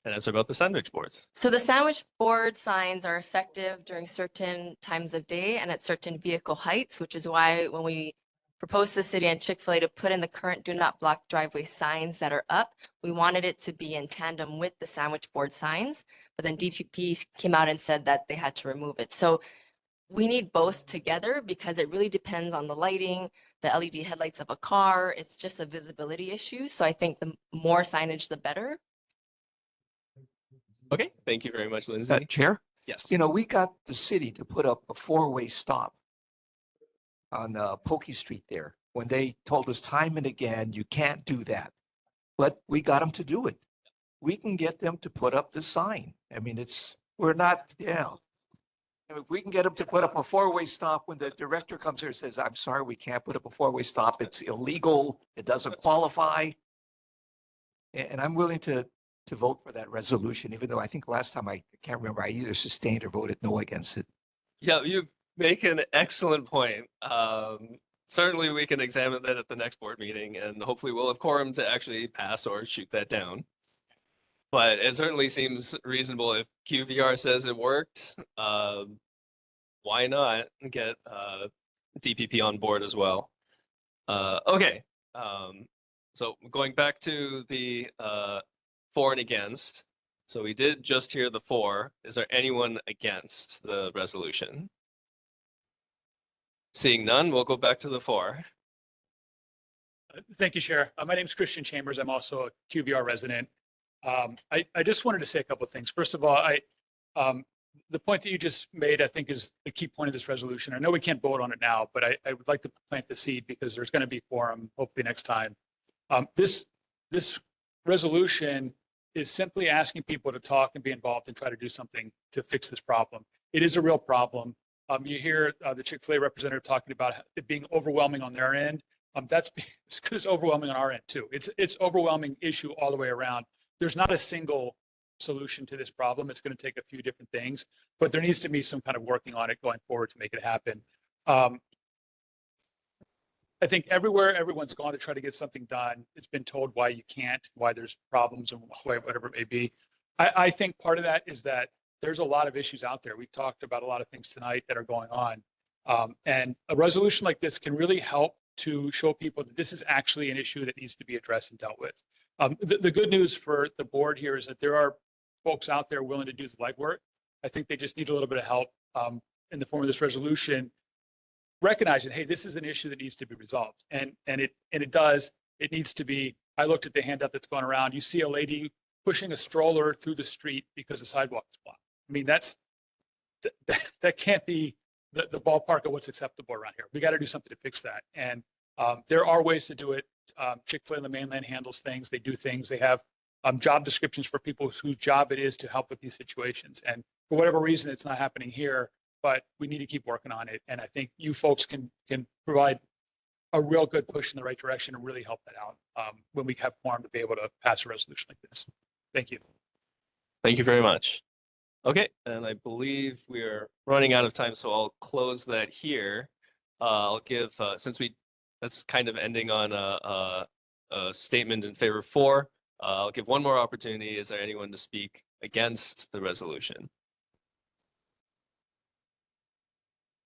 an answer about the sandwich boards? So the sandwich board signs are effective during certain times of day and at certain vehicle heights, which is why when we proposed to the city and Chick-fil-A to put in the current do not block driveway signs that are up, we wanted it to be in tandem with the sandwich board signs, but then DPP came out and said that they had to remove it. So we need both together because it really depends on the lighting, the LED headlights of a car. It's just a visibility issue. So I think the more signage, the better. Okay, thank you very much, Lindsay. Chair? Yes. You know, we got the city to put up a four-way stop on Pokey Street there when they told us time and again, you can't do that. But we got them to do it. We can get them to put up the sign. I mean, we're not, yeah. If we can get them to put up a four-way stop when the director comes here and says, I'm sorry, we can't put up a four-way stop. It's illegal. It doesn't qualify. And I'm willing to vote for that resolution, even though I think last time I can't remember, I either sustained or voted no against it. Yeah, you make an excellent point. Certainly we can examine that at the next board meeting and hopefully we'll have quorum to actually pass or shoot that down. But it certainly seems reasonable if QVR says it worked. Why not get DPP on board as well? Okay, so going back to the for and against. So we did just hear the for. Is there anyone against the resolution? Seeing none, we'll go back to the for. Thank you, Chair. My name is Christian Chambers. I'm also a QVR resident. I just wanted to say a couple of things. First of all, the point that you just made, I think, is the key point of this resolution. I know we can't vote on it now, but I would like to plant the seed because there's going to be quorum hopefully next time. This resolution is simply asking people to talk and be involved and try to do something to fix this problem. It is a real problem. You hear the Chick-fil-A representative talking about it being overwhelming on their end. That's because it's overwhelming on our end too. It's overwhelming issue all the way around. There's not a single solution to this problem. It's going to take a few different things, but there needs to be some kind of working on it going forward to make it happen. I think everywhere everyone's gone to try to get something done, it's been told why you can't, why there's problems and whatever it may be. I think part of that is that there's a lot of issues out there. We've talked about a lot of things tonight that are going on. And a resolution like this can really help to show people that this is actually an issue that needs to be addressed and dealt with. The good news for the board here is that there are folks out there willing to do the legwork. I think they just need a little bit of help in the form of this resolution, recognizing, hey, this is an issue that needs to be resolved. And it does. It needs to be. I looked at the handout that's going around. You see a lady pushing a stroller through the street because the sidewalk is blocked. I mean, that can't be the ballpark of what's acceptable around here. We got to do something to fix that. And there are ways to do it. Chick-fil-A in the mainland handles things. They do things. They have job descriptions for people whose job it is to help with these situations. And for whatever reason, it's not happening here, but we need to keep working on it. And I think you folks can provide a real good push in the right direction and really help that out when we have quorum to be able to pass a resolution like this. Thank you. Thank you very much. Okay, and I believe we're running out of time, so I'll close that here. I'll give, since that's kind of ending on a statement in favor of for, I'll give one more opportunity. Is there anyone to speak against the resolution?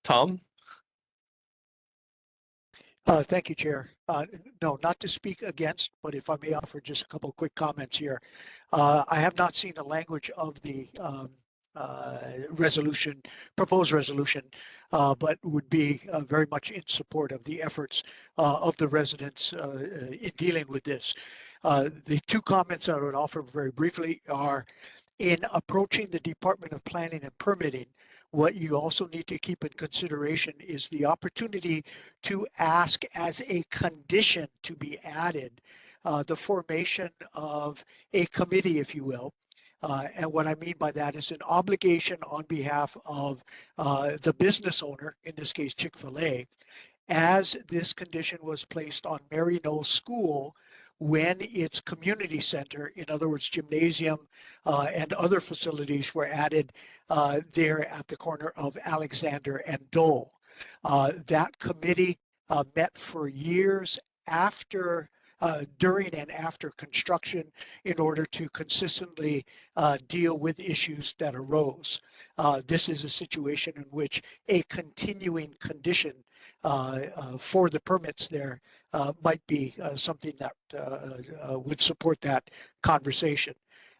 Tom? Thank you, Chair. No, not to speak against, but if I may offer just a couple of quick comments here. I have not seen the language of the resolution, proposed resolution, but would be very much in support of the efforts of the residents in dealing with this. The two comments I would offer very briefly are in approaching the Department of Planning and Permitting, what you also need to keep in consideration is the opportunity to ask as a condition to be added the formation of a committee, if you will. And what I mean by that is an obligation on behalf of the business owner, in this case Chick-fil-A, as this condition was placed on Mary Knowles School when its community center, in other words, gymnasium and other facilities were added there at the corner of Alexander and Dole. That committee met for years after during and after construction in order to consistently deal with issues that arose. This is a situation in which a continuing condition for the permits there might be something that would support that conversation.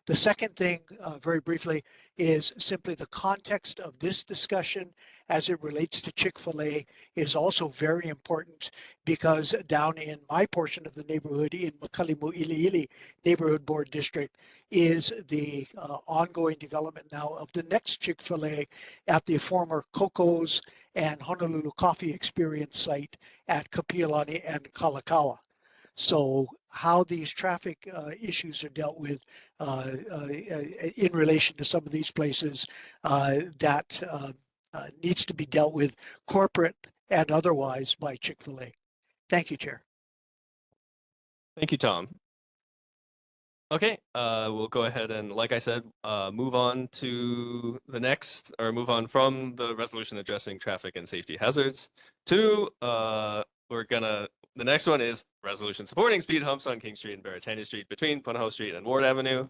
The second thing, very briefly, is simply the context of this discussion as it relates to Chick-fil-A is also very important because down in my portion of the neighborhood in Makalimu Iliili Neighborhood Board District is the ongoing development now of the next Chick-fil-A at the former Coco's and Honolulu Coffee Experience site at Kapiolani and Kalakaua. So how these traffic issues are dealt with in relation to some of these places that needs to be dealt with corporate and otherwise by Chick-fil-A. Thank you, Chair. Thank you, Tom. Okay, we'll go ahead and, like I said, move on to the next, or move on from the resolution addressing traffic and safety hazards to, the next one is resolution supporting speed humps on King Street and Baratani Street between Punahou Street and Ward Avenue.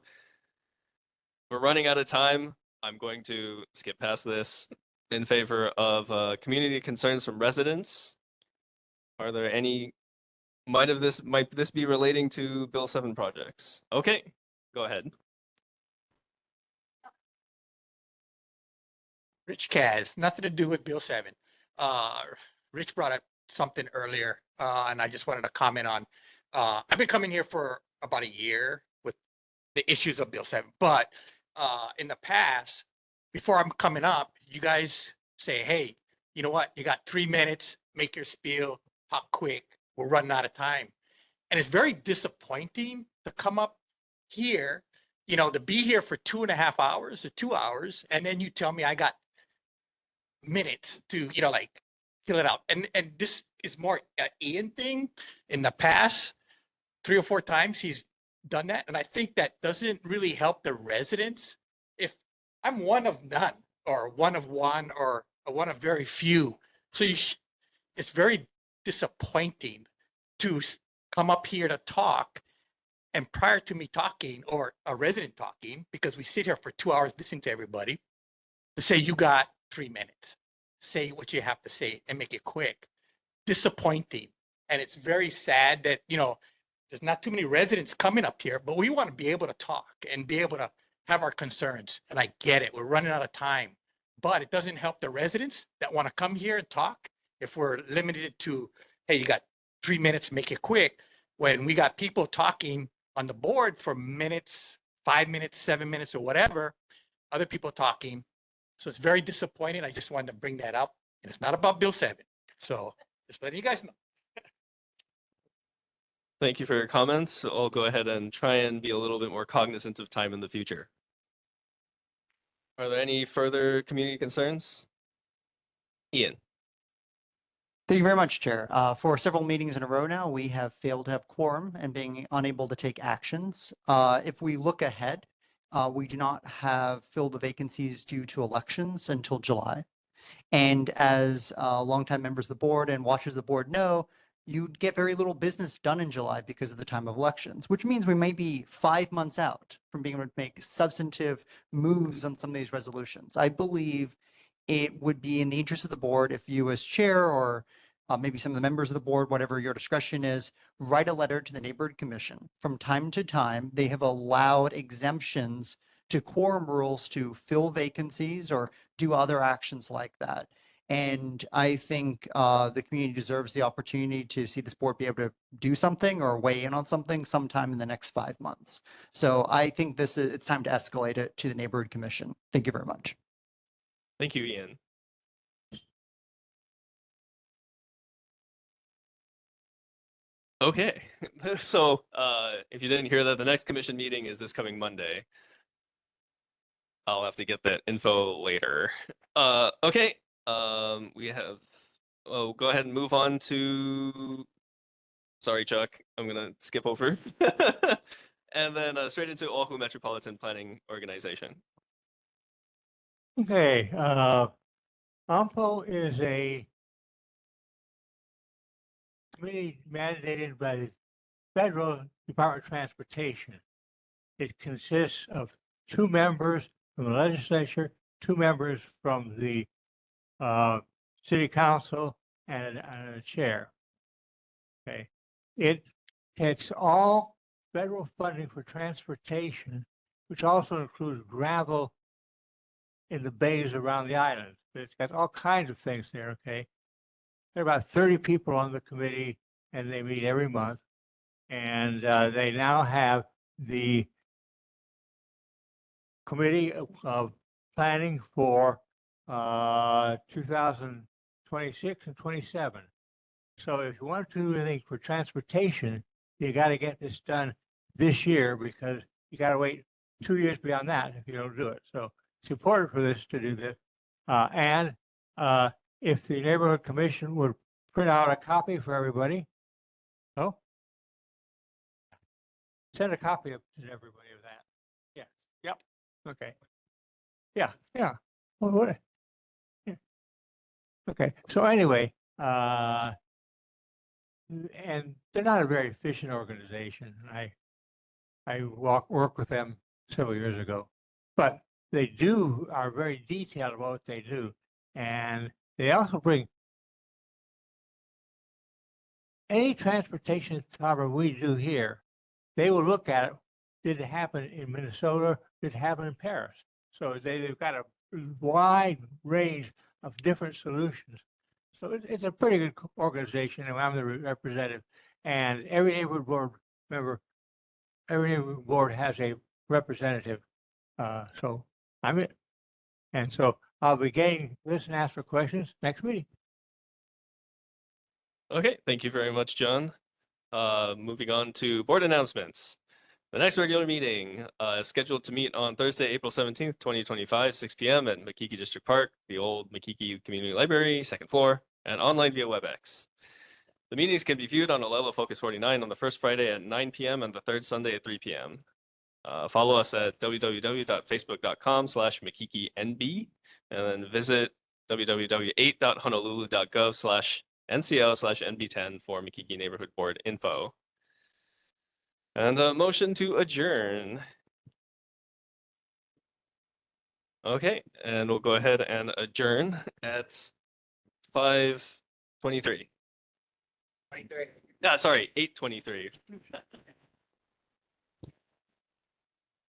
We're running out of time. I'm going to skip past this in favor of community concerns from residents. Are there any? Might this be relating to Bill 7 projects? Okay, go ahead. Rich Kaz, nothing to do with Bill 7. Rich brought up something earlier, and I just wanted to comment on. I've been coming here for about a year with the issues of Bill 7, but in the past, before I'm coming up, you guys say, hey, you know what? You got 3 minutes, make your spiel, talk quick. We're running out of time. And it's very disappointing to come up here, you know, to be here for 2.5 hours or 2 hours, and then you tell me I got minutes to, you know, like fill it out. And this is more Ian thing. In the past 3 or 4 times he's done that, and I think that doesn't really help the residents. If I'm one of none, or one of one, or one of very few, so it's very disappointing to come up here to talk, and prior to me talking, or a resident talking, because we sit here for 2 hours listening to everybody, to say you got 3 minutes, say what you have to say and make it quick. Disappointing. And it's very sad that, you know, there's not too many residents coming up here, but we want to be able to talk and be able to have our concerns. And I get it, we're running out of time, but it doesn't help the residents that want to come here and talk if we're limited to, hey, you got 3 minutes, make it quick, when we got people talking on the board for minutes, 5 minutes, 7 minutes, or whatever, other people talking. So it's very disappointing. I just wanted to bring that up, and it's not about Bill 7. So just letting you guys know. Thank you for your comments. I'll go ahead and try and be a little bit more cognizant of time in the future. Are there any further community concerns? Ian. Thank you very much, Chair. For several meetings in a row now, we have failed to have quorum and being unable to take actions. If we look ahead, we do not have filled the vacancies due to elections until July. And as longtime members of the board and watchers of the board know, you get very little business done in July because of the time of elections, which means we may be 5 months out from being able to make substantive moves on some of these resolutions. I believe it would be in the interest of the board if you as chair or maybe some of the members of the board, whatever your discretion is, write a letter to the neighborhood commission. From time to time, they have allowed exemptions to quorum rules to fill vacancies or do other actions like that. And I think the community deserves the opportunity to see this board be able to do something or weigh in on something sometime in the next 5 months. So I think it's time to escalate it to the neighborhood commission. Thank you very much. Thank you, Ian. Okay, so if you didn't hear that, the next commission meeting is this coming Monday. I'll have to get that info later. Okay, we have, oh, go ahead and move on to, sorry, Chuck, I'm gonna skip over. And then straight into Oahu Metropolitan Planning Organization. Okay, AMPO is a committee mandated by the Federal Department of Transportation. It consists of 2 members from the legislature, 2 members from the city council, and a chair. Okay, it gets all federal funding for transportation, which also includes gravel in the bays around the island. It's got all kinds of things there. Okay, there are about 30 people on the committee, and they meet every month. And they now have the committee of planning for 2026 and 27. So if you want to do anything for transportation, you got to get this done this year, because you got to wait 2 years beyond that if you don't do it. So it's important for this to do this. And if the neighborhood commission would print out a copy for everybody. Oh, send a copy of to everybody of that. Yeah. Yep. Okay. Yeah. Yeah. Well, what? Yeah. Okay. So anyway, and they're not a very efficient organization. I worked with them several years ago, but they are very detailed about what they do, and they also bring any transportation problem we do here. They will look at it. Did it happen in Minnesota? Did it happen in Paris? So they've got a wide range of different solutions. So it's a pretty good organization, and I'm the representative. And every neighborhood board member, every neighborhood board has a representative. So I'm it. And so I'll be getting this and ask for questions next meeting. Okay, thank you very much, John. Moving on to board announcements. The next regular meeting is scheduled to meet on Thursday, April 17th, 2025, 6 p.m. at Makiki District Park, the old Makiki Community Library, 2nd floor, and online via WebEx. The meetings can be viewed on Olelo Focus 49 on the first Friday at 9 p.m. and the third Sunday at 3 p.m. Follow us at www.facebook.com/MakikiNB, and then visit www.8.honolulu.gov/NCO/NB10 for Makiki Neighborhood Board info. And a motion to adjourn. Okay, and we'll go ahead and adjourn at 5:23. Yeah, sorry, 8:23.